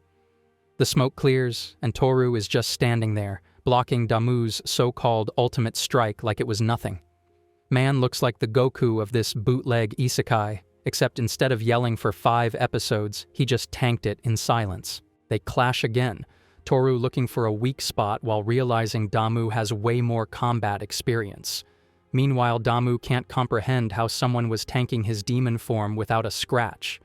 The smoke clears, and Toru is just standing there, blocking Damu's so-called ultimate strike like it was nothing. Man looks like the Goku of this bootleg isekai, except instead of yelling for 5 episodes, he just tanked it in silence. They clash again, Toru looking for a weak spot while realizing Damu has way more combat experience. Meanwhile, Damu can't comprehend how someone was tanking his demon form without a scratch.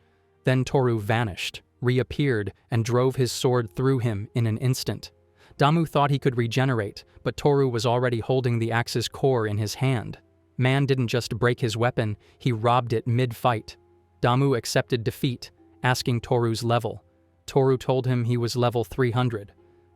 Then Toru vanished, reappeared, and drove his sword through him in an instant. Damu thought he could regenerate, but Toru was already holding the axe's core in his hand. Man didn't just break his weapon, he robbed it mid-fight. Damu accepted defeat, asking Toru's level. Toru told him he was level 300.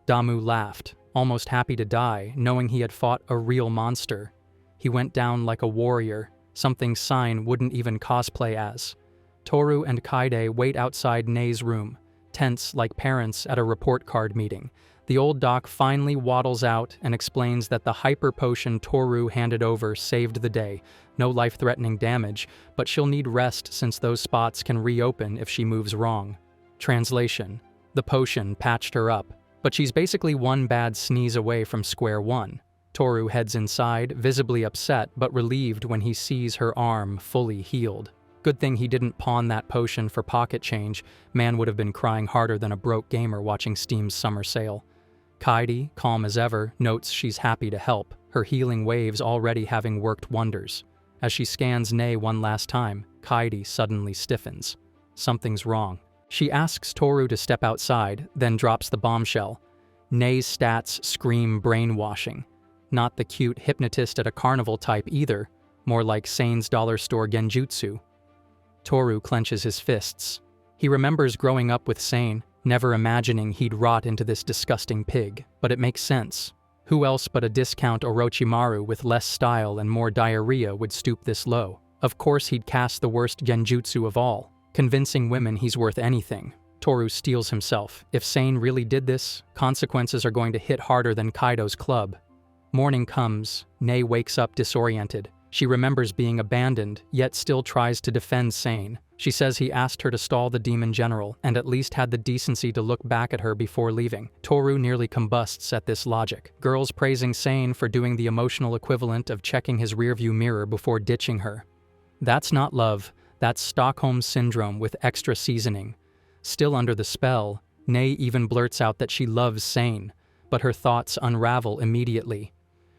Damu laughed, almost happy to die, knowing he had fought a real monster. He went down like a warrior, something Sain wouldn't even cosplay as. Toru and Kaide wait outside Nei's room, tense like parents at a report card meeting. The old doc finally waddles out and explains that the hyper potion Toru handed over saved the day. No life-threatening damage, but she'll need rest since those spots can reopen if she moves wrong. Translation: the potion patched her up, but she's basically one bad sneeze away from square one. Toru heads inside, visibly upset but relieved when he sees her arm fully healed. Good thing he didn't pawn that potion for pocket change. Man would have been crying harder than a broke gamer watching Steam's summer sale. Kaide, calm as ever, notes she's happy to help, her healing waves already having worked wonders. As she scans Nei one last time, Kaide suddenly stiffens. Something's wrong. She asks Toru to step outside, then drops the bombshell. Nei's stats scream brainwashing. Not the cute hypnotist at a carnival type either, more like Sain's dollar store genjutsu. Toru clenches his fists. He remembers growing up with Sain, never imagining he'd rot into this disgusting pig, but it makes sense. Who else but a discount Orochimaru with less style and more diarrhea would stoop this low? Of course he'd cast the worst genjutsu of all, convincing women he's worth anything. Toru steels himself. If Sain really did this, consequences are going to hit harder than Kaido's club. Morning comes. Nei wakes up disoriented. She remembers being abandoned, yet still tries to defend Sain. She says he asked her to stall the demon general, and at least had the decency to look back at her before leaving. Toru nearly combusts at this logic. Girls praising Sain for doing the emotional equivalent of checking his rearview mirror before ditching her. That's not love, that's Stockholm Syndrome with extra seasoning. Still under the spell, Nei even blurts out that she loves Sain, but her thoughts unravel immediately.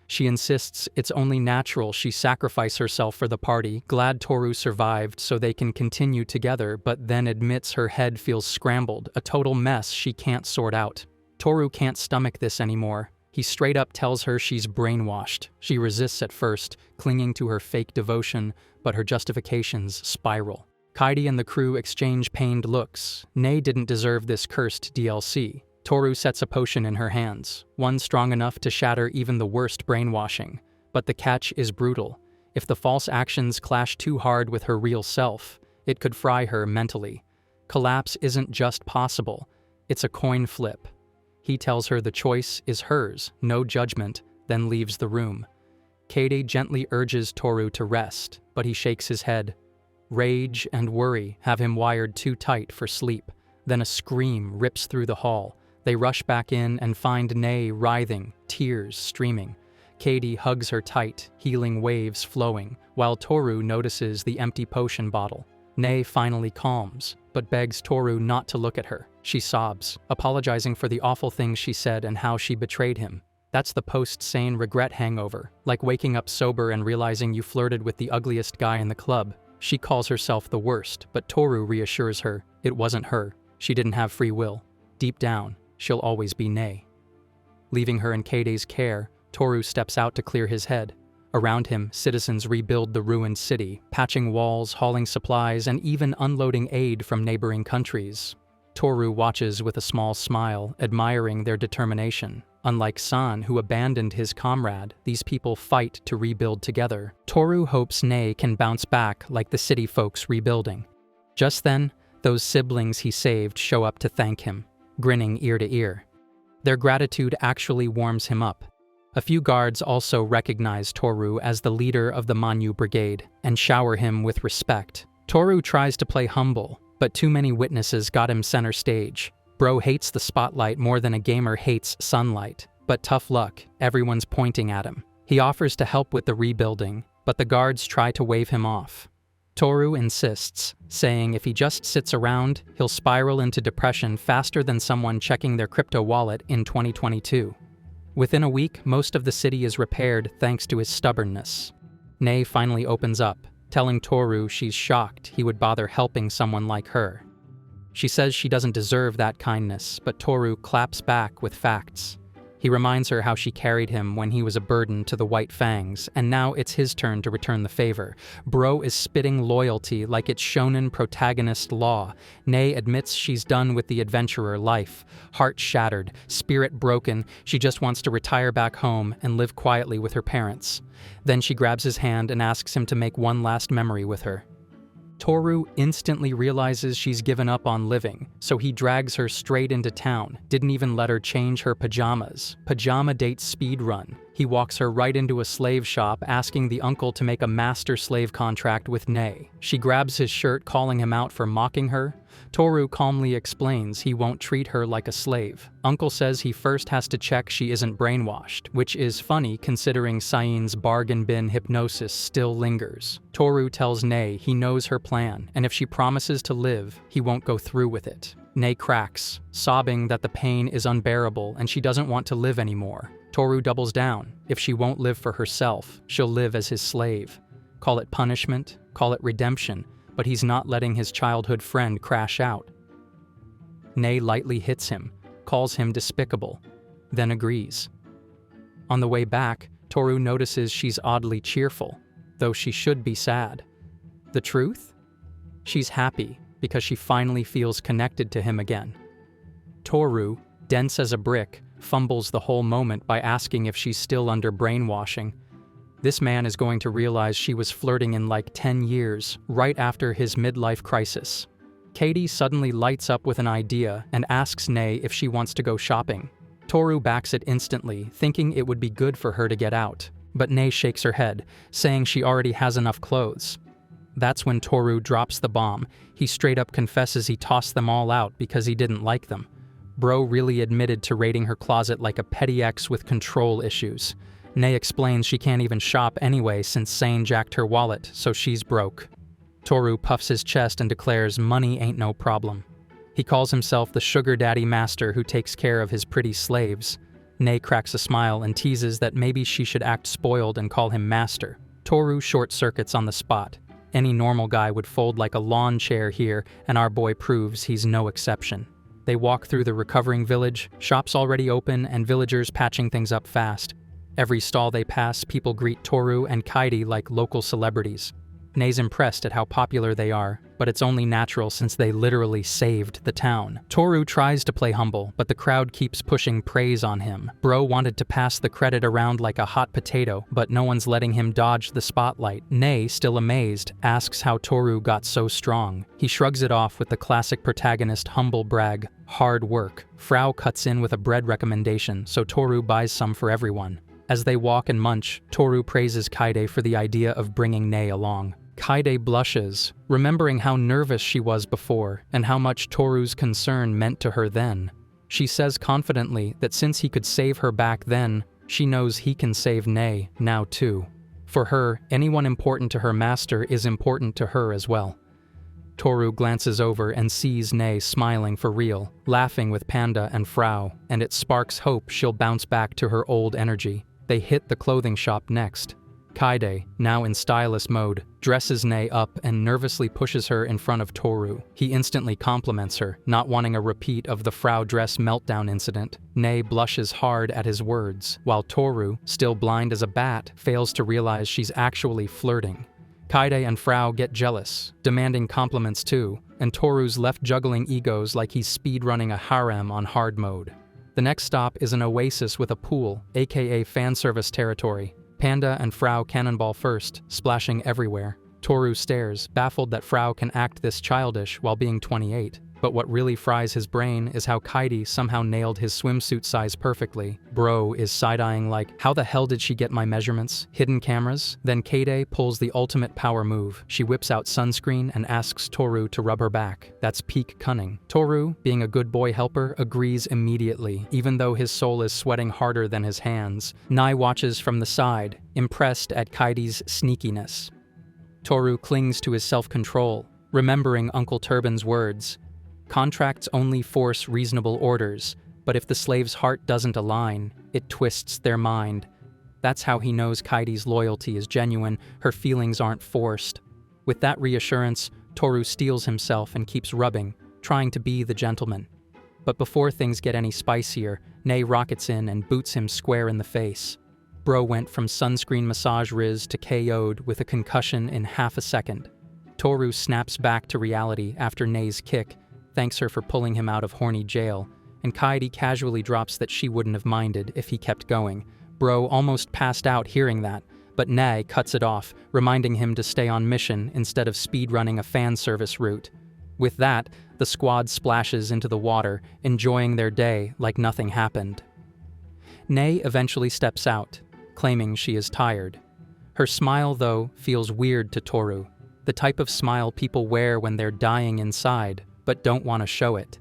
She insists it's only natural she sacrifice herself for the party, glad Toru survived so they can continue together, but then admits her head feels scrambled, a total mess she can't sort out. Toru can't stomach this anymore. He straight up tells her she's brainwashed. She resists at first, clinging to her fake devotion, but her justifications spiral. Kaide and the crew exchange pained looks. Nei didn't deserve this cursed DLC. Toru sets a potion in her hands, one strong enough to shatter even the worst brainwashing. But the catch is brutal. If the false actions clash too hard with her real self, it could fry her mentally. Collapse isn't just possible, it's a coin flip. He tells her the choice is hers, no judgment, then leaves the room. Kaide gently urges Toru to rest, but he shakes his head. Rage and worry have him wired too tight for sleep. Then a scream rips through the hall. They rush back in and find Nei writhing, tears streaming. Kaide hugs her tight, healing waves flowing, while Toru notices the empty potion bottle. Nei finally calms, but begs Toru not to look at her. She sobs, apologizing for the awful things she said and how she betrayed him. That's the post-Sain regret hangover, like waking up sober and realizing you flirted with the ugliest guy in the club. She calls herself the worst, but Toru reassures her it wasn't her. She didn't have free will. Deep down, she'll always be Nei. Leaving her in Kaide's care, Toru steps out to clear his head. Around him, citizens rebuild the ruined city, patching walls, hauling supplies, and even unloading aid from neighboring countries. Toru watches with a small smile, admiring their determination. Unlike San, who abandoned his comrade, these people fight to rebuild together. Toru hopes Nei can bounce back like the city folks rebuilding. Just then, those siblings he saved show up to thank him, grinning ear to ear. Their gratitude actually warms him up. A few guards also recognize Toru as the leader of the Manhwa Brigade and shower him with respect. Toru tries to play humble, but too many witnesses got him center stage. Bro hates the spotlight more than a gamer hates sunlight. But tough luck, everyone's pointing at him. He offers to help with the rebuilding, but the guards try to wave him off. Toru insists, saying if he just sits around, he'll spiral into depression faster than someone checking their crypto wallet in 2022. Within a week, most of the city is repaired thanks to his stubbornness. Nei finally opens up, telling Toru she's shocked he would bother helping someone like her. She says she doesn't deserve that kindness, but Toru claps back with facts. He reminds her how she carried him when he was a burden to the White Fangs, and now it's his turn to return the favor. Bro is spitting loyalty like it's shonen protagonist law. Nei admits she's done with the adventurer life. Heart shattered, spirit broken, she just wants to retire back home and live quietly with her parents. Then she grabs his hand and asks him to make one last memory with her. Toru instantly realizes she's given up on living, so he drags her straight into town, didn't even let her change her pajamas. Pajama date speedrun. He walks her right into a slave shop, asking the uncle to make a master-slave contract with Nei. She grabs his shirt, calling him out for mocking her. Toru calmly explains he won't treat her like a slave. Uncle says he first has to check she isn't brainwashed, which is funny considering Sain's bargain bin hypnosis still lingers. Toru tells Nei he knows her plan, and if she promises to live, he won't go through with it. Nei cracks, sobbing that the pain is unbearable and she doesn't want to live anymore. Toru doubles down. If she won't live for herself, she'll live as his slave. Call it punishment, call it redemption, but he's not letting his childhood friend crash out. Nei lightly hits him, calls him despicable, then agrees. On the way back, Toru notices she's oddly cheerful, though she should be sad. The truth? She's happy because she finally feels connected to him again. Toru, dense as a brick, fumbles the whole moment by asking if she's still under brainwashing. This man is going to realize she was flirting in like 10 years, right after his midlife crisis. Katie suddenly lights up with an idea and asks Nei if she wants to go shopping. Toru backs it instantly, thinking it would be good for her to get out. But Nei shakes her head, saying she already has enough clothes. That's when Toru drops the bomb. He straight up confesses he tossed them all out because he didn't like them. Bro really admitted to raiding her closet like a petty ex with control issues. Nei explains she can't even shop anyway since Sain jacked her wallet, so she's broke. Toru puffs his chest and declares money ain't no problem. He calls himself the sugar daddy master who takes care of his pretty slaves. Nei cracks a smile and teases that maybe she should act spoiled and call him master. Toru short-circuits on the spot. Any normal guy would fold like a lawn chair here, and our boy proves he's no exception. They walk through the recovering village, shops already open and villagers patching things up fast. Every stall they pass, people greet Toru and Kaidi like local celebrities. Nei's impressed at how popular they are, but it's only natural since they literally saved the town. Toru tries to play humble, but the crowd keeps pushing praise on him. Bro wanted to pass the credit around like a hot potato, but no one's letting him dodge the spotlight. Nei, still amazed, asks how Toru got so strong. He shrugs it off with the classic protagonist humble brag, hard work. Frau cuts in with a bread recommendation, so Toru buys some for everyone. As they walk and munch, Toru praises Kaide for the idea of bringing Nei along. Kaide blushes, remembering how nervous she was before and how much Toru's concern meant to her then. She says confidently that since he could save her back then, she knows he can save Nei now too. For her, anyone important to her master is important to her as well. Toru glances over and sees Nei smiling for real, laughing with Panda and Frau, and it sparks hope she'll bounce back to her old energy. They hit the clothing shop next. Kaide, now in stylist mode, dresses Nei up and nervously pushes her in front of Toru. He instantly compliments her, not wanting a repeat of the Frau dress meltdown incident. Nei blushes hard at his words, while Toru, still blind as a bat, fails to realize she's actually flirting. Kaide and Frau get jealous, demanding compliments too, and Toru's left juggling egos like he's speedrunning a harem on hard mode. The next stop is an oasis with a pool, aka fan service territory. Panda and Frau cannonball first, splashing everywhere. Toru stares, baffled that Frau can act this childish while being 28. But what really fries his brain is how Kaide somehow nailed his swimsuit size perfectly. Bro is side-eyeing like, how the hell did she get my measurements? Hidden cameras? Then Kaide pulls the ultimate power move. She whips out sunscreen and asks Toru to rub her back. That's peak cunning. Toru, being a good boy helper, agrees immediately, even though his soul is sweating harder than his hands. Nei watches from the side, impressed at Kaide's sneakiness. Toru clings to his self-control, remembering Uncle Turban's words. Contracts only force reasonable orders, but if the slave's heart doesn't align, it twists their mind. That's how he knows Kaide's loyalty is genuine, her feelings aren't forced. With that reassurance, Toru steels himself and keeps rubbing, trying to be the gentleman. But before things get any spicier, Nei rockets in and boots him square in the face. Bro went from sunscreen massage riz to KO'd with a concussion in half a second. Toru snaps back to reality after Nei's kick, thanks her for pulling him out of horny jail, and Kaide casually drops that she wouldn't have minded if he kept going. Bro almost passed out hearing that, but Nei cuts it off, reminding him to stay on mission instead of speedrunning a fan service route. With that, the squad splashes into the water, enjoying their day like nothing happened. Nei eventually steps out, claiming she is tired. Her smile, though, feels weird to Toru, the type of smile people wear when they're dying inside, but don't want to show it.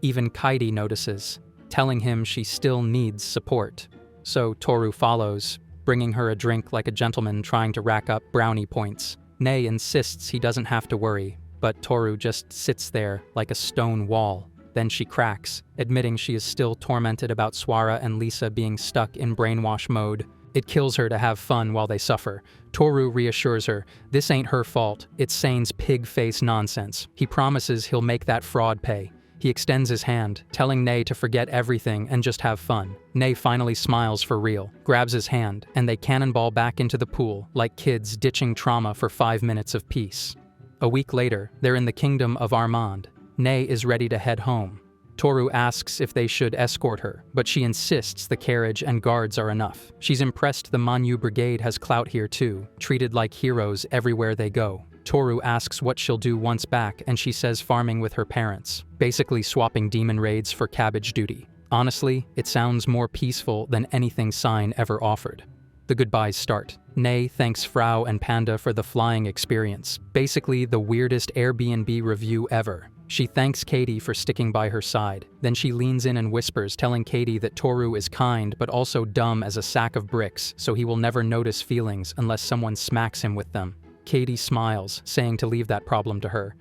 Even Kaide notices, telling him she still needs support. So Toru follows, bringing her a drink like a gentleman trying to rack up brownie points. Nei insists he doesn't have to worry, but Toru just sits there like a stone wall. Then she cracks, admitting she is still tormented about Swara and Lisa being stuck in brainwash mode. It kills her to have fun while they suffer. Toru reassures her, this ain't her fault, it's Sain's pig-face nonsense. He promises he'll make that fraud pay. He extends his hand, telling Nei to forget everything and just have fun. Nei finally smiles for real, grabs his hand, and they cannonball back into the pool, like kids ditching trauma for 5 minutes of peace. A week later, they're in the kingdom of Armand. Nei is ready to head home. Toru asks if they should escort her, but she insists the carriage and guards are enough. She's impressed the Manhwa brigade has clout here too, treated like heroes everywhere they go. Toru asks what she'll do once back, and she says farming with her parents, basically swapping demon raids for cabbage duty. Honestly, it sounds more peaceful than anything Sain ever offered. The goodbyes start. Nei thanks Frau and Panda for the flying experience, basically the weirdest Airbnb review ever. She thanks Kaide for sticking by her side. Then she leans in and whispers, telling Kaide that Toru is kind but also dumb as a sack of bricks, so he will never notice feelings unless someone smacks him with them. Kaide smiles, saying to leave that problem to her.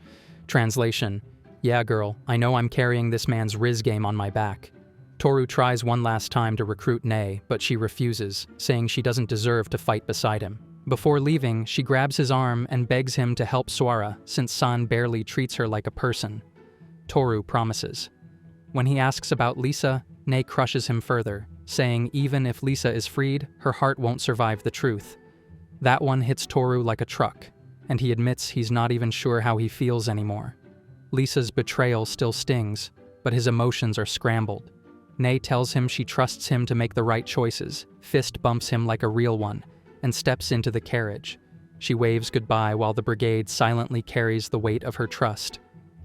Translation: yeah girl, I know I'm carrying this man's Riz game on my back. Toru tries one last time to recruit Nei, but she refuses, saying she doesn't deserve to fight beside him. Before leaving, she grabs his arm and begs him to help Swara, since San barely treats her like a person. Toru promises. When he asks about Lisa, Nei crushes him further, saying even if Lisa is freed, her heart won't survive the truth. That one hits Toru like a truck, and he admits he's not even sure how he feels anymore. Lisa's betrayal still stings, but his emotions are scrambled. Nei tells him she trusts him to make the right choices, fist bumps him like a real one, and steps into the carriage. She waves goodbye while the brigade silently carries the weight of her trust.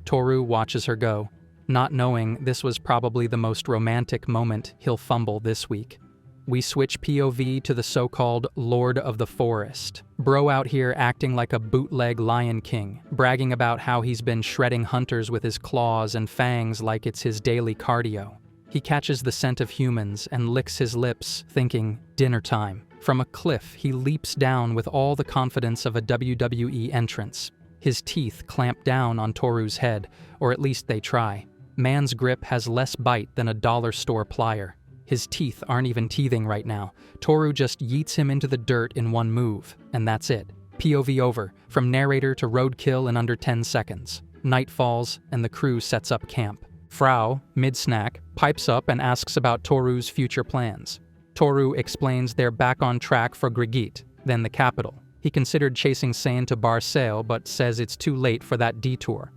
Toru watches her go, not knowing this was probably the most romantic moment he'll fumble this week. We switch POV to the so-called Lord of the Forest. Bro out here acting like a bootleg Lion King, bragging about how he's been shredding hunters with his claws and fangs like it's his daily cardio. He catches the scent of humans and licks his lips, thinking, dinner time. From a cliff, he leaps down with all the confidence of a WWE entrance. His teeth clamp down on Toru's head, or at least they try. Man's grip has less bite than a dollar store plier. His teeth aren't even teething right now. Toru just yeets him into the dirt in one move, and that's it. POV over, from narrator to roadkill in under 10 seconds. Night falls, and the crew sets up camp. Frau, mid-snack, pipes up and asks about Toru's future plans. Toru explains they're back on track for Grigit, then the capital. He considered chasing Sain to Barsail, but says it's too late for that detour.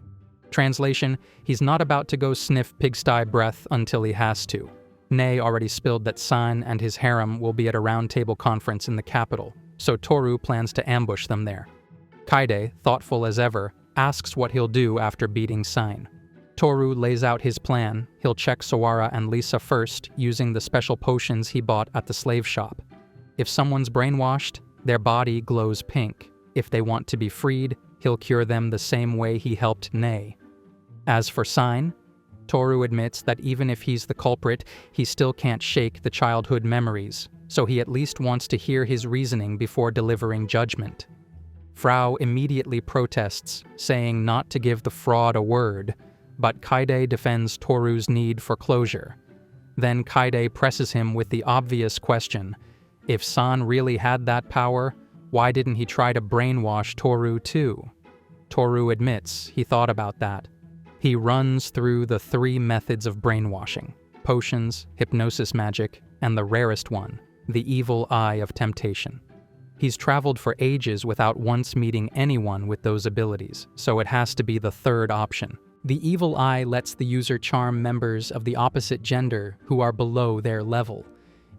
Translation, he's not about to go sniff pigsty breath until he has to. Nay already spilled that Sain and his harem will be at a roundtable conference in the capital, so Toru plans to ambush them there. Kaide, thoughtful as ever, asks what he'll do after beating Sain. Toru lays out his plan. He'll check Sawara and Lisa first, using the special potions he bought at the slave shop. If someone's brainwashed, their body glows pink. If they want to be freed, he'll cure them the same way he helped Nei. As for Sain, Toru admits that even if he's the culprit, he still can't shake the childhood memories, so he at least wants to hear his reasoning before delivering judgment. Frau immediately protests, saying not to give the fraud a word, but Kaide defends Toru's need for closure. Then Kaide presses him with the obvious question: if San really had that power, why didn't he try to brainwash Toru too? Toru admits he thought about that. He runs through the 3 methods of brainwashing: potions, hypnosis magic, and the rarest one, the evil eye of temptation. He's traveled for ages without once meeting anyone with those abilities, so it has to be the 3rd option. The evil eye lets the user charm members of the opposite gender who are below their level.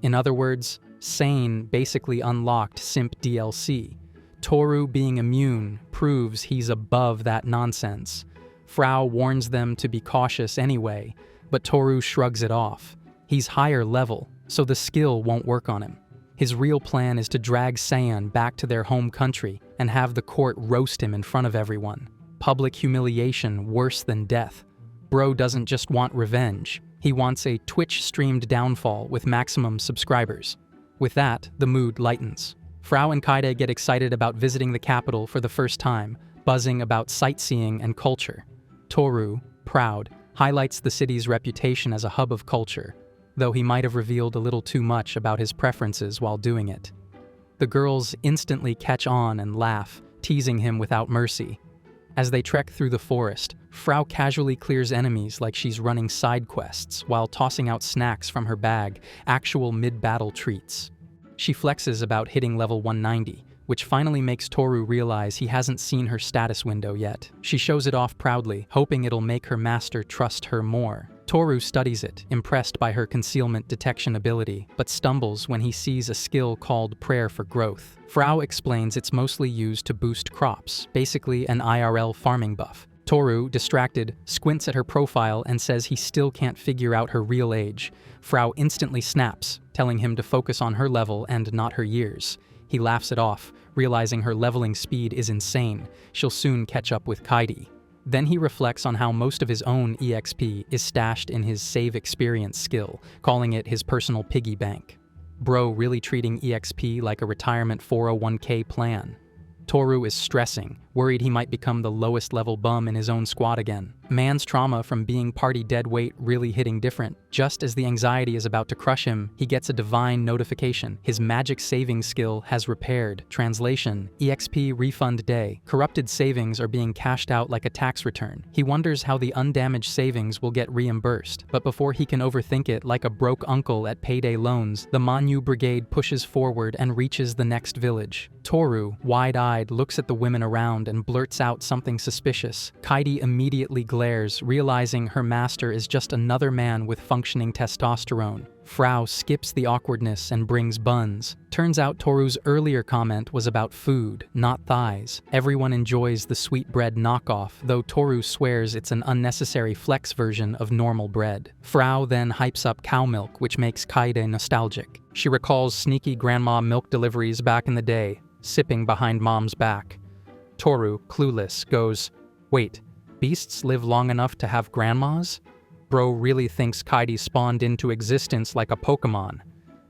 In other words, Sain basically unlocked Simp DLC. Toru being immune proves he's above that nonsense. Frau warns them to be cautious anyway, but Toru shrugs it off. He's higher level, so the skill won't work on him. His real plan is to drag Sain back to their home country and have the court roast him in front of everyone. Public humiliation worse than death. Bro doesn't just want revenge. He wants a Twitch-streamed downfall with maximum subscribers. With that, the mood lightens. Frau and Kaide get excited about visiting the capital for the first time, buzzing about sightseeing and culture. Toru, proud, highlights the city's reputation as a hub of culture, though he might have revealed a little too much about his preferences while doing it. The girls instantly catch on and laugh, teasing him without mercy. As they trek through the forest, Frau casually clears enemies like she's running side quests while tossing out snacks from her bag, actual mid-battle treats. She flexes about hitting level 190, which finally makes Toru realize he hasn't seen her status window yet. She shows it off proudly, hoping it'll make her master trust her more. Toru studies it, impressed by her concealment detection ability, but stumbles when he sees a skill called Prayer for Growth. Frau explains it's mostly used to boost crops, basically an IRL farming buff. Toru, distracted, squints at her profile and says he still can't figure out her real age. Frau instantly snaps, telling him to focus on her level and not her years. He laughs it off, realizing her leveling speed is insane. She'll soon catch up with Kaide. Then he reflects on how most of his own EXP is stashed in his save experience skill, calling it his personal piggy bank. Bro really treating EXP like a retirement 401k plan. Toru is stressing, worried he might become the lowest level bum in his own squad again. Man's trauma from being party deadweight really hitting different. Just as the anxiety is about to crush him, he gets a divine notification. His magic saving skill has repaired. Translation: EXP refund day. Corrupted savings are being cashed out like a tax return. He wonders how the undamaged savings will get reimbursed, but before he can overthink it like a broke uncle at payday loans, the Manhwa brigade pushes forward and reaches the next village. Toru, wide-eyed, looks at the women around and blurts out something suspicious. Kaide immediately glares, realizing her master is just another man with functioning testosterone. Frau skips the awkwardness and brings buns. Turns out Toru's earlier comment was about food, not thighs. Everyone enjoys the sweet bread knockoff, though Toru swears it's an unnecessary flex version of normal bread. Frau then hypes up cow milk, which makes Kaide nostalgic. She recalls sneaky grandma milk deliveries back in the day, sipping behind mom's back. Toru, clueless, goes, "Wait, beasts live long enough to have grandmas?" Bro really thinks Kaide spawned into existence like a Pokemon.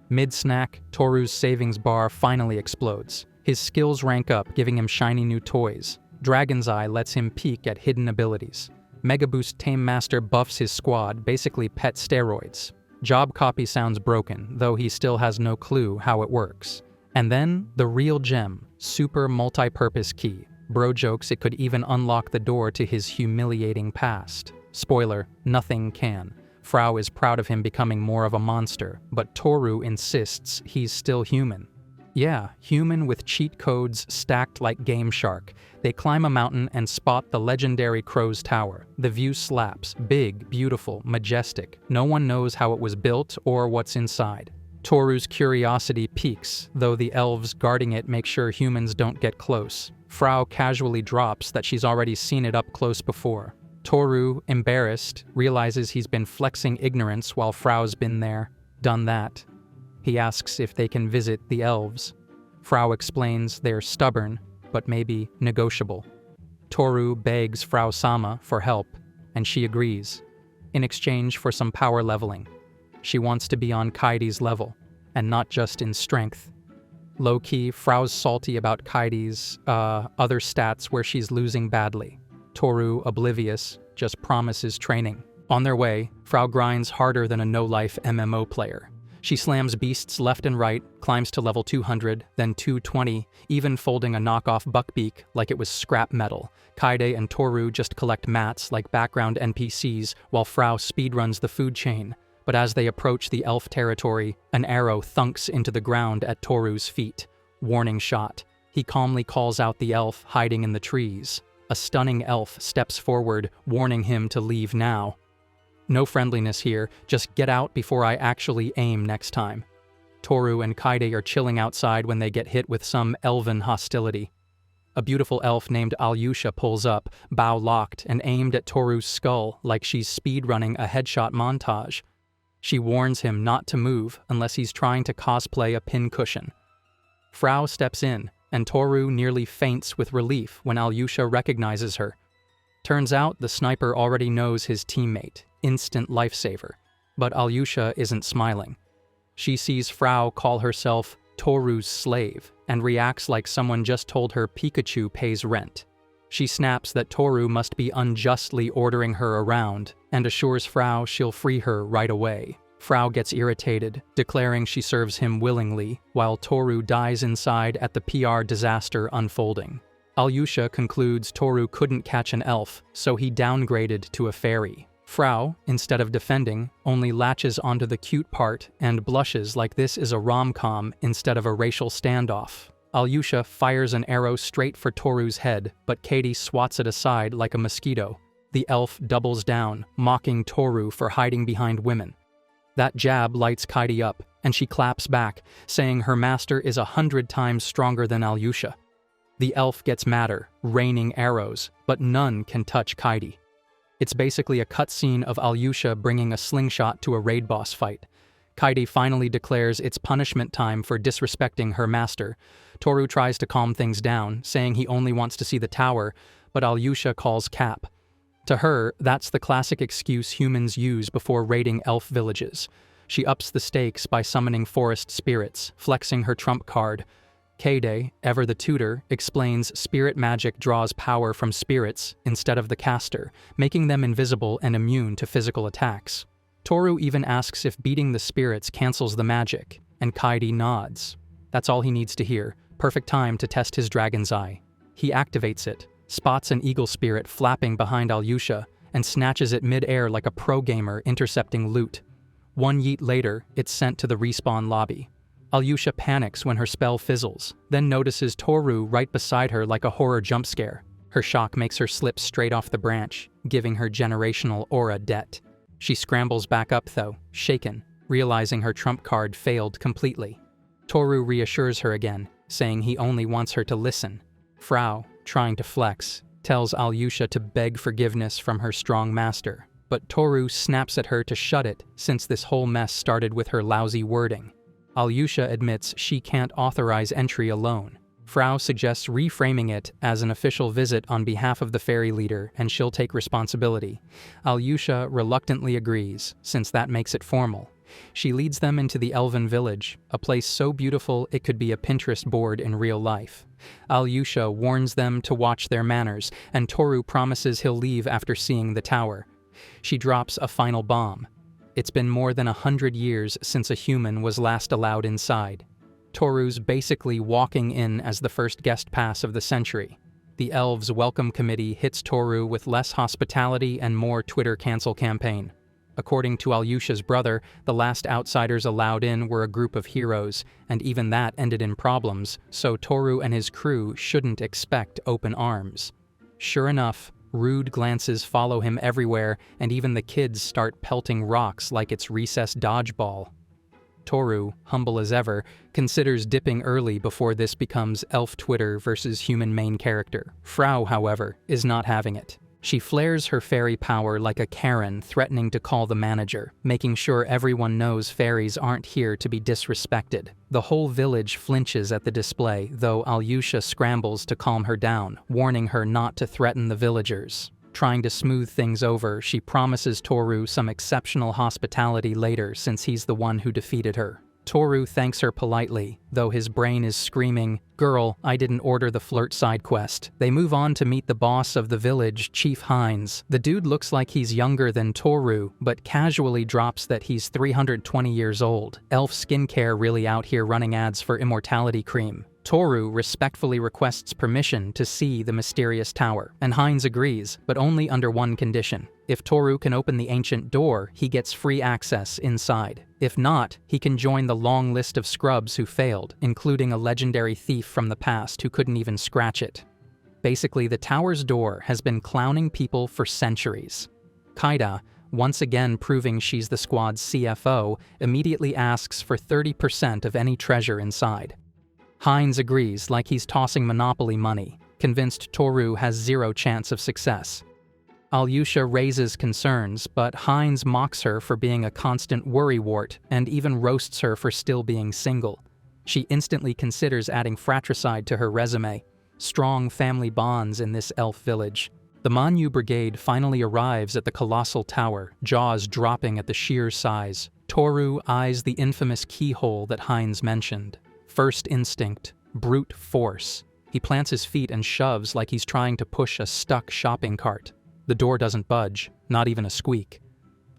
Mid-snack, Toru's savings bar finally explodes. His skills rank up, giving him shiny new toys. Dragon's Eye lets him peek at hidden abilities. Mega Boost Tame Master buffs his squad, basically pet steroids. Job copy sounds broken, though he still has no clue how it works. And then, the real gem, super multi-purpose key. Bro jokes it could even unlock the door to his humiliating past. Spoiler, nothing can. Frau is proud of him becoming more of a monster, but Toru insists he's still human. Yeah, human with cheat codes stacked like Game Shark. They climb a mountain and spot the legendary Crow's Tower. The view slaps, big, beautiful, majestic. No one knows how it was built or what's inside. Toru's curiosity peaks, though the elves guarding it make sure humans don't get close. Frau casually drops that she's already seen it up close before. Toru, embarrassed, realizes he's been flexing ignorance while Frau's been there, done that. He asks if they can visit the elves. Frau explains they're stubborn, but maybe negotiable. Toru begs Frau-sama for help, and she agrees, in exchange for some power leveling. She wants to be on Kaidi's level, and not just in strength. Low-key, Frau's salty about Kaidi's, other stats where she's losing badly. Toru, oblivious, just promises training. On their way, Frau grinds harder than a no-life MMO player. She slams beasts left and right, climbs to level 200, then 220, even folding a knockoff Buckbeak like it was scrap metal. Kaide and Toru just collect mats like background NPCs while Frau speedruns the food chain. But as they approach the elf territory, an arrow thunks into the ground at Toru's feet. Warning shot. He calmly calls out the elf hiding in the trees. A stunning elf steps forward, warning him to leave now. No friendliness here, just get out before I actually aim next time. Toru and Kaide are chilling outside when they get hit with some elven hostility. A beautiful elf named Alyosha pulls up, bow locked, and aimed at Toru's skull like she's speedrunning a headshot montage. She warns him not to move unless he's trying to cosplay a pincushion. Frau steps in, and Toru nearly faints with relief when Alyosha recognizes her. Turns out the sniper already knows his teammate, instant lifesaver. But Alyosha isn't smiling. She sees Frau call herself Toru's slave and reacts like someone just told her Pikachu pays rent. She snaps that Toru must be unjustly ordering her around and assures Frau she'll free her right away. Frau gets irritated, declaring she serves him willingly, while Toru dies inside at the PR disaster unfolding. Alyosha concludes Toru couldn't catch an elf, so he downgraded to a fairy. Frau, instead of defending, only latches onto the cute part and blushes like this is a rom-com instead of a racial standoff. Alyosha fires an arrow straight for Toru's head, but Katie swats it aside like a mosquito. The elf doubles down, mocking Toru for hiding behind women. That jab lights Kaidi up, and she claps back, saying her master is 100 times stronger than Alyosha. The elf gets madder, raining arrows, but none can touch Kaidi. It's basically a cutscene of Alyosha bringing a slingshot to a raid boss fight. Kaidi finally declares it's punishment time for disrespecting her master. Toru tries to calm things down, saying he only wants to see the tower, but Alyosha calls cap. To her, that's the classic excuse humans use before raiding elf villages. She ups the stakes by summoning forest spirits, flexing her trump card. Kaide, ever the tutor, explains spirit magic draws power from spirits instead of the caster, making them invisible and immune to physical attacks. Toru even asks if beating the spirits cancels the magic, and Kaidi nods. That's all he needs to hear. Perfect time to test his dragon's eye. He activates it, spots an eagle spirit flapping behind Alyosha, and snatches it mid-air like a pro gamer intercepting loot. One yeet later, it's sent to the respawn lobby. Alyosha panics when her spell fizzles, then notices Toru right beside her like a horror jump scare. Her shock makes her slip straight off the branch, giving her generational aura debt. She scrambles back up though, shaken, realizing her trump card failed completely. Toru reassures her again, saying he only wants her to listen. Frau, trying to flex, tells Alyosha to beg forgiveness from her strong master, but Toru snaps at her to shut it since this whole mess started with her lousy wording. Alyosha admits she can't authorize entry alone. Frau suggests reframing it as an official visit on behalf of the fairy leader and she'll take responsibility. Alyosha reluctantly agrees, since that makes it formal. She leads them into the Elven village, a place so beautiful it could be a Pinterest board in real life. Alyosha warns them to watch their manners, and Toru promises he'll leave after seeing the tower. She drops a final bomb. It's been more than 100 years since a human was last allowed inside. Toru's basically walking in as the first guest pass of the century. The elves' welcome committee hits Toru with less hospitality and more Twitter cancel campaign. According to Alyosha's brother, the last outsiders allowed in were a group of heroes, and even that ended in problems, so Toru and his crew shouldn't expect open arms. Sure enough, rude glances follow him everywhere, and even the kids start pelting rocks like it's recess dodgeball. Toru, humble as ever, considers dipping early before this becomes elf Twitter versus human main character. Frau, however, is not having it. She flares her fairy power like a Karen threatening to call the manager, making sure everyone knows fairies aren't here to be disrespected. The whole village flinches at the display, though Alyosha scrambles to calm her down, warning her not to threaten the villagers. Trying to smooth things over, she promises Toru some exceptional hospitality later since he's the one who defeated her. Toru thanks her politely, though his brain is screaming, "Girl, I didn't order the flirt side quest." They move on to meet the boss of the village, Chief Hines. The dude looks like he's younger than Toru, but casually drops that he's 320 years old. Elf skincare really out here running ads for immortality cream. Toru respectfully requests permission to see the mysterious tower, and Hines agrees, but only under one condition. If Toru can open the ancient door, he gets free access inside. If not, he can join the long list of scrubs who failed, including a legendary thief from the past who couldn't even scratch it. Basically, the tower's door has been clowning people for centuries. Kaida, once again proving she's the squad's CFO, immediately asks for 30% of any treasure inside. Hines agrees like he's tossing Monopoly money, convinced Toru has zero chance of success. Alyosha raises concerns, but Hines mocks her for being a constant worrywart and even roasts her for still being single. She instantly considers adding fratricide to her resume. Strong family bonds in this elf village. The Manhwa brigade finally arrives at the colossal tower, jaws dropping at the sheer size. Toru eyes the infamous keyhole that Hines mentioned. First instinct, brute force. He plants his feet and shoves like he's trying to push a stuck shopping cart. The door doesn't budge, not even a squeak.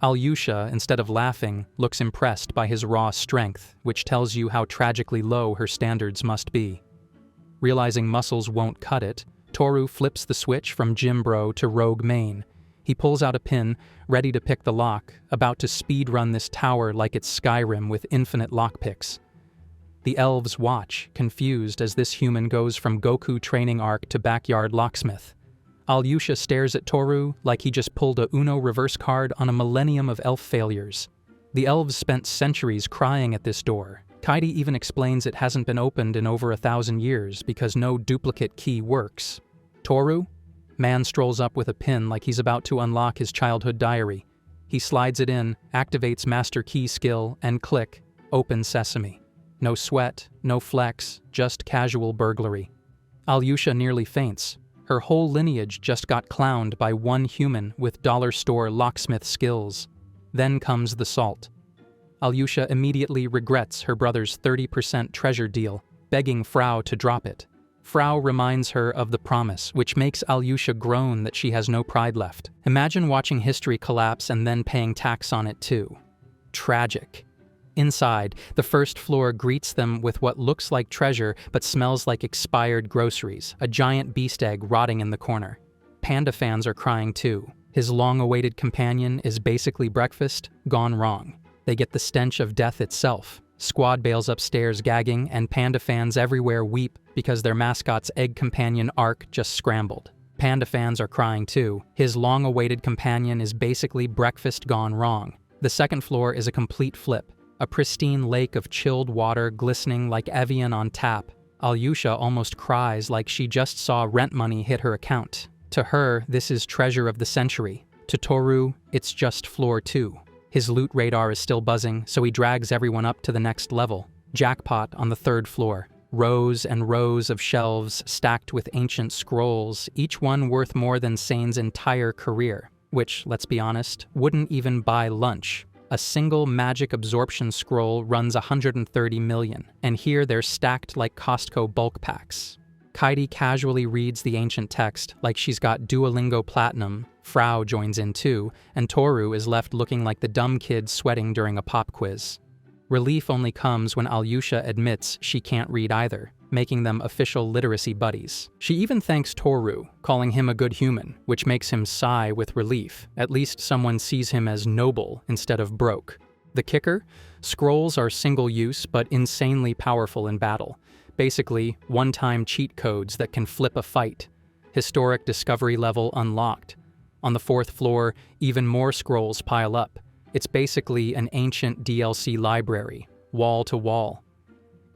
Alyosha, instead of laughing, looks impressed by his raw strength, which tells you how tragically low her standards must be. Realizing muscles won't cut it, Toru flips the switch from Gym Bro to Rogue Main. He pulls out a pin, ready to pick the lock, about to speedrun this tower like it's Skyrim with infinite lockpicks. The elves watch, confused as this human goes from Goku training arc to backyard locksmith. Alyosha stares at Toru like he just pulled a Uno reverse card on a millennium of elf failures. The elves spent centuries crying at this door. Kaidi even explains it hasn't been opened in over 1,000 years because no duplicate key works. Toru? Man strolls up with a pin like he's about to unlock his childhood diary. He slides it in, activates Master Key skill, and click, open sesame. No sweat, no flex, just casual burglary. Alyosha nearly faints. Her whole lineage just got clowned by one human with dollar store locksmith skills. Then comes the salt. Alyosha immediately regrets her brother's 30% treasure deal, begging Frau to drop it. Frau reminds her of the promise, which makes Alyosha groan that she has no pride left. Imagine watching history collapse and then paying tax on it too. Tragic. Inside, the first floor greets them with what looks like treasure but smells like expired groceries, a giant beast egg rotting in the corner. Panda fans are crying too. His long-awaited companion is basically breakfast gone wrong. They get the stench of death itself. Squad bails upstairs gagging, and panda fans everywhere weep because their mascot's egg companion Ark just scrambled. Panda fans are crying too. His long-awaited companion is basically breakfast gone wrong. The second floor is a complete flip. A pristine lake of chilled water glistening like Evian on tap. Alyosha almost cries like she just saw rent money hit her account. To her, this is treasure of the century. To Toru, it's just floor 2. His loot radar is still buzzing, so he drags everyone up to the next level. Jackpot on the 3rd floor. Rows and rows of shelves stacked with ancient scrolls, each one worth more than Sain's entire career, which, let's be honest, wouldn't even buy lunch. A single magic absorption scroll runs 130 million, and here they're stacked like Costco bulk packs. Kaidi casually reads the ancient text like she's got Duolingo Platinum, Frau joins in too, and Toru is left looking like the dumb kid sweating during a pop quiz. Relief only comes when Alyosha admits she can't read either, making them official literacy buddies. She even thanks Toru, calling him a good human, which makes him sigh with relief. At least someone sees him as noble instead of broke. The kicker? Scrolls are single-use but insanely powerful in battle. Basically, one-time cheat codes that can flip a fight. Historic discovery level unlocked. On the 4th floor, even more scrolls pile up. It's basically an ancient DLC library, wall to wall.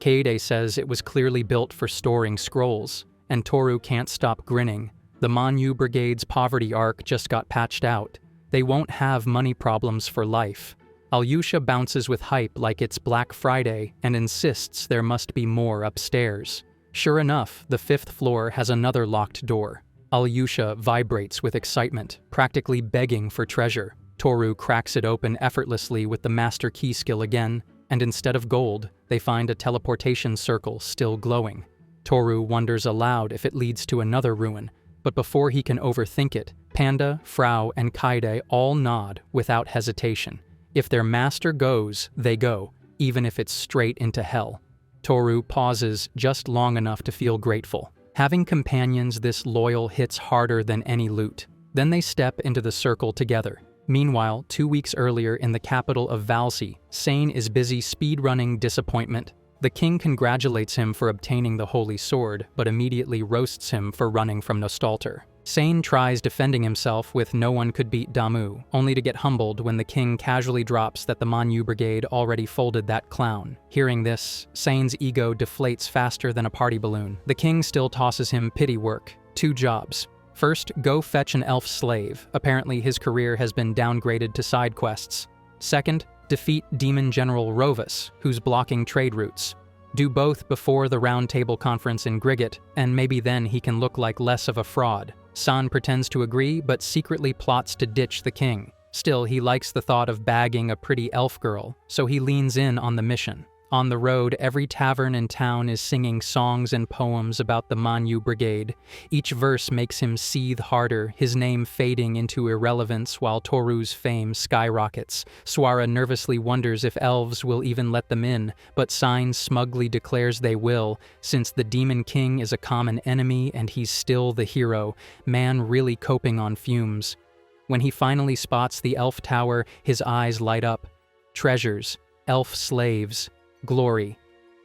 Kaede says it was clearly built for storing scrolls, and Toru can't stop grinning. The Manhwa Brigade's poverty arc just got patched out. They won't have money problems for life. Alyosha bounces with hype like it's Black Friday and insists there must be more upstairs. Sure enough, the 5th floor has another locked door. Alyosha vibrates with excitement, practically begging for treasure. Toru cracks it open effortlessly with the master key skill again, and instead of gold, they find a teleportation circle still glowing. Toru wonders aloud if it leads to another ruin, but before he can overthink it, Panda, Frau, and Kaede all nod without hesitation. If their master goes, they go, even if it's straight into hell. Toru pauses just long enough to feel grateful. Having companions this loyal hits harder than any loot. Then they step into the circle together. Meanwhile, 2 weeks earlier in the capital of Valsi, Sain is busy speedrunning disappointment. The king congratulates him for obtaining the holy sword, but immediately roasts him for running from Nostalar. Sain tries defending himself with no one could beat Damu, only to get humbled when the king casually drops that the Manhwa Brigade already folded that clown. Hearing this, Sain's ego deflates faster than a party balloon. The king still tosses him pity work. 2 jobs. First, go fetch an elf slave. Apparently his career has been downgraded to side quests. Second, defeat Demon General Rovus, who's blocking trade routes. Do both before the Round Table Conference in Grigot, and maybe then he can look like less of a fraud. San pretends to agree, but secretly plots to ditch the king. Still, he likes the thought of bagging a pretty elf girl, so he leans in on the mission. On the road, every tavern in town is singing songs and poems about the Manhwa Brigade. Each verse makes him seethe harder, his name fading into irrelevance while Toru's fame skyrockets. Swara nervously wonders if elves will even let them in, but Sain smugly declares they will, since the Demon King is a common enemy and he's still the hero, man really coping on fumes. When he finally spots the elf tower, his eyes light up. Treasures, elf slaves, glory.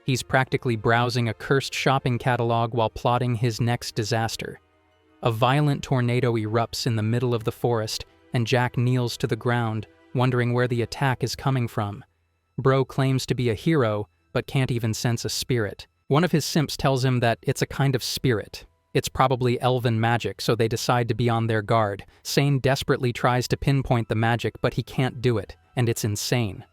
He's practically browsing a cursed shopping catalog while plotting his next disaster. A violent tornado erupts in the middle of the forest, and Jack kneels to the ground, wondering where the attack is coming from. Bro claims to be a hero, but can't even sense a spirit. One of his simps tells him that it's a kind of spirit. It's probably elven magic, so they decide to be on their guard. Sain desperately tries to pinpoint the magic, but he can't do it, and it's insane.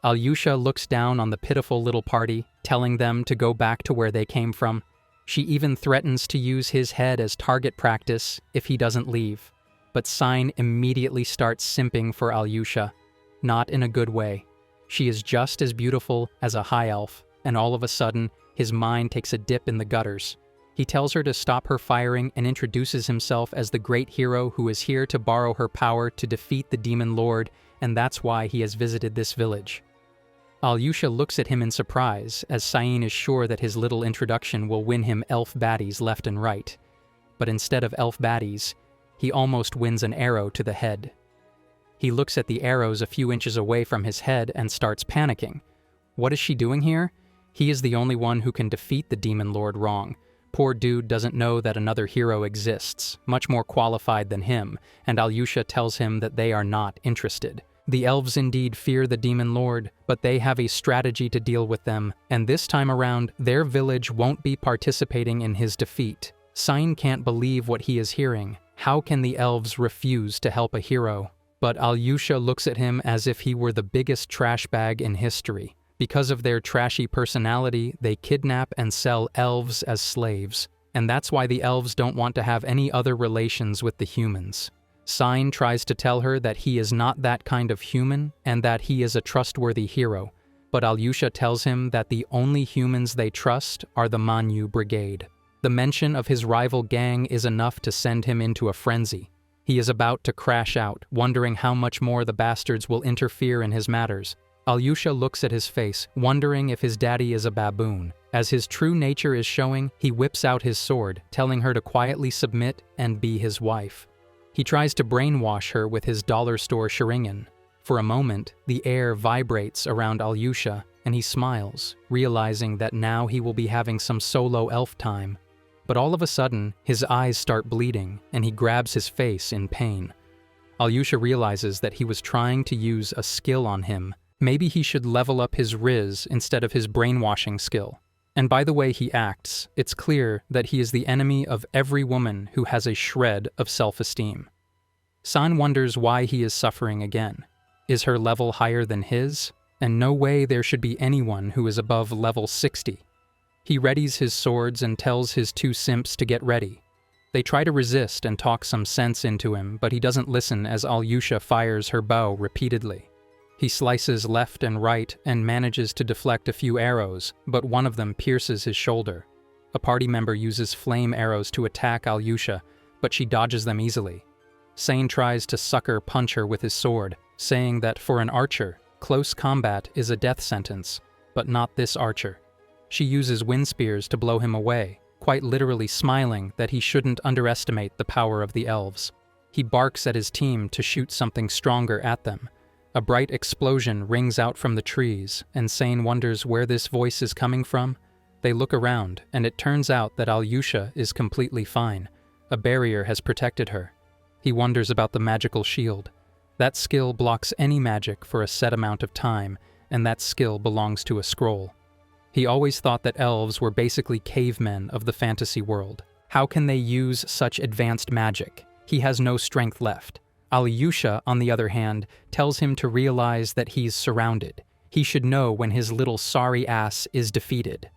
Alyosha looks down on the pitiful little party, telling them to go back to where they came from. She even threatens to use his head as target practice if he doesn't leave. But Sain immediately starts simping for Alyosha. Not in a good way. She is just as beautiful as a high elf, and all of a sudden, his mind takes a dip in the gutters. He tells her to stop her firing and introduces himself as the great hero who is here to borrow her power to defeat the Demon Lord, and that's why he has visited this village. Alyosha looks at him in surprise, as Sain is sure that his little introduction will win him elf baddies left and right. But instead of elf baddies, he almost wins an arrow to the head. He looks at the arrows a few inches away from his head and starts panicking. What is she doing here? He is the only one who can defeat the Demon Lord wrong. Poor dude doesn't know that another hero exists, much more qualified than him, and Alyosha tells him that they are not interested. The elves indeed fear the Demon Lord, but they have a strategy to deal with them, and this time around, their village won't be participating in his defeat. Sain can't believe what he is hearing. How can the elves refuse to help a hero? But Alyosha looks at him as if he were the biggest trash bag in history. Because of their trashy personality, they kidnap and sell elves as slaves, and that's why the elves don't want to have any other relations with the humans. Sain tries to tell her that he is not that kind of human and that he is a trustworthy hero, but Alyosha tells him that the only humans they trust are the Manhwa Brigade. The mention of his rival gang is enough to send him into a frenzy. He is about to crash out, wondering how much more the bastards will interfere in his matters. Alyosha looks at his face, wondering if his daddy is a baboon. As his true nature is showing, he whips out his sword, telling her to quietly submit and be his wife. He tries to brainwash her with his dollar store Sharingan. For a moment, the air vibrates around Alyosha, and he smiles, realizing that now he will be having some solo elf time. But all of a sudden, his eyes start bleeding, and he grabs his face in pain. Alyosha realizes that he was trying to use a skill on him. Maybe he should level up his Riz instead of his brainwashing skill. And by the way he acts, it's clear that he is the enemy of every woman who has a shred of self-esteem. San wonders why he is suffering again. Is her level higher than his? And no way there should be anyone who is above level 60. He readies his swords and tells his two simps to get ready. They try to resist and talk some sense into him, but he doesn't listen as Alyosha fires her bow repeatedly. He slices left and right and manages to deflect a few arrows, but one of them pierces his shoulder. A party member uses flame arrows to attack Alyosha, but she dodges them easily. Sain tries to sucker punch her with his sword, saying that for an archer, close combat is a death sentence, but not this archer. She uses wind spears to blow him away, quite literally smiling that he shouldn't underestimate the power of the elves. He barks at his team to shoot something stronger at them. A bright explosion rings out from the trees, and Sain wonders where this voice is coming from. They look around, and it turns out that Alyosha is completely fine. A barrier has protected her. He wonders about the magical shield. That skill blocks any magic for a set amount of time, and that skill belongs to a scroll. He always thought that elves were basically cavemen of the fantasy world. How can they use such advanced magic? He has no strength left. Alyosha, on the other hand, tells him to realize that he's surrounded. He should know when his little sorry ass is defeated.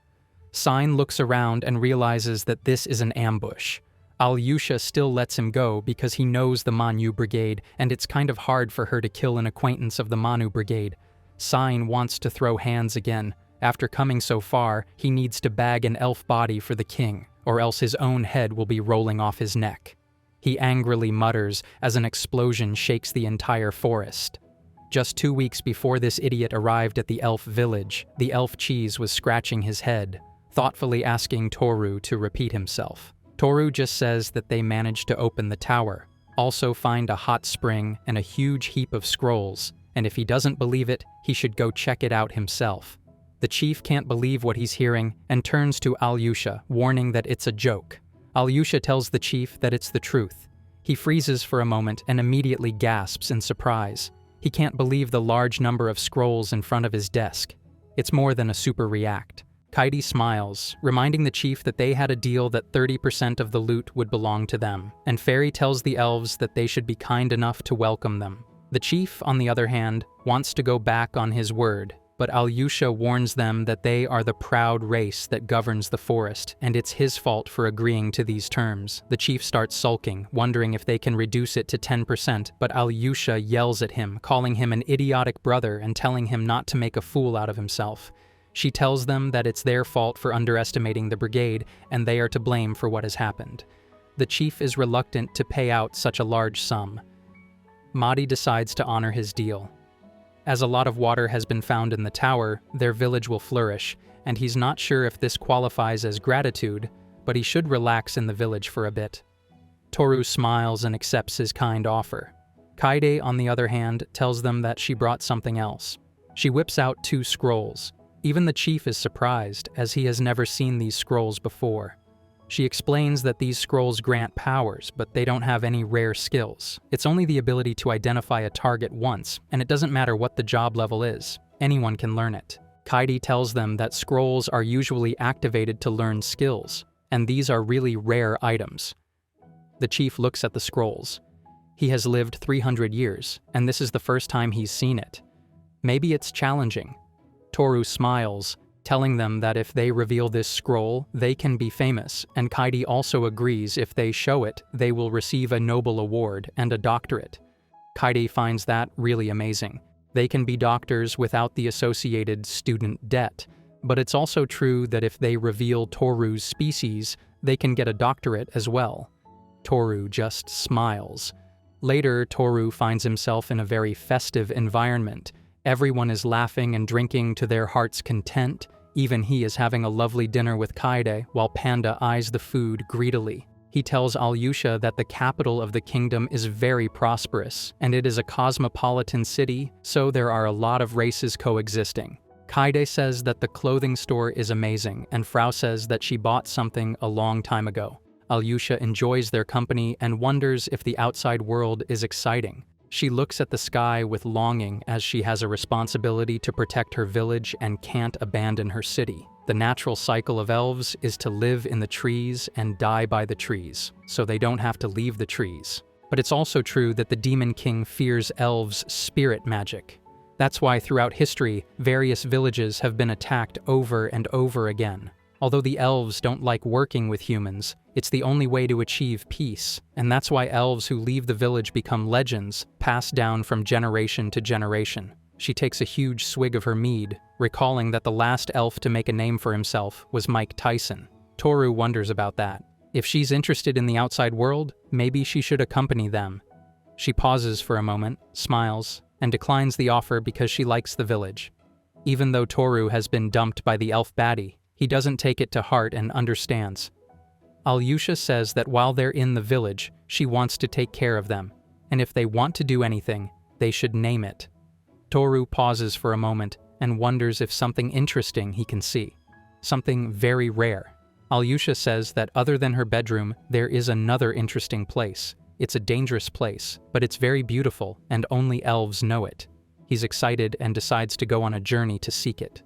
Sain looks around and realizes that this is an ambush. Alyosha still lets him go because he knows the Manhwa Brigade, and it's kind of hard for her to kill an acquaintance of the Manhwa Brigade. Sain wants to throw hands again. After coming so far, he needs to bag an elf body for the king, or else his own head will be rolling off his neck. He angrily mutters as an explosion shakes the entire forest. Just 2 weeks before this idiot arrived at the elf village, the elf cheese was scratching his head, thoughtfully asking Toru to repeat himself. Toru just says that they managed to open the tower, also find a hot spring and a huge heap of scrolls, and if he doesn't believe it, he should go check it out himself. The chief can't believe what he's hearing and turns to Alyosha, warning that it's a joke. Alyosha tells the chief that it's the truth. He freezes for a moment and immediately gasps in surprise. He can't believe the large number of scrolls in front of his desk. It's more than a super react. Kaidi smiles, reminding the chief that they had a deal that 30% of the loot would belong to them, and Furry tells the elves that they should be kind enough to welcome them. The chief, on the other hand, wants to go back on his word, but Alyosha warns them that they are the proud race that governs the forest, and it's his fault for agreeing to these terms. The chief starts sulking, wondering if they can reduce it to 10%, but Alyosha yells at him, calling him an idiotic brother and telling him not to make a fool out of himself. She tells them that it's their fault for underestimating the brigade, and they are to blame for what has happened. The chief is reluctant to pay out such a large sum. Mahdi decides to honor his deal. As a lot of water has been found in the tower, their village will flourish, and he's not sure if this qualifies as gratitude, but he should relax in the village for a bit. Toru smiles and accepts his kind offer. Kaide, on the other hand, tells them that she brought something else. She whips out 2 scrolls. Even the chief is surprised, as he has never seen these scrolls before. She explains that these scrolls grant powers, but they don't have any rare skills. It's only the ability to identify a target once, and it doesn't matter what the job level is. Anyone can learn it. Kaidi tells them that scrolls are usually activated to learn skills, and these are really rare items. The chief looks at the scrolls. He has lived 300 years, and this is the first time he's seen it. Maybe it's challenging. Toru smiles, telling them that if they reveal this scroll, they can be famous, and Kaidi also agrees if they show it, they will receive a Nobel Award and a doctorate. Kaidi finds that really amazing. They can be doctors without the associated student debt, but it's also true that if they reveal Toru's species, they can get a doctorate as well. Toru just smiles. Later, Toru finds himself in a very festive environment. Everyone is laughing and drinking to their heart's content. Even he is having a lovely dinner with Kaede, while Panda eyes the food greedily. He tells Alyosha that the capital of the kingdom is very prosperous, and it is a cosmopolitan city, so there are a lot of races coexisting. Kaede says that the clothing store is amazing, and Frau says that she bought something a long time ago. Alyosha enjoys their company and wonders if the outside world is exciting. She looks at the sky with longing as she has a responsibility to protect her village and can't abandon her city. The natural cycle of elves is to live in the trees and die by the trees, so they don't have to leave the trees. But it's also true that the Demon King fears elves' spirit magic. That's why throughout history, various villages have been attacked over and over again. Although the elves don't like working with humans, it's the only way to achieve peace, and that's why elves who leave the village become legends, passed down from generation to generation. She takes a huge swig of her mead, recalling that the last elf to make a name for himself was Mike Tyson. Toru wonders about that. If she's interested in the outside world, maybe she should accompany them. She pauses for a moment, smiles, and declines the offer because she likes the village. Even though Toru has been dumped by the elf baddie, he doesn't take it to heart and understands. Alyosha says that while they're in the village, she wants to take care of them, and if they want to do anything, they should name it. Toru pauses for a moment and wonders if something interesting he can see. Something very rare. Alyosha says that other than her bedroom, there is another interesting place. It's a dangerous place, but it's very beautiful and only elves know it. He's excited and decides to go on a journey to seek it.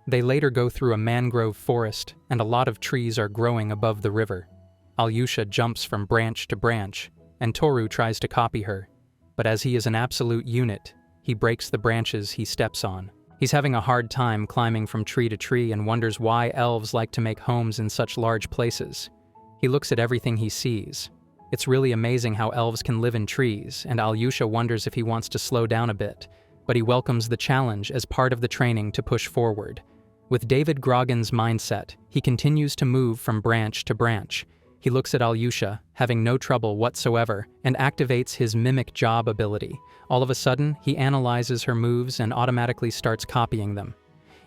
They later go through a mangrove forest, and a lot of trees are growing above the river. Alyosha jumps from branch to branch, and Toru tries to copy her. But as he is an absolute unit, he breaks the branches he steps on. He's having a hard time climbing from tree to tree and wonders why elves like to make homes in such large places. He looks at everything he sees. It's really amazing how elves can live in trees, and Alyosha wonders if he wants to slow down a bit, but he welcomes the challenge as part of the training to push forward. With David Grogan's mindset, he continues to move from branch to branch. He looks at Alyosha, having no trouble whatsoever, and activates his mimic job ability. All of a sudden, he analyzes her moves and automatically starts copying them.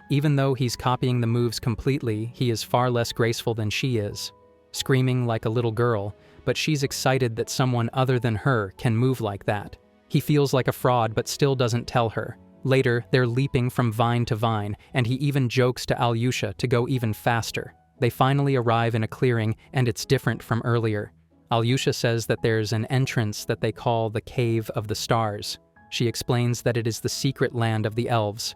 Even though he's copying the moves completely, he is far less graceful than she is, screaming like a little girl, but she's excited that someone other than her can move like that. He feels like a fraud but still doesn't tell her. Later, they're leaping from vine to vine, and he even jokes to Alyosha to go even faster. They finally arrive in a clearing, and it's different from earlier. Alyosha says that there's an entrance that they call the Cave of the Stars. She explains that it is the secret land of the elves.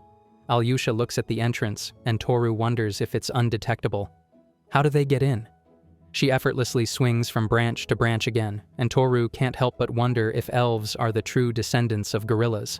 Alyosha looks at the entrance, and Toru wonders if it's undetectable. How do they get in? She effortlessly swings from branch to branch again, and Toru can't help but wonder if elves are the true descendants of gorillas.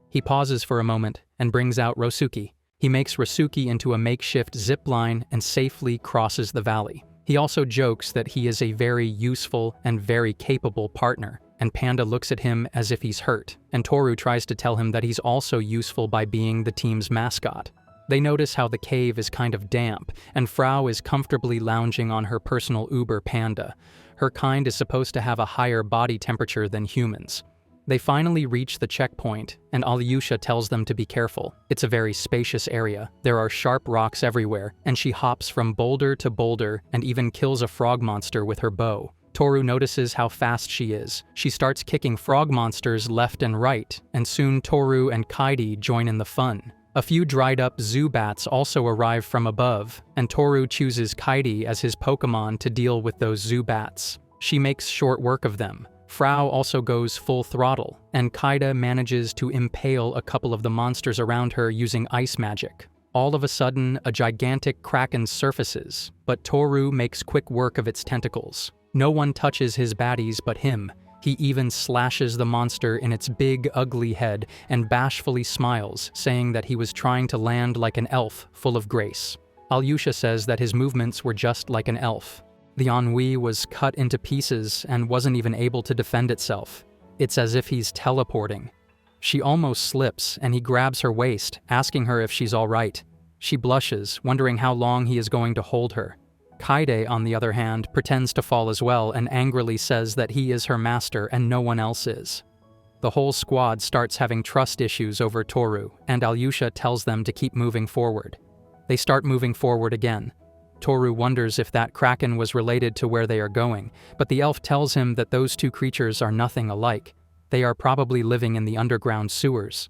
He pauses for a moment and brings out Rosuki. He makes Rosuki into a makeshift zip line and safely crosses the valley. He also jokes that he is a very useful and very capable partner, and Panda looks at him as if he's hurt, and Toru tries to tell him that he's also useful by being the team's mascot. They notice how the cave is kind of damp, and Frau is comfortably lounging on her personal Uber Panda. Her kind is supposed to have a higher body temperature than humans. They finally reach the checkpoint, and Alyosha tells them to be careful. It's a very spacious area. There are sharp rocks everywhere, and she hops from boulder to boulder and even kills a frog monster with her bow. Toru notices how fast she is. She starts kicking frog monsters left and right, and soon Toru and Kaede join in the fun. A few dried-up Zubats also arrive from above, and Toru chooses Kaede as his Pokemon to deal with those Zubats. She makes short work of them. Frau also goes full throttle, and Kaede manages to impale a couple of the monsters around her using ice magic. All of a sudden, a gigantic kraken surfaces, but Toru makes quick work of its tentacles. No one touches his baddies but him. He even slashes the monster in its big, ugly head and bashfully smiles, saying that he was trying to land like an elf, full of grace. Alyosha says that his movements were just like an elf. The ennui was cut into pieces and wasn't even able to defend itself. It's as if he's teleporting. She almost slips, and he grabs her waist, asking her if she's all right. She blushes, wondering how long he is going to hold her. Kaide, on the other hand, pretends to fall as well and angrily says that he is her master and no one else is. The whole squad starts having trust issues over Toru, and Alyosha tells them to keep moving forward. They start moving forward again. Toru wonders if that kraken was related to where they are going, but the elf tells him that those two creatures are nothing alike. They are probably living in the underground sewers.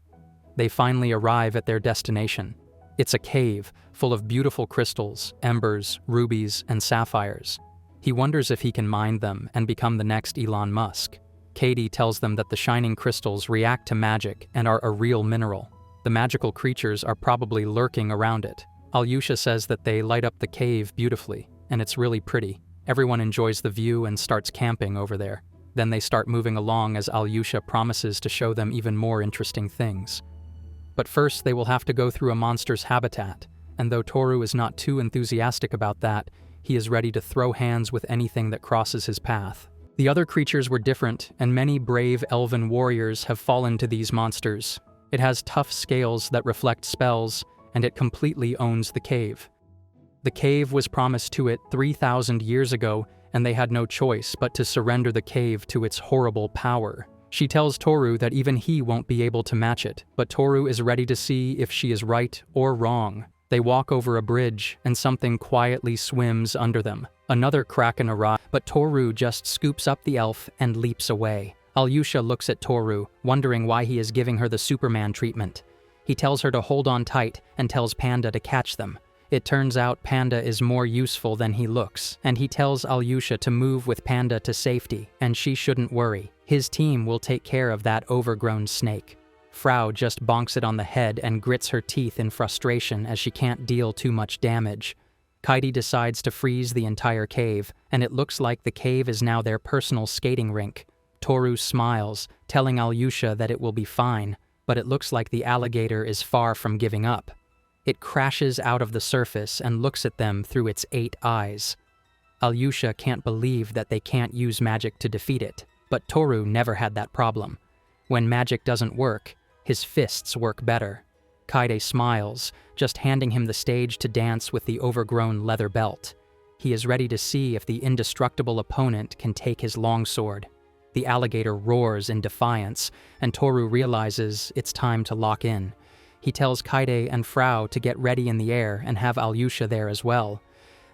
They finally arrive at their destination. It's a cave full of beautiful crystals, embers, rubies, and sapphires. He wonders if he can mine them and become the next Elon Musk. Katie tells them that the shining crystals react to magic and are a real mineral. The magical creatures are probably lurking around it. Alyosha says that they light up the cave beautifully, and it's really pretty. Everyone enjoys the view and starts camping over there. Then they start moving along as Alyosha promises to show them even more interesting things. But first they will have to go through a monster's habitat, and though Toru is not too enthusiastic about that, he is ready to throw hands with anything that crosses his path. The other creatures were different, and many brave elven warriors have fallen to these monsters. It has tough scales that reflect spells, and it completely owns the cave. The cave was promised to it 3,000 years ago, and they had no choice but to surrender the cave to its horrible power. She tells Toru that even he won't be able to match it, but Toru is ready to see if she is right or wrong. They walk over a bridge, and something quietly swims under them. Another kraken arrives, but Toru just scoops up the elf and leaps away. Alyosha looks at Toru, wondering why he is giving her the Superman treatment. He tells her to hold on tight and tells Panda to catch them. It turns out Panda is more useful than he looks, and he tells Alyosha to move with Panda to safety, and she shouldn't worry. His team will take care of that overgrown snake. Frau just bonks it on the head and grits her teeth in frustration as she can't deal too much damage. Kaidi decides to freeze the entire cave, and it looks like the cave is now their personal skating rink. Toru smiles, telling Alyosha that it will be fine, but it looks like the alligator is far from giving up. It crashes out of the surface and looks at them through its 8 eyes. Alyosha can't believe that they can't use magic to defeat it, but Toru never had that problem. When magic doesn't work, his fists work better. Kaide smiles, just handing him the stage to dance with the overgrown leather belt. He is ready to see if the indestructible opponent can take his longsword. The alligator roars in defiance, and Toru realizes it's time to lock in. He tells Kaide and Frau to get ready in the air and have Alyosha there as well.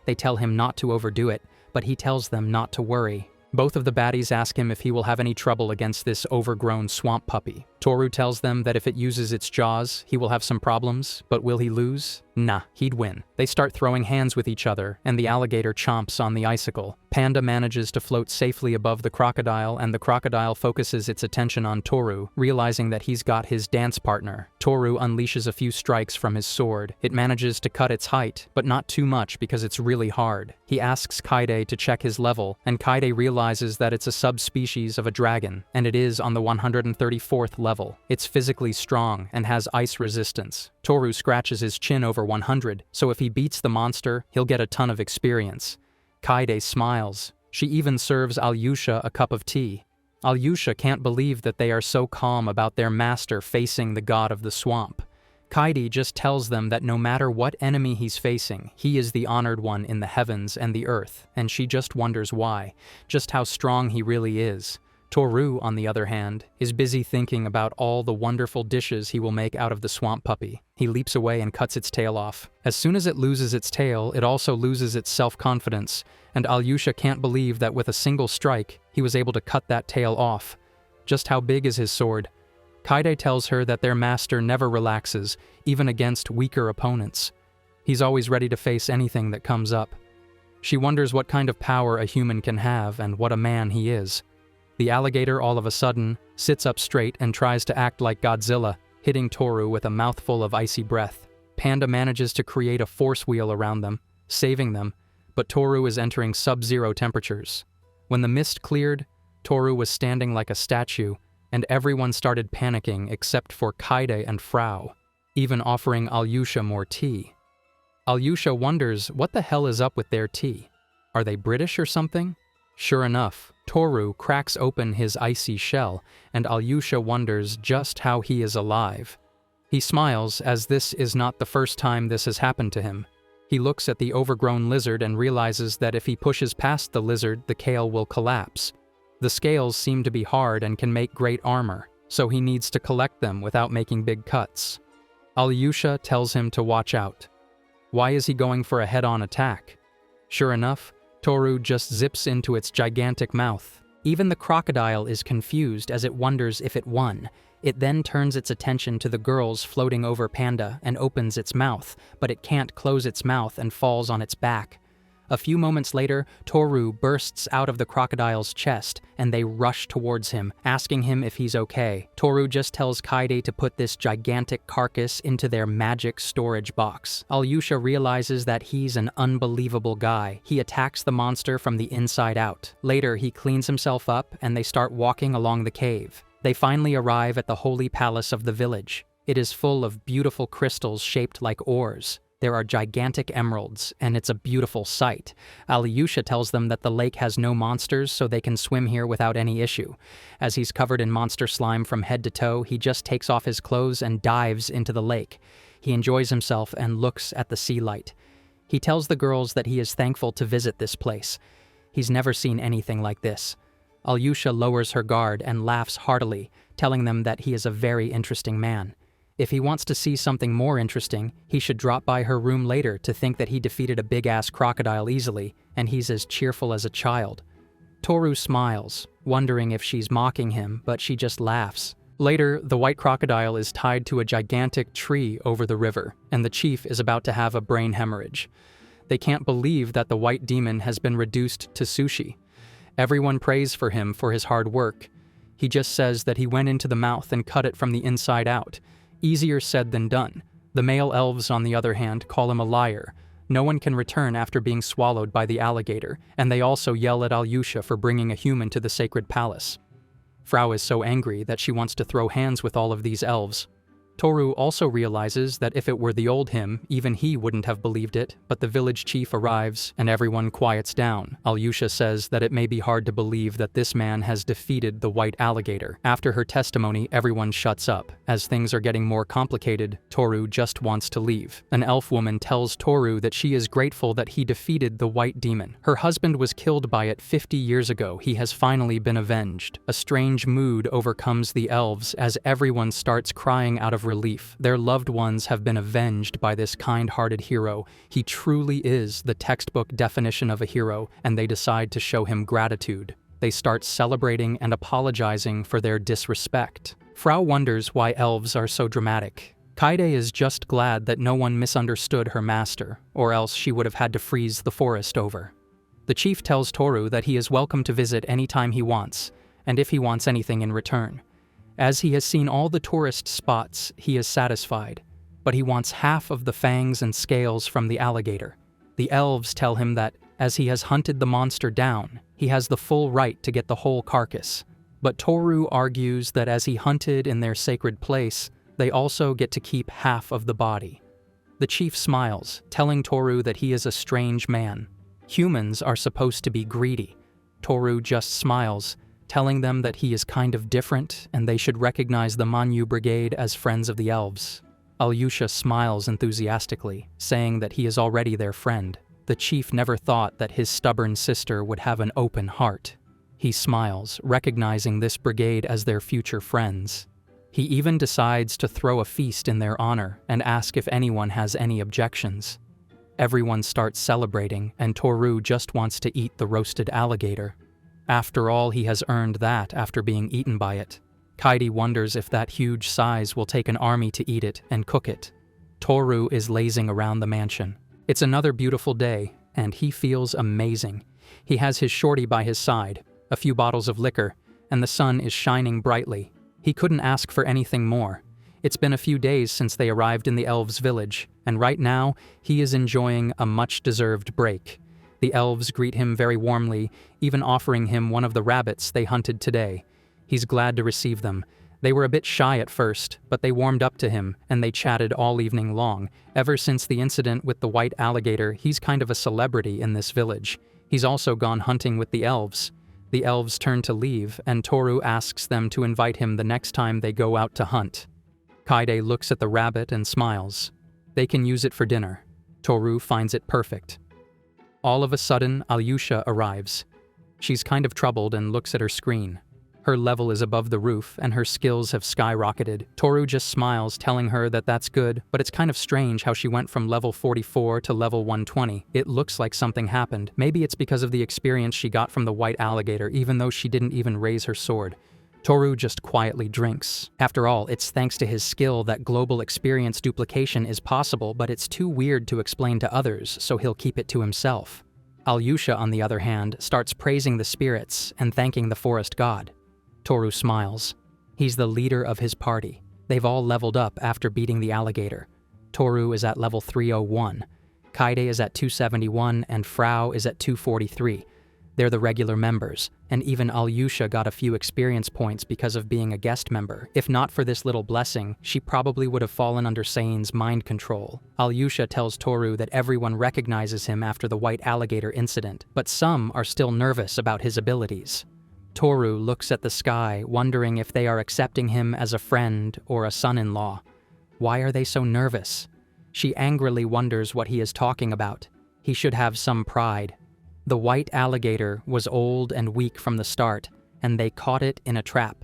They tell him not to overdo it, but he tells them not to worry. Both of the baddies ask him if he will have any trouble against this overgrown swamp puppy. Toru tells them that if it uses its jaws, he will have some problems, but will he lose? Nah, he'd win. They start throwing hands with each other, and the alligator chomps on the icicle. Panda manages to float safely above the crocodile, and the crocodile focuses its attention on Toru, realizing that he's got his dance partner. Toru unleashes a few strikes from his sword. It manages to cut its height, but not too much because it's really hard. He asks Kaide to check his level, and Kaide realizes that it's a subspecies of a dragon, and it is on the 134th level. It's physically strong and has ice resistance. Toru scratches his chin over 100, so if he beats the monster, he'll get a ton of experience. Kaide smiles. She even serves Alyosha a cup of tea. Alyosha can't believe that they are so calm about their master facing the god of the swamp. Kaide just tells them that no matter what enemy he's facing, he is the honored one in the heavens and the earth, and she just wonders why, just how strong he really is. Toru, on the other hand, is busy thinking about all the wonderful dishes he will make out of the swamp puppy. He leaps away and cuts its tail off. As soon as it loses its tail, it also loses its self-confidence, and Alyosha can't believe that with a single strike, he was able to cut that tail off. Just how big is his sword? Kaide tells her that their master never relaxes, even against weaker opponents. He's always ready to face anything that comes up. She wonders what kind of power a human can have and what a man he is. The alligator all of a sudden sits up straight and tries to act like Godzilla, hitting Toru with a mouthful of icy breath. Panda manages to create a force wheel around them, saving them, but Toru is entering sub-zero temperatures. When the mist cleared, Toru was standing like a statue, and everyone started panicking except for Kaide and Frau, even offering Alyosha more tea. Alyosha wonders what the hell is up with their tea. Are they British or something? Sure enough, Toru cracks open his icy shell, and Alyosha wonders just how he is alive. He smiles, as this is not the first time this has happened to him. He looks at the overgrown lizard and realizes that if he pushes past the lizard, the kale will collapse. The scales seem to be hard and can make great armor, so he needs to collect them without making big cuts. Alyosha tells him to watch out. Why is he going for a head-on attack? Sure enough, Toru just zips into its gigantic mouth. Even the crocodile is confused as it wonders if it won. It then turns its attention to the girls floating over Panda and opens its mouth, but it can't close its mouth and falls on its back. A few moments later, Toru bursts out of the crocodile's chest, and they rush towards him, asking him if he's okay. Toru just tells Kaede to put this gigantic carcass into their magic storage box. Alyosha realizes that he's an unbelievable guy. He attacks the monster from the inside out. Later, he cleans himself up, and they start walking along the cave. They finally arrive at the holy palace of the village. It is full of beautiful crystals shaped like oars. There are gigantic emeralds, and it's a beautiful sight. Alyosha tells them that the lake has no monsters, so they can swim here without any issue. As he's covered in monster slime from head to toe, he just takes off his clothes and dives into the lake. He enjoys himself and looks at the sea light. He tells the girls that he is thankful to visit this place. He's never seen anything like this. Alyosha lowers her guard and laughs heartily, telling them that he is a very interesting man. If he wants to see something more interesting, he should drop by her room later to think that he defeated a big-ass crocodile easily, and he's as cheerful as a child. Toru smiles, wondering if she's mocking him, but she just laughs. Later, the white crocodile is tied to a gigantic tree over the river, and the chief is about to have a brain hemorrhage. They can't believe that the white demon has been reduced to sushi. Everyone prays for him for his hard work. He just says that he went into the mouth and cut it from the inside out. Easier said than done. The male elves, on the other hand, call him a liar. No one can return after being swallowed by the alligator, and they also yell at Alyosha for bringing a human to the sacred palace. Frau is so angry that she wants to throw hands with all of these elves. Toru also realizes that if it were the old him, even he wouldn't have believed it, but the village chief arrives and everyone quiets down. Alyosha says that it may be hard to believe that this man has defeated the white alligator. After her testimony, everyone shuts up. As things are getting more complicated, Toru just wants to leave. An elf woman tells Toru that she is grateful that he defeated the white demon. Her husband was killed by it 50 years ago. He has finally been avenged. A strange mood overcomes the elves as everyone starts crying out of relief. Their loved ones have been avenged by this kind-hearted hero. He truly is the textbook definition of a hero, and they decide to show him gratitude. They start celebrating and apologizing for their disrespect. Frau wonders why elves are so dramatic. Kaede is just glad that no one misunderstood her master, or else she would have had to freeze the forest over. The chief tells Toru that he is welcome to visit anytime he wants, and if he wants anything in return. As he has seen all the tourist spots, he is satisfied, but he wants half of the fangs and scales from the alligator. The elves tell him that, as he has hunted the monster down, he has the full right to get the whole carcass. But Toru argues that as he hunted in their sacred place, they also get to keep half of the body. The chief smiles, telling Toru that he is a strange man. Humans are supposed to be greedy. Toru just smiles, telling them that he is kind of different and they should recognize the Manhwa Brigade as friends of the elves. Alyosha smiles enthusiastically, saying that he is already their friend. The chief never thought that his stubborn sister would have an open heart. He smiles, recognizing this brigade as their future friends. He even decides to throw a feast in their honor and ask if anyone has any objections. Everyone starts celebrating, and Toru just wants to eat the roasted alligator. After all, he has earned that after being eaten by it. Kaede wonders if that huge size will take an army to eat it and cook it. Toru is lazing around the mansion. It's another beautiful day, and he feels amazing. He has his shorty by his side, a few bottles of liquor, and the sun is shining brightly. He couldn't ask for anything more. It's been a few days since they arrived in the elves' village, and right now, he is enjoying a much-deserved break. The elves greet him very warmly, even offering him one of the rabbits they hunted today. He's glad to receive them. They were a bit shy at first, but they warmed up to him, and they chatted all evening long. Ever since the incident with the white alligator, he's kind of a celebrity in this village. He's also gone hunting with the elves. The elves turn to leave, and Toru asks them to invite him the next time they go out to hunt. Kaede looks at the rabbit and smiles. They can use it for dinner. Toru finds it perfect. All of a sudden, Alyosha arrives. She's kind of troubled and looks at her screen. Her level is above the roof, and her skills have skyrocketed. Toru just smiles, telling her that that's good, but it's kind of strange how she went from level 44 to level 120. It looks like something happened. Maybe it's because of the experience she got from the white alligator, even though she didn't even raise her sword. Toru just quietly drinks. After all, it's thanks to his skill that global experience duplication is possible, but it's too weird to explain to others, so he'll keep it to himself. Alyosha, on the other hand, starts praising the spirits and thanking the forest god. Toru smiles. He's the leader of his party. They've all leveled up after beating the alligator. Toru is at level 301. Kaide is at 271 and Frau is at 243. They're the regular members, and even Alyosha got a few experience points because of being a guest member. If not for this little blessing, she probably would have fallen under Sain's mind control. Alyosha tells Toru that everyone recognizes him after the white alligator incident, but some are still nervous about his abilities. Toru looks at the sky, wondering if they are accepting him as a friend or a son-in-law. Why are they so nervous? She angrily wonders what he is talking about. He should have some pride. The white alligator was old and weak from the start, and they caught it in a trap.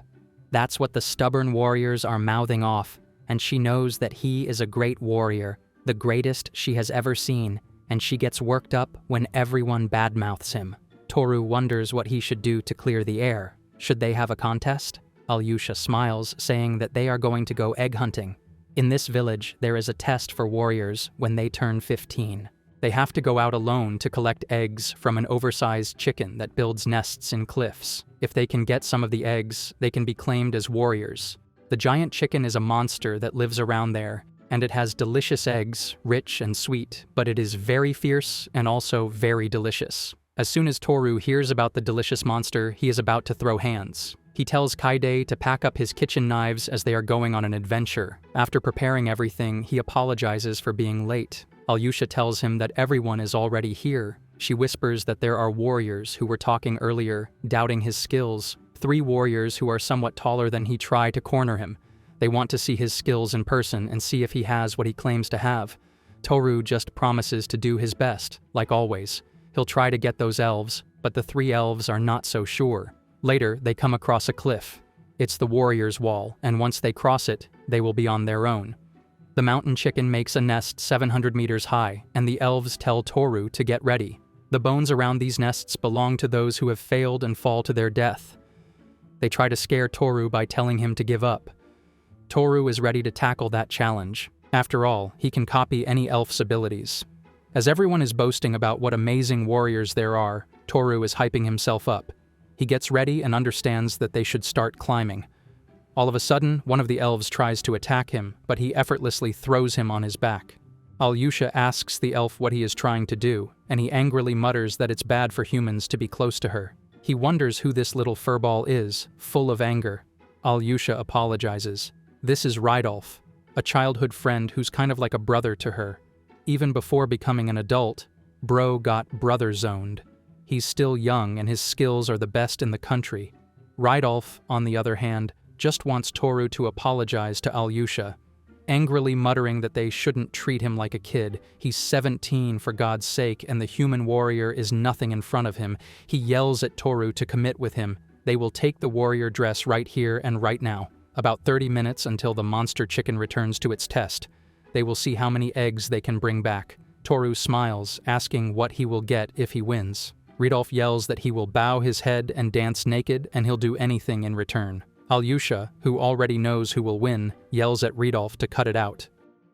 That's what the stubborn warriors are mouthing off, and she knows that he is a great warrior, the greatest she has ever seen, and she gets worked up when everyone badmouths him. Toru wonders what he should do to clear the air. Should they have a contest? Alyosha smiles, saying that they are going to go egg hunting. In this village, there is a test for warriors when they turn 15. They have to go out alone to collect eggs from an oversized chicken that builds nests in cliffs. If they can get some of the eggs, they can be claimed as warriors. The giant chicken is a monster that lives around there, and it has delicious eggs, rich and sweet, but it is very fierce and also very delicious. As soon as Toru hears about the delicious monster, he is about to throw hands. He tells Kaide to pack up his kitchen knives as they are going on an adventure. After preparing everything, he apologizes for being late. Alyosha tells him that everyone is already here. She whispers that there are warriors who were talking earlier, doubting his skills. 3 warriors who are somewhat taller than he try to corner him. They want to see his skills in person and see if he has what he claims to have. Toru just promises to do his best, like always. He'll try to get those elves, but the 3 elves are not so sure. Later, they come across a cliff. It's the warriors' wall, and once they cross it, they will be on their own. The mountain chicken makes a nest 700 meters high, and the elves tell Toru to get ready. The bones around these nests belong to those who have failed and fall to their death. They try to scare Toru by telling him to give up. Toru is ready to tackle that challenge. After all, he can copy any elf's abilities. As everyone is boasting about what amazing warriors there are, Toru is hyping himself up. He gets ready and understands that they should start climbing. All of a sudden, one of the elves tries to attack him, but he effortlessly throws him on his back. Alyosha asks the elf what he is trying to do, and he angrily mutters that it's bad for humans to be close to her. He wonders who this little furball is, full of anger. Alyosha apologizes. This is Rydolf, a childhood friend who's kind of like a brother to her. Even before becoming an adult, Bro got brother-zoned. He's still young and his skills are the best in the country. Rydolf, on the other hand, just wants Toru to apologize to Alyosha, angrily muttering that they shouldn't treat him like a kid. He's 17 for God's sake, and the human warrior is nothing in front of him. He yells at Toru to commit with him. They will take the warrior dress right here and right now. About 30 minutes until the monster chicken returns to its test. They will see how many eggs they can bring back. Toru smiles, asking what he will get if he wins. Rydolf yells that he will bow his head and dance naked, and he'll do anything in return. Alyosha, who already knows who will win, yells at Rydolf to cut it out.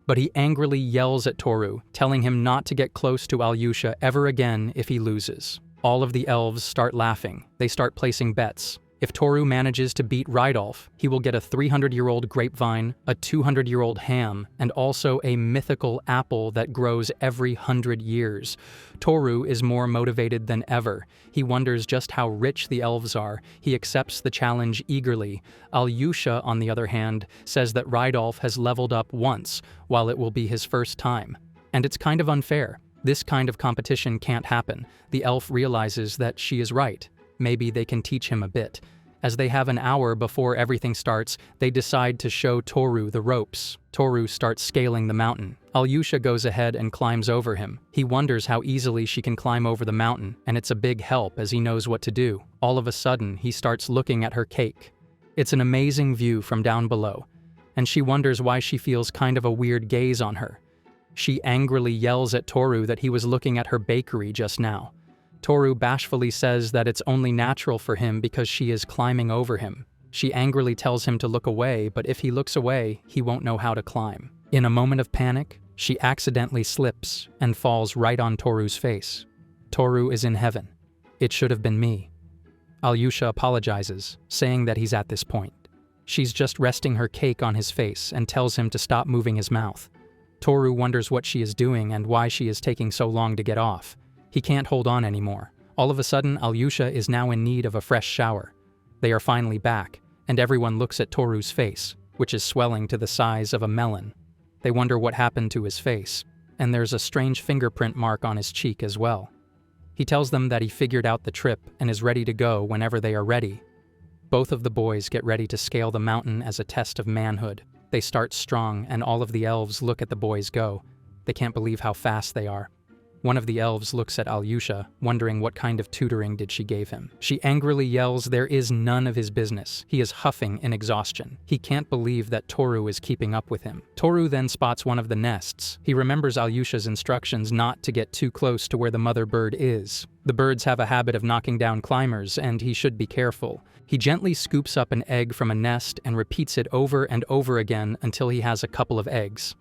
But he angrily yells at Toru, telling him not to get close to Alyosha ever again if he loses. All of the elves start laughing. They start placing bets. If Toru manages to beat Rydolf, he will get a 300-year-old grapevine, a 200-year-old ham, and also a mythical apple that grows every 100 years. Toru is more motivated than ever. He wonders just how rich the elves are. He accepts the challenge eagerly. Alyosha, on the other hand, says that Rydolf has leveled up once, while it will be his first time. And it's kind of unfair. This kind of competition can't happen. The elf realizes that she is right. Maybe they can teach him a bit. As they have an hour before everything starts, they decide to show Toru the ropes. Toru starts scaling the mountain. Alyosha goes ahead and climbs over him. He wonders how easily she can climb over the mountain, and it's a big help as he knows what to do. All of a sudden, he starts looking at her cake. It's an amazing view from down below, and she wonders why she feels kind of a weird gaze on her. She angrily yells at Toru that he was looking at her bakery just now. Toru bashfully says that it's only natural for him because she is climbing over him. She angrily tells him to look away, but if he looks away, he won't know how to climb. In a moment of panic, she accidentally slips and falls right on Toru's face. Toru is in heaven. It should have been me. Alyosha apologizes, saying that he's at this point. She's just resting her cake on his face and tells him to stop moving his mouth. Toru wonders what she is doing and why she is taking so long to get off. He can't hold on anymore. All of a sudden, Alyosha is now in need of a fresh shower. They are finally back, and everyone looks at Toru's face, which is swelling to the size of a melon. They wonder what happened to his face, and there's a strange fingerprint mark on his cheek as well. He tells them that he figured out the trip and is ready to go whenever they are ready. Both of the boys get ready to scale the mountain as a test of manhood. They start strong, and all of the elves look at the boys go. They can't believe how fast they are. One of the elves looks at Alyosha, wondering what kind of tutoring did she gave him. She angrily yells there is none of his business. He is huffing in exhaustion. He can't believe that Toru is keeping up with him. Toru then spots one of the nests. He remembers Alyosha's instructions not to get too close to where the mother bird is. The birds have a habit of knocking down climbers, and he should be careful. He gently scoops up an egg from a nest and repeats it over and over again until he has a couple of eggs.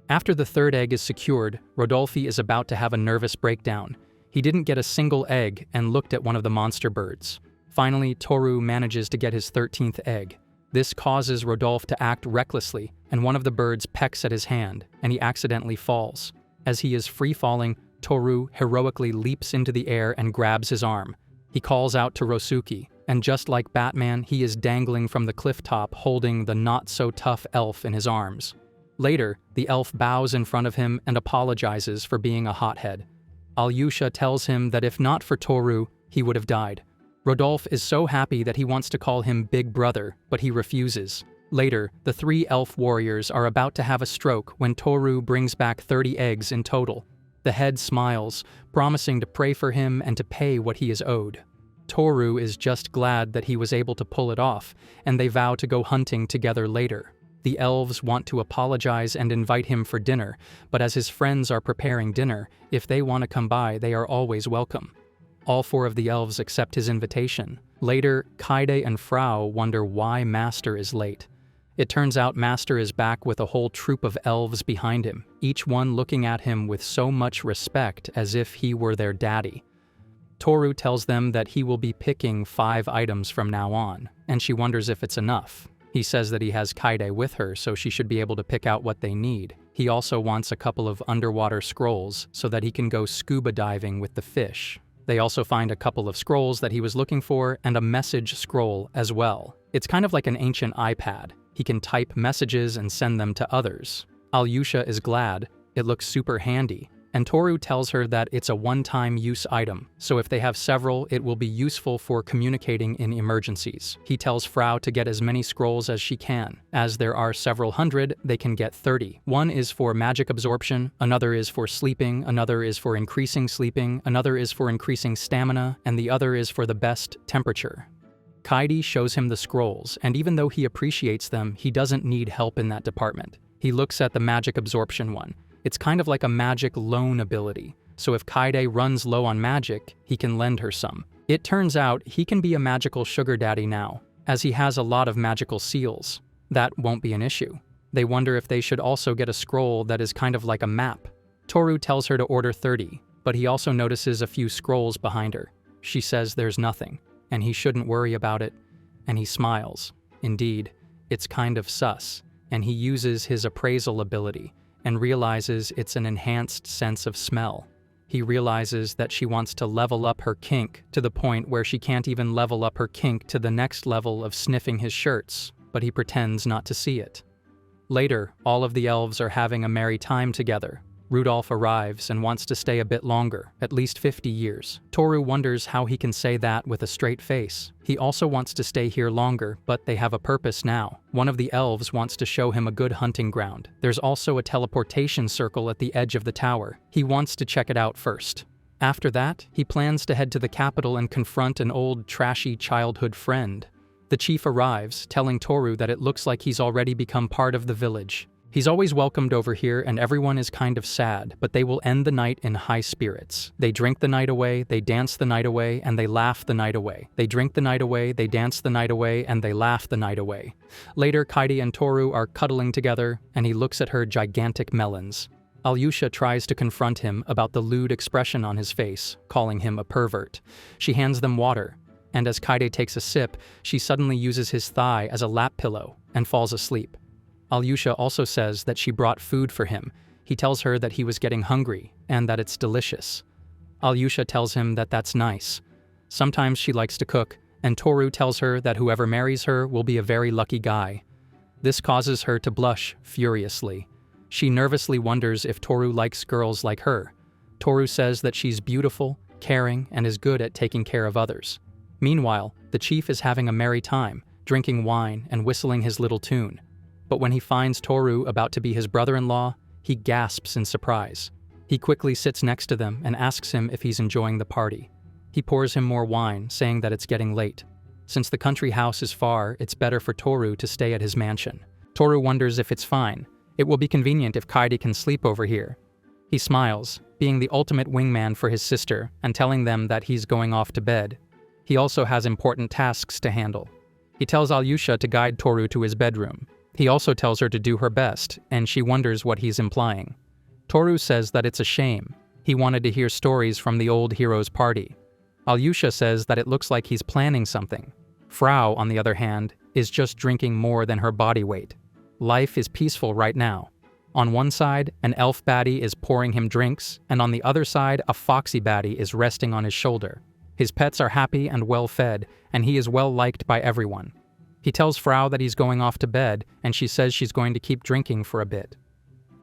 After the third egg is secured, Rodolphe is about to have a nervous breakdown. He didn't get a single egg and looked at one of the monster birds. Finally, Toru manages to get his 13th egg. This causes Rodolphe to act recklessly, and one of the birds pecks at his hand, and he accidentally falls. As he is free-falling, Toru heroically leaps into the air and grabs his arm. He calls out to Rosuki, and just like Batman, he is dangling from the cliff top holding the not-so-tough elf in his arms. Later, the elf bows in front of him and apologizes for being a hothead. Alyosha tells him that if not for Toru, he would have died. Rodolphe is so happy that he wants to call him Big Brother, but he refuses. Later, the 3 elf warriors are about to have a stroke when Toru brings back 30 eggs in total. The head smiles, promising to pray for him and to pay what he is owed. Toru is just glad that he was able to pull it off, and they vow to go hunting together later. The elves want to apologize and invite him for dinner, but as his friends are preparing dinner, if they want to come by, they are always welcome. All 4 of the elves accept his invitation. Later, Kaide and Frau wonder why Master is late. It turns out Master is back with a whole troop of elves behind him, each one looking at him with so much respect as if he were their daddy. Toru tells them that he will be picking 5 items from now on, and she wonders if it's enough. He says that he has Kaide with her, so she should be able to pick out what they need. He also wants a couple of underwater scrolls so that he can go scuba diving with the fish. They also find a couple of scrolls that he was looking for and a message scroll as well. It's kind of like an ancient iPad. He can type messages and send them to others. Alyosha is glad. It looks super handy. And Toru tells her that it's a one-time use item, so if they have several, it will be useful for communicating in emergencies. He tells Frau to get as many scrolls as she can. As there are several hundred, they can get 30. One is for magic absorption, another is for sleeping, another is for increasing sleeping, another is for increasing stamina, and the other is for the best temperature. Kaide shows him the scrolls, and even though he appreciates them, he doesn't need help in that department. He looks at the magic absorption one. It's kind of like a magic loan ability, so if Kaide runs low on magic, he can lend her some. It turns out he can be a magical sugar daddy now, as he has a lot of magical seals. That won't be an issue. They wonder if they should also get a scroll that is kind of like a map. Toru tells her to order 30, but he also notices a few scrolls behind her. She says there's nothing, and he shouldn't worry about it, and he smiles. Indeed, it's kind of sus, and he uses his appraisal ability, and realizes it's an enhanced sense of smell. He realizes that she wants to level up her kink to the point where she can't even level up her kink to the next level of sniffing his shirts, but he pretends not to see it. Later, all of the elves are having a merry time together. Rudolph arrives and wants to stay a bit longer, at least 50 years. Toru wonders how he can say that with a straight face. He also wants to stay here longer, but they have a purpose now. One of the elves wants to show him a good hunting ground. There's also a teleportation circle at the edge of the tower. He wants to check it out first. After that, he plans to head to the capital and confront an old, trashy childhood friend. The chief arrives, telling Toru that it looks like he's already become part of the village. He's always welcomed over here and everyone is kind of sad, but they will end the night in high spirits. They drink the night away, they dance the night away, and they laugh the night away. They drink the night away, they dance the night away, and they laugh the night away. Later, Kaede and Toru are cuddling together, and he looks at her gigantic melons. Alyosha tries to confront him about the lewd expression on his face, calling him a pervert. She hands them water, and as Kaede takes a sip, she suddenly uses his thigh as a lap pillow and falls asleep. Alyosha also says that she brought food for him. He tells her that he was getting hungry and that it's delicious. Alyosha tells him that that's nice. Sometimes she likes to cook, and Toru tells her that whoever marries her will be a very lucky guy. This causes her to blush furiously. She nervously wonders if Toru likes girls like her. Toru says that she's beautiful, caring, and is good at taking care of others. Meanwhile, the chief is having a merry time, drinking wine and whistling his little tune. But when he finds Toru about to be his brother-in-law, he gasps in surprise. He quickly sits next to them and asks him if he's enjoying the party. He pours him more wine, saying that it's getting late. Since the country house is far, it's better for Toru to stay at his mansion. Toru wonders if it's fine. It will be convenient if Kaede can sleep over here. He smiles, being the ultimate wingman for his sister, and telling them that he's going off to bed. He also has important tasks to handle. He tells Alyosha to guide Toru to his bedroom. He also tells her to do her best, and she wonders what he's implying. Toru says that it's a shame. He wanted to hear stories from the old hero's party. Alyosha says that it looks like he's planning something. Frau, on the other hand, is just drinking more than her body weight. Life is peaceful right now. On one side, an elf baddie is pouring him drinks, and on the other side, a foxy baddie is resting on his shoulder. His pets are happy and well-fed, and he is well-liked by everyone. He tells Frau that he's going off to bed, and she says she's going to keep drinking for a bit.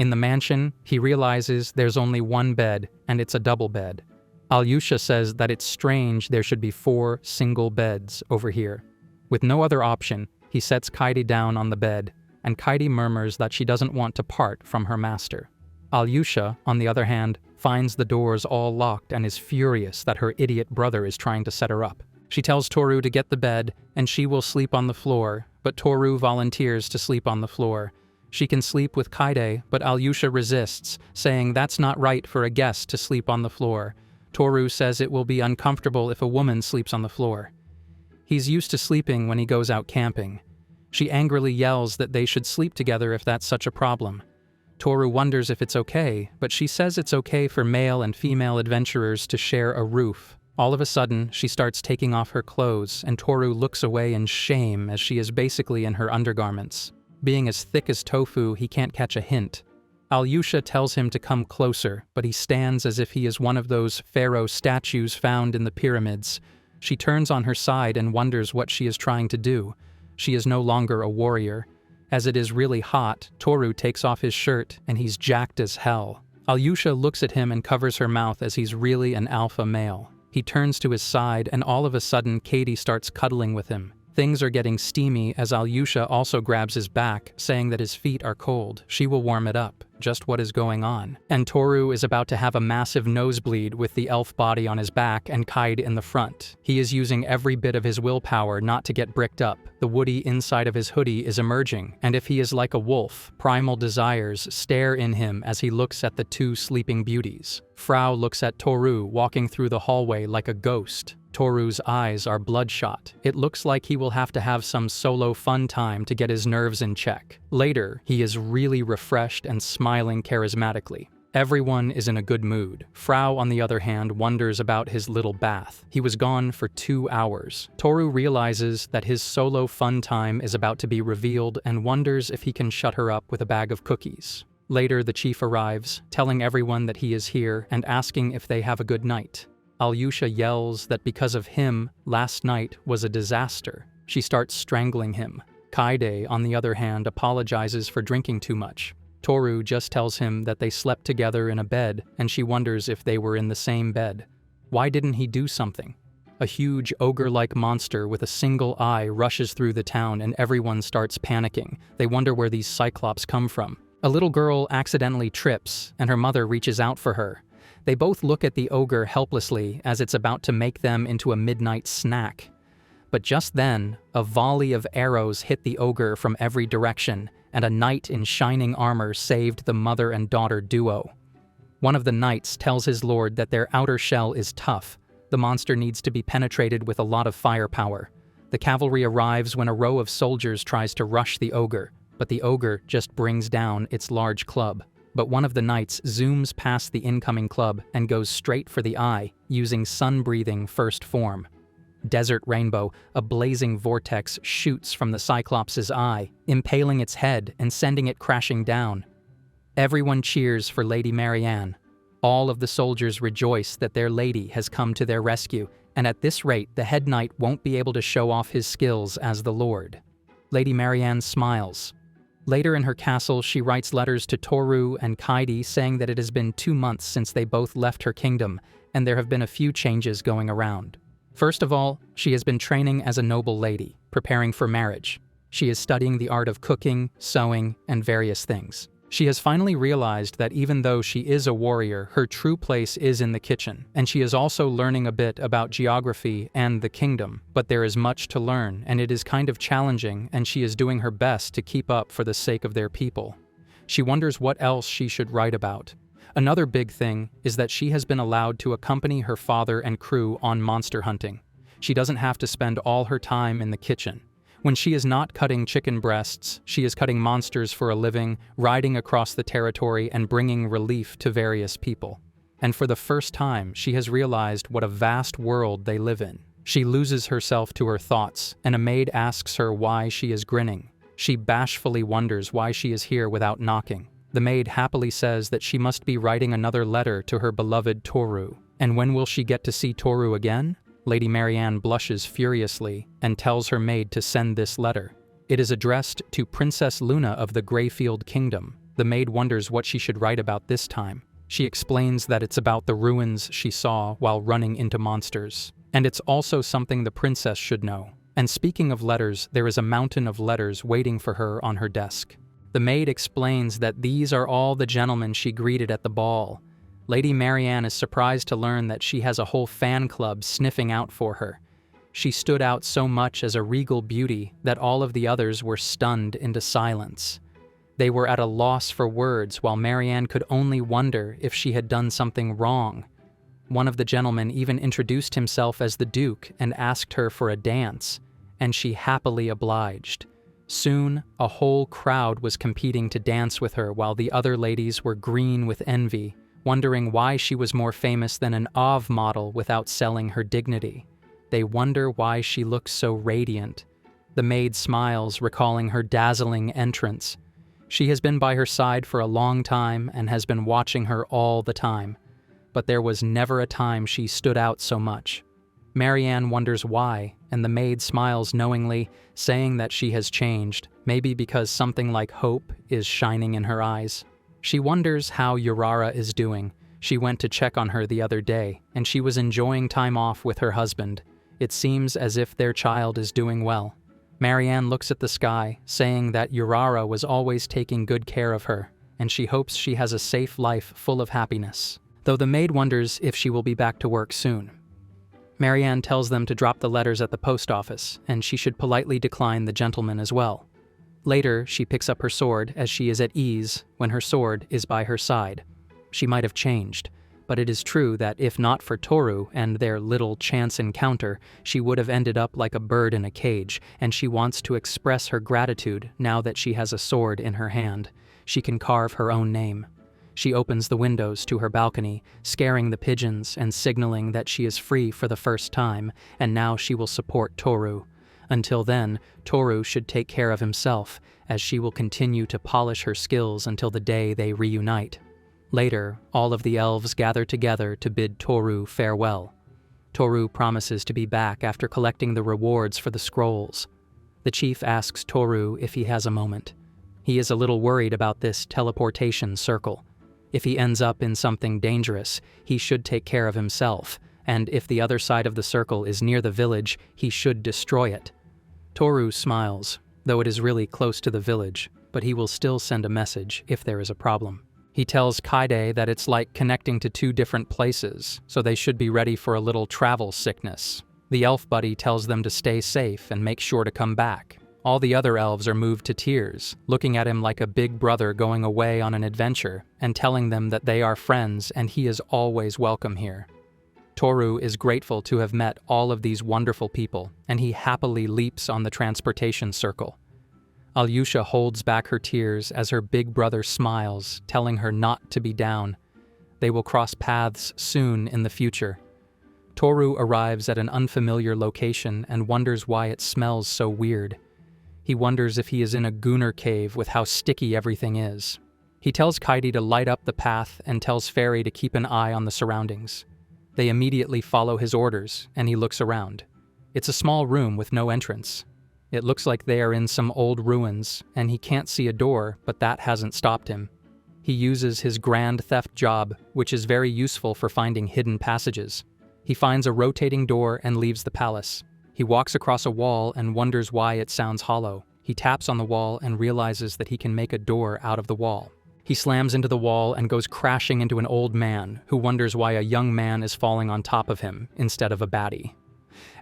In the mansion, he realizes there's only one bed, and it's a double bed. Alyosha says that it's strange there should be 4 single beds over here. With no other option, he sets Kaede down on the bed, and Kaede murmurs that she doesn't want to part from her master. Alyosha, on the other hand, finds the doors all locked and is furious that her idiot brother is trying to set her up. She tells Toru to get the bed, and she will sleep on the floor, but Toru volunteers to sleep on the floor. She can sleep with Kaede, but Alyosha resists, saying that's not right for a guest to sleep on the floor. Toru says it will be uncomfortable if a woman sleeps on the floor. He's used to sleeping when he goes out camping. She angrily yells that they should sleep together if that's such a problem. Toru wonders if it's okay, but she says it's okay for male and female adventurers to share a roof. All of a sudden, she starts taking off her clothes, and Toru looks away in shame as she is basically in her undergarments. Being as thick as tofu, he can't catch a hint. Alyosha tells him to come closer, but he stands as if he is one of those pharaoh statues found in the pyramids. She turns on her side and wonders what she is trying to do. She is no longer a warrior. As it is really hot, Toru takes off his shirt, and he's jacked as hell. Alyosha looks at him and covers her mouth as he's really an alpha male. He turns to his side, and all of a sudden, Kaede starts cuddling with him. Things are getting steamy as Alyosha also grabs his back, saying that his feet are cold. She will warm it up. Just what is going on? And Toru is about to have a massive nosebleed with the elf body on his back and Kaede in the front. He is using every bit of his willpower not to get bricked up. The woody inside of his hoodie is emerging, and if he is like a wolf, primal desires stare in him as he looks at the 2 sleeping beauties. Frau looks at Toru walking through the hallway like a ghost. Toru's eyes are bloodshot. It looks like he will have to have some solo fun time to get his nerves in check. Later, he is really refreshed and smiling charismatically. Everyone is in a good mood. Frau, on the other hand, wonders about his little bath. He was gone for 2 hours. Toru realizes that his solo fun time is about to be revealed and wonders if he can shut her up with a bag of cookies. Later, the chief arrives, telling everyone that he is here and asking if they have a good night. Alyosha yells that because of him, last night was a disaster. She starts strangling him. Kaede, on the other hand, apologizes for drinking too much. Toru just tells him that they slept together in a bed, and she wonders if they were in the same bed. Why didn't he do something? A huge ogre-like monster with a single eye rushes through the town and everyone starts panicking. They wonder where these cyclops come from. A little girl accidentally trips, and her mother reaches out for her. They both look at the ogre helplessly as it's about to make them into a midnight snack. But just then, a volley of arrows hit the ogre from every direction, and a knight in shining armor saved the mother and daughter duo. One of the knights tells his lord that their outer shell is tough. The monster needs to be penetrated with a lot of firepower. The cavalry arrives when a row of soldiers tries to rush the ogre, but the ogre just brings down its large club. But one of the knights zooms past the incoming club and goes straight for the eye, using sun-breathing first form. Desert Rainbow, a blazing vortex, shoots from the Cyclops' eye, impaling its head and sending it crashing down. Everyone cheers for Lady Marianne. All of the soldiers rejoice that their lady has come to their rescue, and at this rate the head knight won't be able to show off his skills as the lord. Lady Marianne smiles. Later in her castle, she writes letters to Toru and Kaidi saying that it has been 2 months since they both left her kingdom, and there have been a few changes going around. First of all, she has been training as a noble lady, preparing for marriage. She is studying the art of cooking, sewing, and various things. She has finally realized that even though she is a warrior, her true place is in the kitchen, and she is also learning a bit about geography and the kingdom, but there is much to learn, and it is kind of challenging, and she is doing her best to keep up for the sake of their people. She wonders what else she should write about. Another big thing is that she has been allowed to accompany her father and crew on monster hunting. She doesn't have to spend all her time in the kitchen. When she is not cutting chicken breasts, she is cutting monsters for a living, riding across the territory and bringing relief to various people. And for the first time, she has realized what a vast world they live in. She loses herself to her thoughts, and a maid asks her why she is grinning. She bashfully wonders why she is here without knocking. The maid happily says that she must be writing another letter to her beloved Toru. And when will she get to see Toru again? Lady Marianne blushes furiously and tells her maid to send this letter. It is addressed to Princess Luna of the Greyfield Kingdom. The maid wonders what she should write about this time. She explains that it's about the ruins she saw while running into monsters. And it's also something the princess should know. And speaking of letters, there is a mountain of letters waiting for her on her desk. The maid explains that these are all the gentlemen she greeted at the ball. Lady Marianne is surprised to learn that she has a whole fan club sniffing out for her. She stood out so much as a regal beauty that all of the others were stunned into silence. They were at a loss for words, while Marianne could only wonder if she had done something wrong. One of the gentlemen even introduced himself as the Duke and asked her for a dance, and she happily obliged. Soon, a whole crowd was competing to dance with her while the other ladies were green with envy, wondering why she was more famous than an OV model without selling her dignity. They wonder why she looks so radiant. The maid smiles, recalling her dazzling entrance. She has been by her side for a long time and has been watching her all the time. But there was never a time she stood out so much. Marianne wonders why, and the maid smiles knowingly, saying that she has changed, maybe because something like hope is shining in her eyes. She wonders how Urara is doing. She went to check on her the other day, and she was enjoying time off with her husband. It seems as if their child is doing well. Marianne looks at the sky, saying that Urara was always taking good care of her, and she hopes she has a safe life full of happiness, though the maid wonders if she will be back to work soon. Marianne tells them to drop the letters at the post office, and she should politely decline the gentleman as well. Later, she picks up her sword as she is at ease when her sword is by her side. She might have changed, but it is true that if not for Toru and their little chance encounter, she would have ended up like a bird in a cage, and she wants to express her gratitude now that she has a sword in her hand. She can carve her own name. She opens the windows to her balcony, scaring the pigeons and signaling that she is free for the first time, and now she will support Toru. Until then, Toru should take care of himself, as she will continue to polish her skills until the day they reunite. Later, all of the elves gather together to bid Toru farewell. Toru promises to be back after collecting the rewards for the scrolls. The chief asks Toru if he has a moment. He is a little worried about this teleportation circle. If he ends up in something dangerous, he should take care of himself, and if the other side of the circle is near the village, he should destroy it. Toru smiles, though it is really close to the village, but he will still send a message if there is a problem. He tells Kaide that it's like connecting to two different places, so they should be ready for a little travel sickness. The elf buddy tells them to stay safe and make sure to come back. All the other elves are moved to tears, looking at him like a big brother going away on an adventure, and telling them that they are friends and he is always welcome here. Toru is grateful to have met all of these wonderful people, and he happily leaps on the transportation circle. Alyosha holds back her tears as her big brother smiles, telling her not to be down. They will cross paths soon in the future. Toru arrives at an unfamiliar location and wonders why it smells so weird. He wonders if he is in a Gunner cave with how sticky everything is. He tells Kaide to light up the path and tells Fairy to keep an eye on the surroundings. They immediately follow his orders, and he looks around. It's a small room with no entrance. It looks like they are in some old ruins, and he can't see a door, but that hasn't stopped him. He uses his grand theft job, which is very useful for finding hidden passages. He finds a rotating door and leaves the palace. He walks across a wall and wonders why it sounds hollow. He taps on the wall and realizes that he can make a door out of the wall. He slams into the wall and goes crashing into an old man who wonders why a young man is falling on top of him instead of a baddie.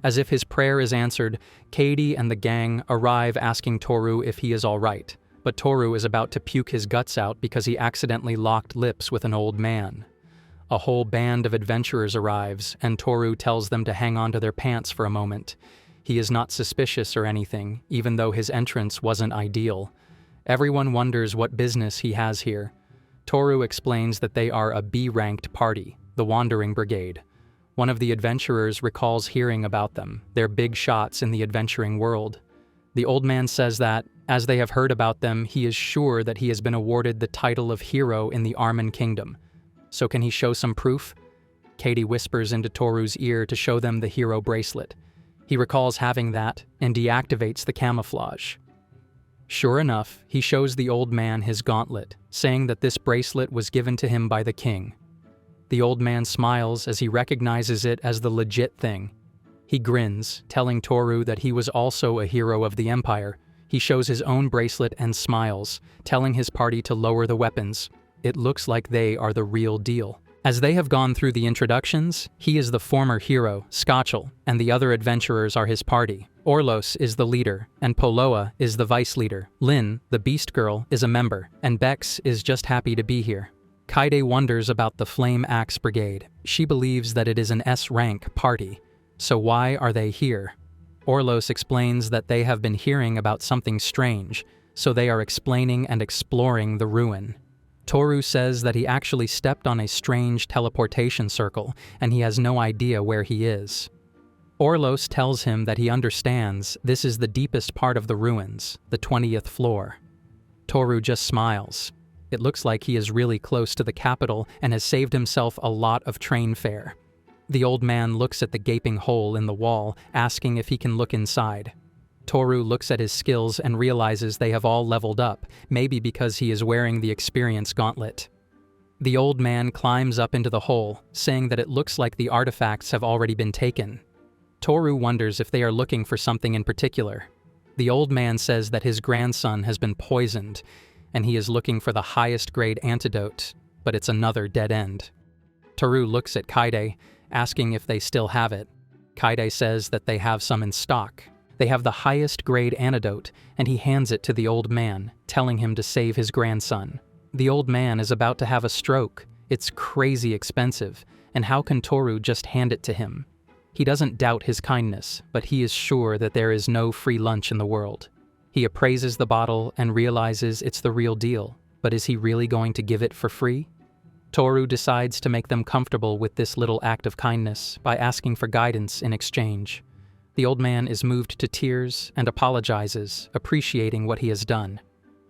As if his prayer is answered, Kaide and the gang arrive asking Toru if he is all right, but Toru is about to puke his guts out because he accidentally locked lips with an old man. A whole band of adventurers arrives, and Toru tells them to hang on to their pants for a moment. He is not suspicious or anything, even though his entrance wasn't ideal. Everyone wonders what business he has here. Toru explains that they are a B-ranked party, the Wandering Brigade. One of the adventurers recalls hearing about them. They're big shots in the adventuring world. The old man says that, as they have heard about them, he is sure that he has been awarded the title of hero in the Armen Kingdom. So can he show some proof? Kaide whispers into Toru's ear to show them the hero bracelet. He recalls having that and deactivates the camouflage. Sure enough, he shows the old man his gauntlet, saying that this bracelet was given to him by the king. The old man smiles as he recognizes it as the legit thing. He grins, telling Toru that he was also a hero of the Empire. He shows his own bracelet and smiles, telling his party to lower the weapons. It looks like they are the real deal. As they have gone through the introductions, he is the former hero, Scotchel, and the other adventurers are his party. Orlos is the leader, and Poloa is the vice leader. Lin, the beast girl, is a member, and Bex is just happy to be here. Kaide wonders about the Flame Axe Brigade. She believes that it is an S-rank party. So why are they here? Orlos explains that they have been hearing about something strange, so they are explaining and exploring the ruin. Toru says that he actually stepped on a strange teleportation circle, and he has no idea where he is. Orlos tells him that he understands this is the deepest part of the ruins, the 20th floor. Toru just smiles. It looks like he is really close to the capital and has saved himself a lot of train fare. The old man looks at the gaping hole in the wall, asking if he can look inside. Toru looks at his skills and realizes they have all leveled up, maybe because he is wearing the experience gauntlet. The old man climbs up into the hole, saying that it looks like the artifacts have already been taken. Toru wonders if they are looking for something in particular. The old man says that his grandson has been poisoned, and he is looking for the highest grade antidote, but it's another dead end. Toru looks at Kaide, asking if they still have it. Kaide says that they have some in stock. They have the highest grade antidote, and he hands it to the old man, telling him to save his grandson. The old man is about to have a stroke. It's crazy expensive, and how can Toru just hand it to him? He doesn't doubt his kindness, but he is sure that there is no free lunch in the world. He appraises the bottle and realizes it's the real deal, but is he really going to give it for free? Toru decides to make them comfortable with this little act of kindness by asking for guidance in exchange. The old man is moved to tears and apologizes, appreciating what he has done.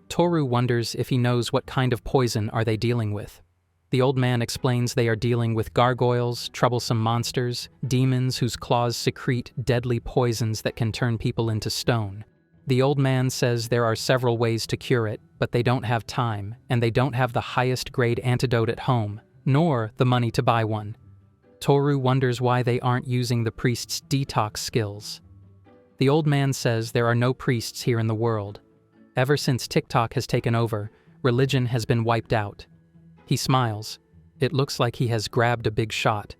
Toru wonders if he knows what kind of poison are they dealing with. The old man explains they are dealing with gargoyles, troublesome monsters, demons whose claws secrete deadly poisons that can turn people into stone. The old man says there are several ways to cure it, but they don't have time, and they don't have the highest grade antidote at home, nor the money to buy one. Toru wonders why they aren't using the priest's detox skills. The old man says there are no priests here in the world. Ever since TikTok has taken over, religion has been wiped out. He smiles. It looks like he has grabbed a big shot.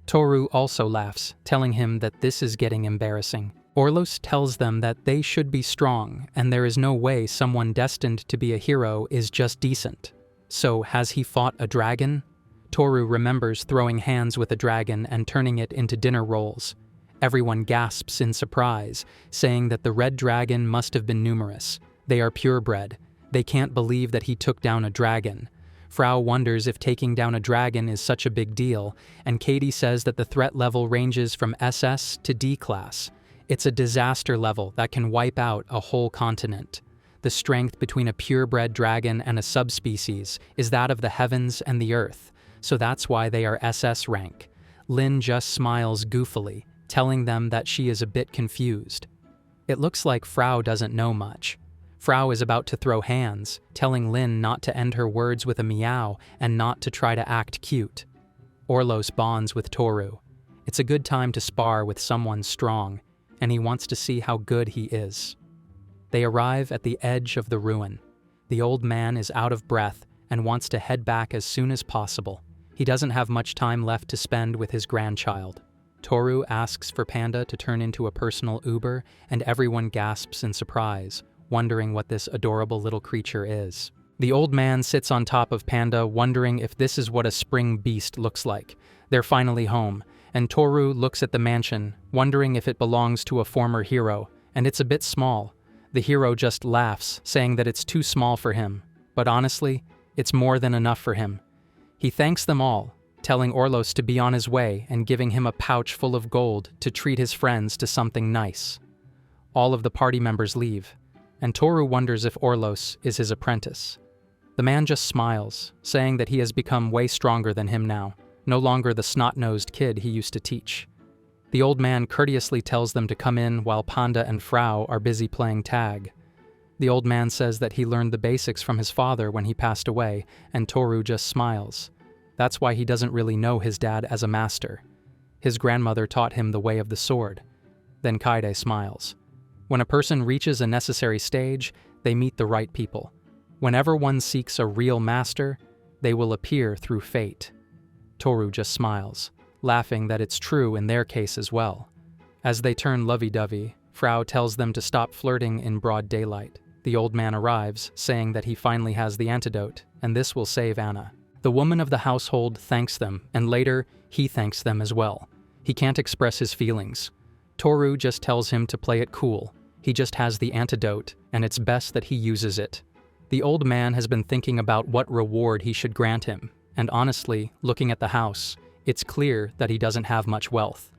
Toru also laughs, telling him that this is getting embarrassing. Orlos tells them that they should be strong, and there is no way someone destined to be a hero is just decent. So, has he fought a dragon? Toru remembers throwing hands with a dragon and turning it into dinner rolls. Everyone gasps in surprise, saying that the red dragon must have been numerous. They are purebred. They can't believe that he took down a dragon. Frau wonders if taking down a dragon is such a big deal, and Katie says that the threat level ranges from SS to D class. It's a disaster level that can wipe out a whole continent. The strength between a purebred dragon and a subspecies is that of the heavens and the earth, so that's why they are SS rank. Lin just smiles goofily, telling them that she is a bit confused. It looks like Frau doesn't know much. Frau is about to throw hands, telling Lin not to end her words with a meow and not to try to act cute. Orlos bonds with Toru. It's a good time to spar with someone strong, and he wants to see how good he is. They arrive at the edge of the ruin. The old man is out of breath and wants to head back as soon as possible. He doesn't have much time left to spend with his grandchild. Toru asks for Panda to turn into a personal Uber, and everyone gasps in surprise, wondering what this adorable little creature is. The old man sits on top of Panda, wondering if this is what a spring beast looks like. They're finally home, and Toru looks at the mansion, wondering if it belongs to a former hero, and it's a bit small. The hero just laughs, saying that it's too small for him, but honestly, it's more than enough for him. He thanks them all, telling Orlos to be on his way and giving him a pouch full of gold to treat his friends to something nice. All of the party members leave, and Toru wonders if Orlos is his apprentice. The man just smiles, saying that he has become way stronger than him now, no longer the snot-nosed kid he used to teach. The old man courteously tells them to come in while Panda and Frau are busy playing tag. The old man says that he learned the basics from his father when he passed away, and Toru just smiles. That's why he doesn't really know his dad as a master. His grandmother taught him the way of the sword. Then Kaide smiles. When a person reaches a necessary stage, they meet the right people. Whenever one seeks a real master, they will appear through fate. Toru just smiles, laughing that it's true in their case as well. As they turn lovey-dovey, Frau tells them to stop flirting in broad daylight. The old man arrives, saying that he finally has the antidote, and this will save Anna. The woman of the household thanks them, and later, he thanks them as well. He can't express his feelings. Toru just tells him to play it cool. He just has the antidote, and it's best that he uses it. The old man has been thinking about what reward he should grant him, and honestly, looking at the house, it's clear that he doesn't have much wealth.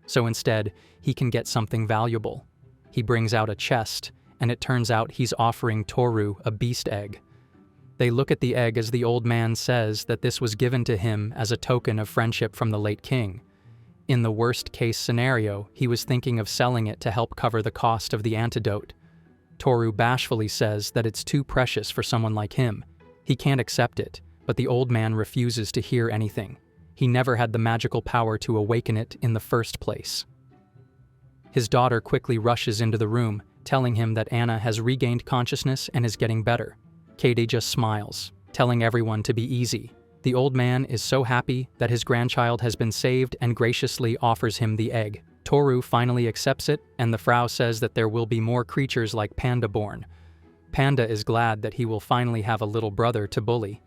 So instead, he can get something valuable. He brings out a chest, and it turns out he's offering Toru a beast egg. They look at the egg as the old man says that this was given to him as a token of friendship from the late king. In the worst-case scenario, he was thinking of selling it to help cover the cost of the antidote. Toru bashfully says that it's too precious for someone like him. He can't accept it, but the old man refuses to hear anything. He never had the magical power to awaken it in the first place. His daughter quickly rushes into the room, telling him that Anna has regained consciousness and is getting better. Katie just smiles, telling everyone to be easy. The old man is so happy that his grandchild has been saved and graciously offers him the egg. Toru finally accepts it, and the Frau says that there will be more creatures like Panda born. Panda is glad that he will finally have a little brother to bully.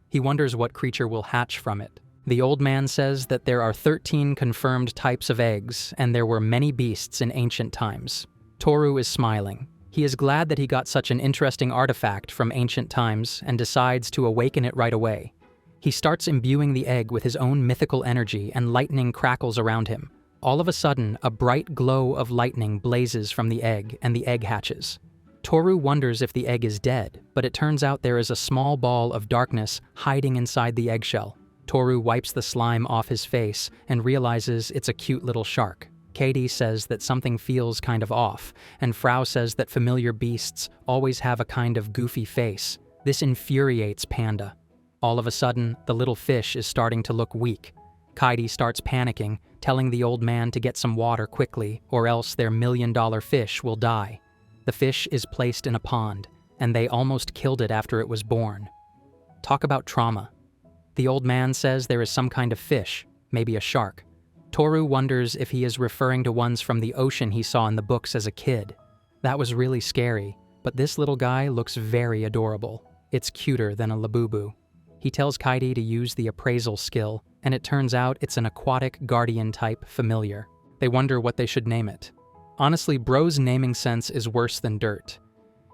He wonders what creature will hatch from it. The old man says that there are 13 confirmed types of eggs, and there were many beasts in ancient times. Toru is smiling. He is glad that he got such an interesting artifact from ancient times and decides to awaken it right away. He starts imbuing the egg with his own mythical energy, and lightning crackles around him. All of a sudden, a bright glow of lightning blazes from the egg, and the egg hatches. Toru wonders if the egg is dead, but it turns out there is a small ball of darkness hiding inside the eggshell. Toru wipes the slime off his face and realizes it's a cute little shark. Katie says that something feels kind of off, and Frau says that familiar beasts always have a kind of goofy face. This infuriates Panda. All of a sudden, the little fish is starting to look weak. Kaidi starts panicking, telling the old man to get some water quickly, or else their $1,000,000 fish will die. The fish is placed in a pond, and they almost killed it after it was born. Talk about trauma. The old man says there is some kind of fish, maybe a shark. Toru wonders if he is referring to ones from the ocean he saw in the books as a kid. That was really scary, but this little guy looks very adorable. It's cuter than a Labubu. He tells Kaidi to use the appraisal skill, and it turns out it's an aquatic guardian-type familiar. They wonder what they should name it. Honestly, Bro's naming sense is worse than dirt.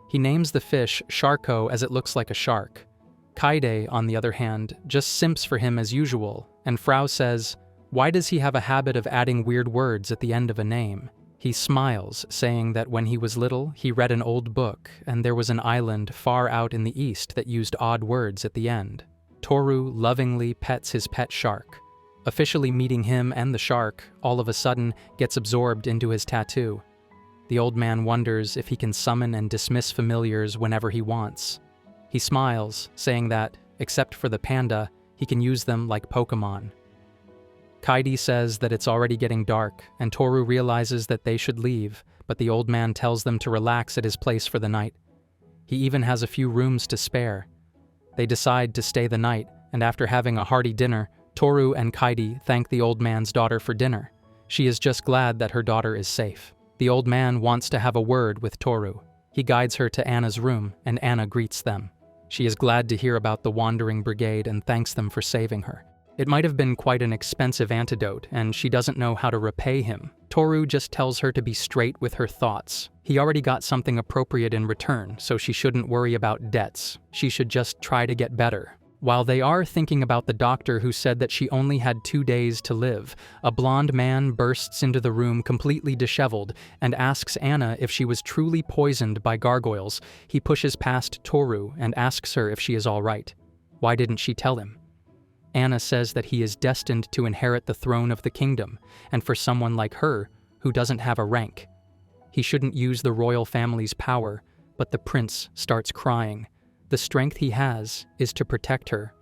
He names the fish Sharko as it looks like a shark. Kaide, on the other hand, just simps for him as usual, and Frau says, "Why does he have a habit of adding weird words at the end of a name?" He smiles, saying that when he was little, he read an old book, and there was an island far out in the east that used odd words at the end. Toru lovingly pets his pet shark. Officially meeting him and the shark, all of a sudden, gets absorbed into his tattoo. The old man wonders if he can summon and dismiss familiars whenever he wants. He smiles, saying that, except for the panda, he can use them like Pokemon. Kaidi says that it's already getting dark, and Toru realizes that they should leave, but the old man tells them to relax at his place for the night. He even has a few rooms to spare. They decide to stay the night, and after having a hearty dinner, Toru and Kaidi thank the old man's daughter for dinner. She is just glad that her daughter is safe. The old man wants to have a word with Toru. He guides her to Anna's room, and Anna greets them. She is glad to hear about the Wandering Brigade and thanks them for saving her. It might have been quite an expensive antidote, and she doesn't know how to repay him. Toru just tells her to be straight with her thoughts. He already got something appropriate in return, so she shouldn't worry about debts. She should just try to get better. While they are thinking about the doctor who said that she only had 2 days to live, a blonde man bursts into the room completely disheveled and asks Anna if she was truly poisoned by gargoyles. He pushes past Toru and asks her if she is all right. Why didn't she tell him? Anna says that he is destined to inherit the throne of the kingdom, and for someone like her, who doesn't have a rank. He shouldn't use the royal family's power, but the prince starts crying. The strength he has is to protect her.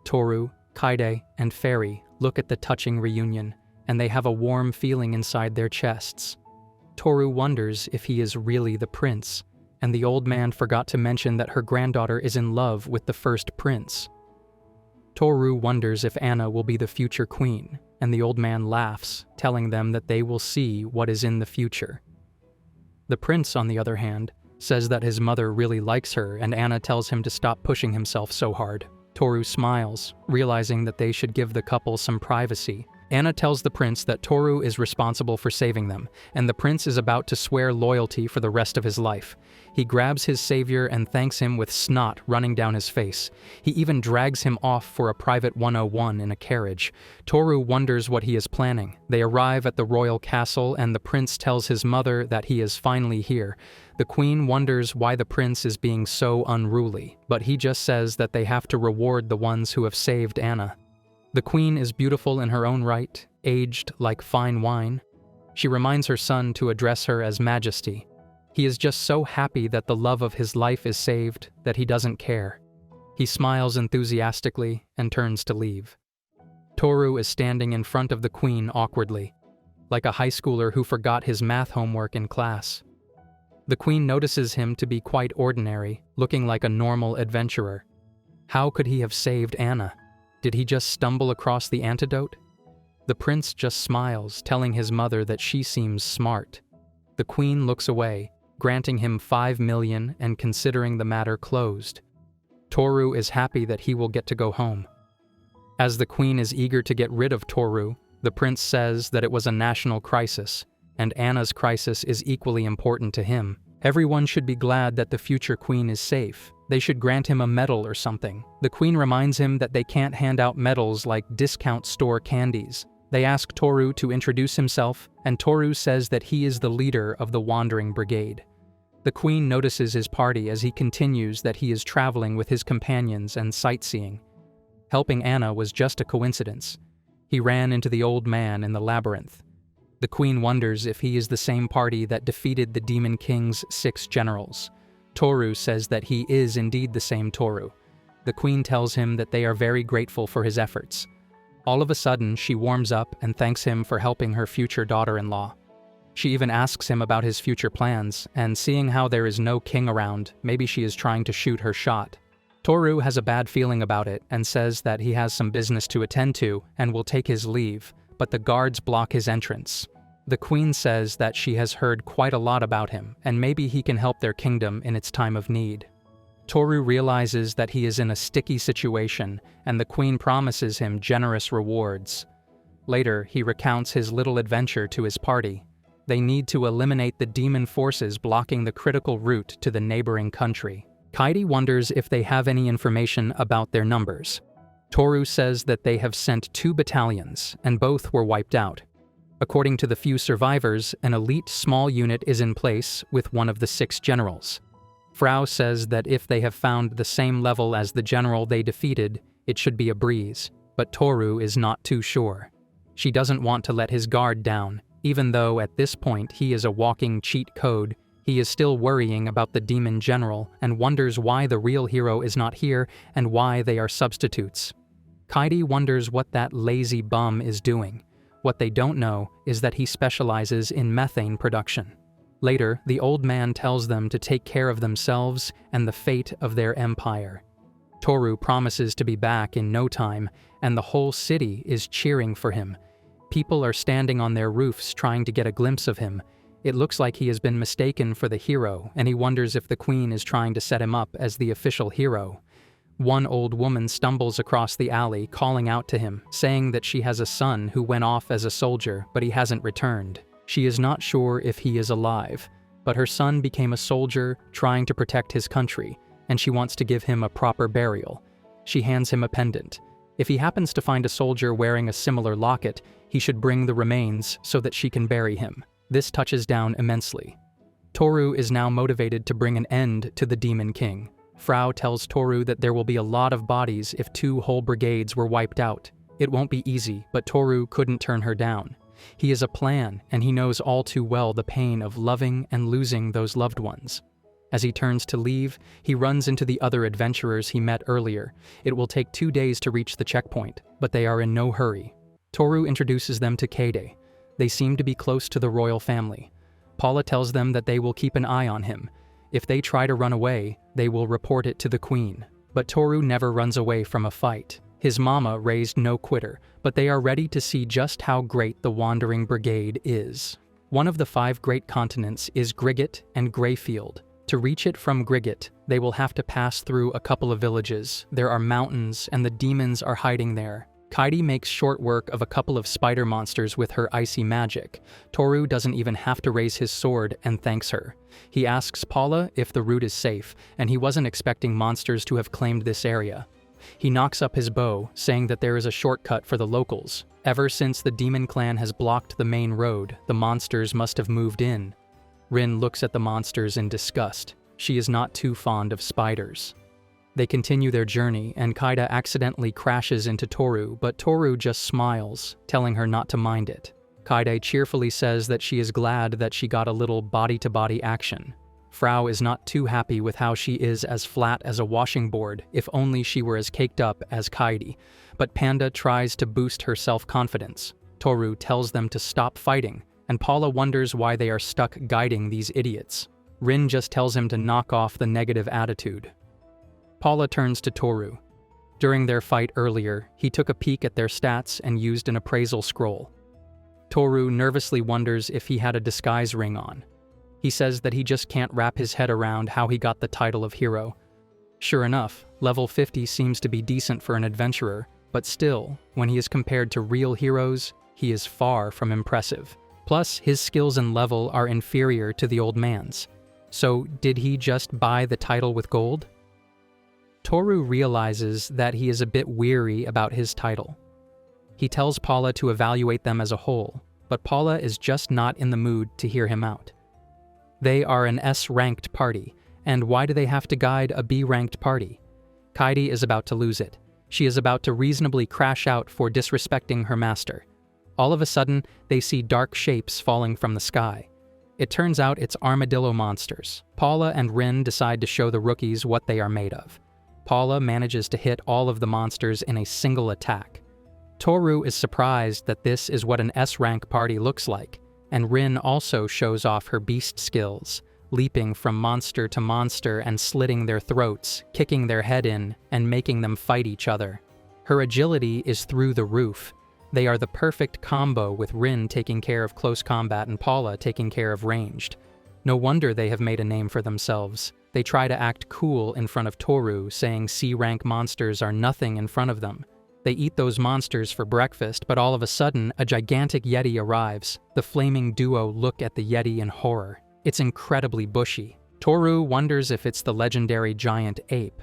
Toru, Kaide, and Fairy look at the touching reunion, and they have a warm feeling inside their chests. Toru wonders if he is really the prince, and the old man forgot to mention that her granddaughter is in love with the first prince. Toru wonders if Anna will be the future queen, and the old man laughs, telling them that they will see what is in the future. The prince, on the other hand, says that his mother really likes her, and Anna tells him to stop pushing himself so hard. Toru smiles, realizing that they should give the couple some privacy. Anna tells the prince that Toru is responsible for saving them, and the prince is about to swear loyalty for the rest of his life. He grabs his savior and thanks him with snot running down his face. He even drags him off for a private 101 in a carriage. Toru wonders what he is planning. They arrive at the royal castle, and the prince tells his mother that he is finally here. The queen wonders why the prince is being so unruly, but he just says that they have to reward the ones who have saved Anna. The queen is beautiful in her own right, aged like fine wine. She reminds her son to address her as Majesty. He is just so happy that the love of his life is saved that he doesn't care. He smiles enthusiastically and turns to leave. Toru is standing in front of the queen awkwardly, like a high schooler who forgot his math homework in class. The queen notices him to be quite ordinary, looking like a normal adventurer. How could he have saved Anna? Did he just stumble across the antidote? The prince just smiles, telling his mother that she seems smart. The queen looks away, granting him 5 million and considering the matter closed. Toru is happy that he will get to go home. As the queen is eager to get rid of Toru, the prince says that it was a national crisis, and Anna's crisis is equally important to him. Everyone should be glad that the future queen is safe. They should grant him a medal or something. The queen reminds him that they can't hand out medals like discount store candies. They ask Toru to introduce himself, and Toru says that he is the leader of the Wandering Brigade. The queen notices his party as he continues that he is traveling with his companions and sightseeing. Helping Anna was just a coincidence. He ran into the old man in the labyrinth. The queen wonders if he is the same party that defeated the Demon King's 6 generals. Toru says that he is indeed the same Toru. The queen tells him that they are very grateful for his efforts. All of a sudden, she warms up and thanks him for helping her future daughter-in-law. She even asks him about his future plans, and seeing how there is no king around, maybe she is trying to shoot her shot. Toru has a bad feeling about it and says that he has some business to attend to and will take his leave, but the guards block his entrance. The queen says that she has heard quite a lot about him, and maybe he can help their kingdom in its time of need. Toru realizes that he is in a sticky situation, and the queen promises him generous rewards. Later, he recounts his little adventure to his party. They need to eliminate the demon forces blocking the critical route to the neighboring country. Kaidi wonders if they have any information about their numbers. Toru says that they have sent 2 battalions, and both were wiped out. According to the few survivors, an elite small unit is in place with one of the 6 generals. Frau says that if they have found the same level as the general they defeated, it should be a breeze, but Toru is not too sure. She doesn't want to let his guard down, even though at this point he is a walking cheat code. He is still worrying about the demon general and wonders why the real hero is not here and why they are substitutes. Kaidi wonders what that lazy bum is doing. What they don't know is that he specializes in methane production. Later, the old man tells them to take care of themselves and the fate of their empire. Toru promises to be back in no time, and the whole city is cheering for him. People are standing on their roofs trying to get a glimpse of him. It looks like he has been mistaken for the hero, and he wonders if the queen is trying to set him up as the official hero. One old woman stumbles across the alley, calling out to him, saying that she has a son who went off as a soldier, but he hasn't returned. She is not sure if he is alive, but her son became a soldier trying to protect his country, and she wants to give him a proper burial. She hands him a pendant. If he happens to find a soldier wearing a similar locket, he should bring the remains so that she can bury him. This touches down immensely. Toru is now motivated to bring an end to the Demon King. Frau tells Toru that there will be a lot of bodies if 2 whole brigades were wiped out. It won't be easy, but Toru couldn't turn her down. He is a plan, and he knows all too well the pain of loving and losing those loved ones. As he turns to leave, he runs into the other adventurers he met earlier. It will take 2 days to reach the checkpoint, but they are in no hurry. Toru introduces them to Keide. They seem to be close to the royal family. Paula tells them that they will keep an eye on him. If they try to run away, they will report it to the queen. But Toru never runs away from a fight. His mama raised no quitter, but they are ready to see just how great the Wandering Brigade is. One of the 5 great continents is Grigot and Greyfield. To reach it from Grigot, they will have to pass through a couple of villages. There are mountains, and the demons are hiding there. Kaidi makes short work of a couple of spider monsters with her icy magic. Toru doesn't even have to raise his sword and thanks her. He asks Paula if the route is safe, and he wasn't expecting monsters to have claimed this area. He knocks up his bow, saying that there is a shortcut for the locals. Ever since the demon clan has blocked the main road, the monsters must have moved in. Rin looks at the monsters in disgust. She is not too fond of spiders. They continue their journey, and Kaida accidentally crashes into Toru, but Toru just smiles, telling her not to mind it. Kaide cheerfully says that she is glad that she got a little body-to-body action. Frau is not too happy with how she is as flat as a washing board, if only she were as caked up as Kaidi. But Panda tries to boost her self-confidence. Toru tells them to stop fighting, and Paula wonders why they are stuck guiding these idiots. Rin just tells him to knock off the negative attitude. Paula turns to Toru. During their fight earlier, he took a peek at their stats and used an appraisal scroll. Toru nervously wonders if he had a disguise ring on. He says that he just can't wrap his head around how he got the title of hero. Sure enough, level 50 seems to be decent for an adventurer, but still, when he is compared to real heroes, he is far from impressive. Plus, his skills and level are inferior to the old man's. So, did he just buy the title with gold? Toru realizes that he is a bit weary about his title. He tells Paula to evaluate them as a whole, but Paula is just not in the mood to hear him out. They are an S-ranked party, and why do they have to guide a B-ranked party? Kaidi is about to lose it. She is about to reasonably crash out for disrespecting her master. All of a sudden, they see dark shapes falling from the sky. It turns out it's armadillo monsters. Paula and Rin decide to show the rookies what they are made of. Paula manages to hit all of the monsters in a single attack. Toru is surprised that this is what an S-rank party looks like, and Rin also shows off her beast skills, leaping from monster to monster and slitting their throats, kicking their head in, and making them fight each other. Her agility is through the roof. They are the perfect combo, with Rin taking care of close combat and Paula taking care of ranged. No wonder they have made a name for themselves. They try to act cool in front of Toru, saying C-rank monsters are nothing in front of them. They eat those monsters for breakfast, but all of a sudden, a gigantic yeti arrives. The flaming duo look at the yeti in horror. It's incredibly bushy. Toru wonders if it's the legendary giant ape.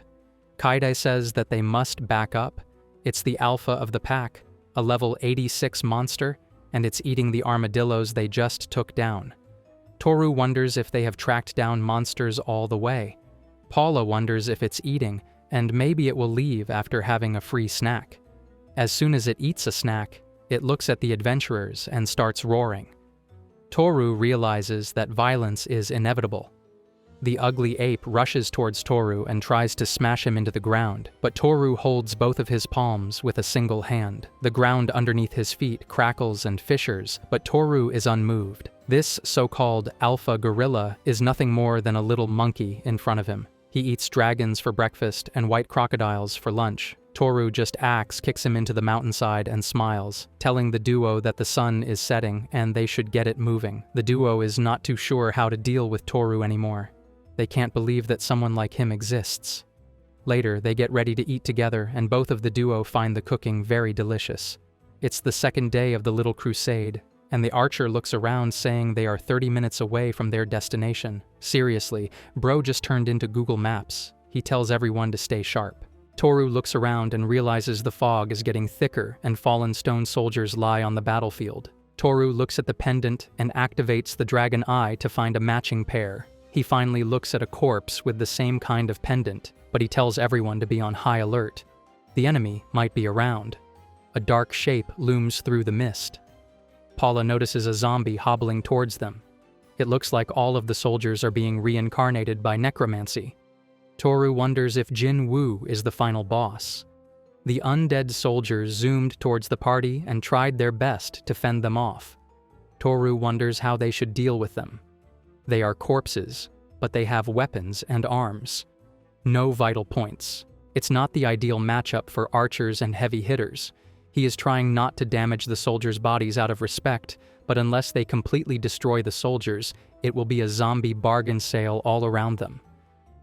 Kaide says that they must back up. It's the alpha of the pack, a level 86 monster, and it's eating the armadillos they just took down. Toru wonders if they have tracked down monsters all the way. Paula wonders if it's eating, and maybe it will leave after having a free snack. As soon as it eats a snack, it looks at the adventurers and starts roaring. Toru realizes that violence is inevitable. The ugly ape rushes towards Toru and tries to smash him into the ground, but Toru holds both of his palms with a single hand. The ground underneath his feet crackles and fissures, but Toru is unmoved. This so-called alpha gorilla is nothing more than a little monkey in front of him. He eats dragons for breakfast and white crocodiles for lunch. Toru just kicks him into the mountainside and smiles, telling the duo that the sun is setting and they should get it moving. The duo is not too sure how to deal with Toru anymore. They can't believe that someone like him exists. Later, they get ready to eat together, and both of the duo find the cooking very delicious. It's the second day of the little crusade, and the archer looks around saying they are 30 minutes away from their destination. Seriously, bro just turned into Google Maps. He tells everyone to stay sharp. Toru looks around and realizes the fog is getting thicker and fallen stone soldiers lie on the battlefield. Toru looks at the pendant and activates the dragon eye to find a matching pair. He finally looks at a corpse with the same kind of pendant, but he tells everyone to be on high alert. The enemy might be around. A dark shape looms through the mist. Paula notices a zombie hobbling towards them. It looks like all of the soldiers are being reincarnated by necromancy. Toru wonders if Jin Woo is the final boss. The undead soldiers zoomed towards the party and tried their best to fend them off. Toru wonders how they should deal with them. They are corpses, but they have weapons and arms. No vital points. It's not the ideal matchup for archers and heavy hitters. He is trying not to damage the soldiers' bodies out of respect, but unless they completely destroy the soldiers, it will be a zombie bargain sale all around them.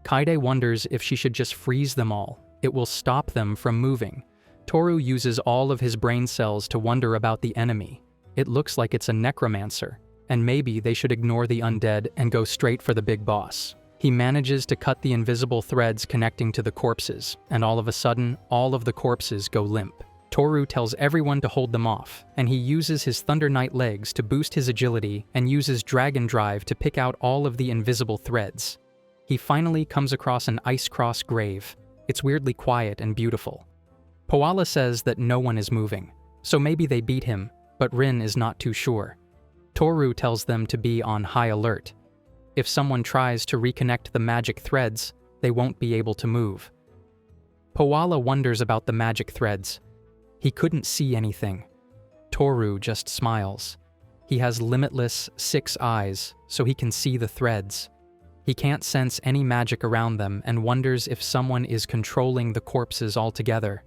Kaide wonders if she should just freeze them all. It will stop them from moving. Toru uses all of his brain cells to wonder about the enemy. It looks like it's a necromancer, and maybe they should ignore the undead and go straight for the big boss. He manages to cut the invisible threads connecting to the corpses, and all of a sudden, all of the corpses go limp. Toru tells everyone to hold them off, and he uses his Thunder Knight legs to boost his agility and uses Dragon Drive to pick out all of the invisible threads. He finally comes across an ice-cross grave. It's weirdly quiet and beautiful. Paula says that no one is moving, so maybe they beat him, but Rin is not too sure. Toru tells them to be on high alert. If someone tries to reconnect the magic threads, they won't be able to move. Paula wonders about the magic threads. He couldn't see anything. Toru just smiles. He has limitless 6 eyes, so he can see the threads. He can't sense any magic around them and wonders if someone is controlling the corpses altogether.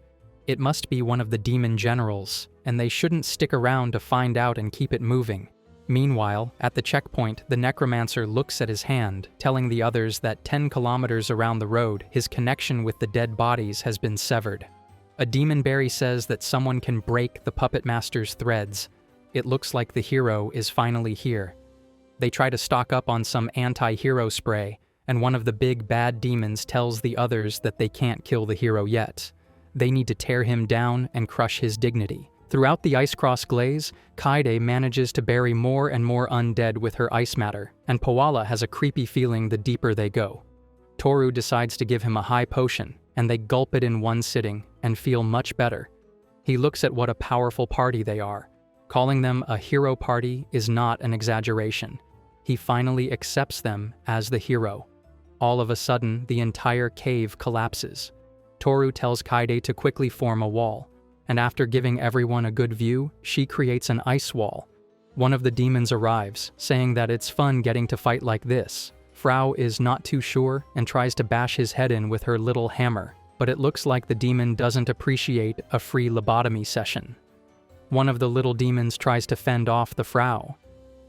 It must be one of the demon generals, and they shouldn't stick around to find out and keep it moving. Meanwhile, at the checkpoint, the necromancer looks at his hand, telling the others that 10 kilometers around the road, his connection with the dead bodies has been severed. A demon berry says that someone can break the puppet master's threads. It looks like the hero is finally here. They try to stock up on some anti-hero spray, and one of the big bad demons tells the others that they can't kill the hero yet. They need to tear him down and crush his dignity. Throughout the ice-cross glaze, Kaide manages to bury more and more undead with her ice matter, and Paula has a creepy feeling the deeper they go. Toru decides to give him a high potion, and they gulp it in one sitting and feel much better. He looks at what a powerful party they are. Calling them a hero party is not an exaggeration. He finally accepts them as the hero. All of a sudden, the entire cave collapses. Toru tells Kaede to quickly form a wall, and after giving everyone a good view, she creates an ice wall. One of the demons arrives, saying that it's fun getting to fight like this. Frau is not too sure and tries to bash his head in with her little hammer, but it looks like the demon doesn't appreciate a free lobotomy session. One of the little demons tries to fend off the Frau.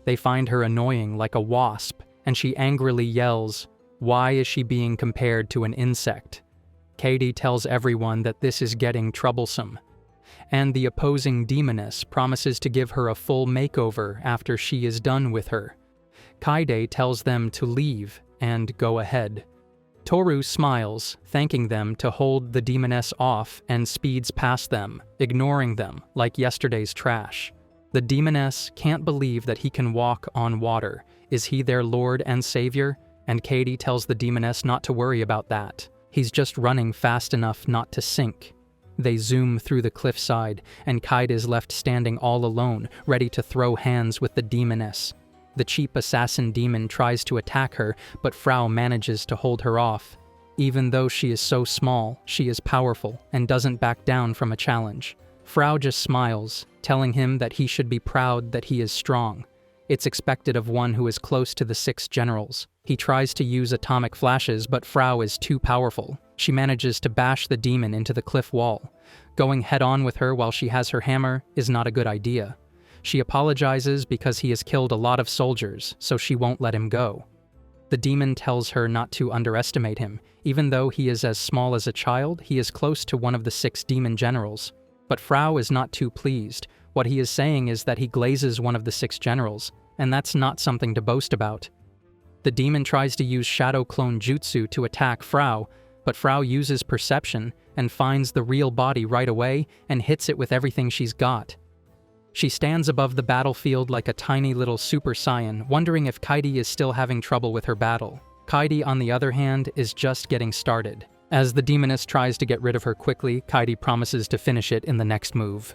They find her annoying like a wasp, and she angrily yells, "Why is she being compared to an insect?" Kaede tells everyone that this is getting troublesome, and the opposing demoness promises to give her a full makeover after she is done with her. Kaede tells them to leave and go ahead. Toru smiles, thanking them to hold the demoness off, and speeds past them, ignoring them like yesterday's trash. The demoness can't believe that he can walk on water. Is he their lord and savior? And Kaede tells the demoness not to worry about that. He's just running fast enough not to sink. They zoom through the cliffside, and Kaede is left standing all alone, ready to throw hands with the demoness. The cheap assassin demon tries to attack her, but Frau manages to hold her off. Even though she is so small, she is powerful and doesn't back down from a challenge. Frau just smiles, telling him that he should be proud that he is strong. It's expected of one who is close to the 6 generals. He tries to use atomic flashes, but Frau is too powerful. She manages to bash the demon into the cliff wall. Going head-on with her while she has her hammer is not a good idea. She apologizes because he has killed a lot of soldiers, so she won't let him go. The demon tells her not to underestimate him. Even though he is as small as a child, he is close to one of the 6 demon generals. But Frau is not too pleased. What he is saying is that he glazes one of the 6 generals, and that's not something to boast about. The demon tries to use shadow clone jutsu to attack Frau, but Frau uses perception and finds the real body right away and hits it with everything she's got. She stands above the battlefield like a tiny little Super Saiyan, wondering if Kaede is still having trouble with her battle. Kaede, on the other hand, is just getting started. As the demoness tries to get rid of her quickly, Kaede promises to finish it in the next move.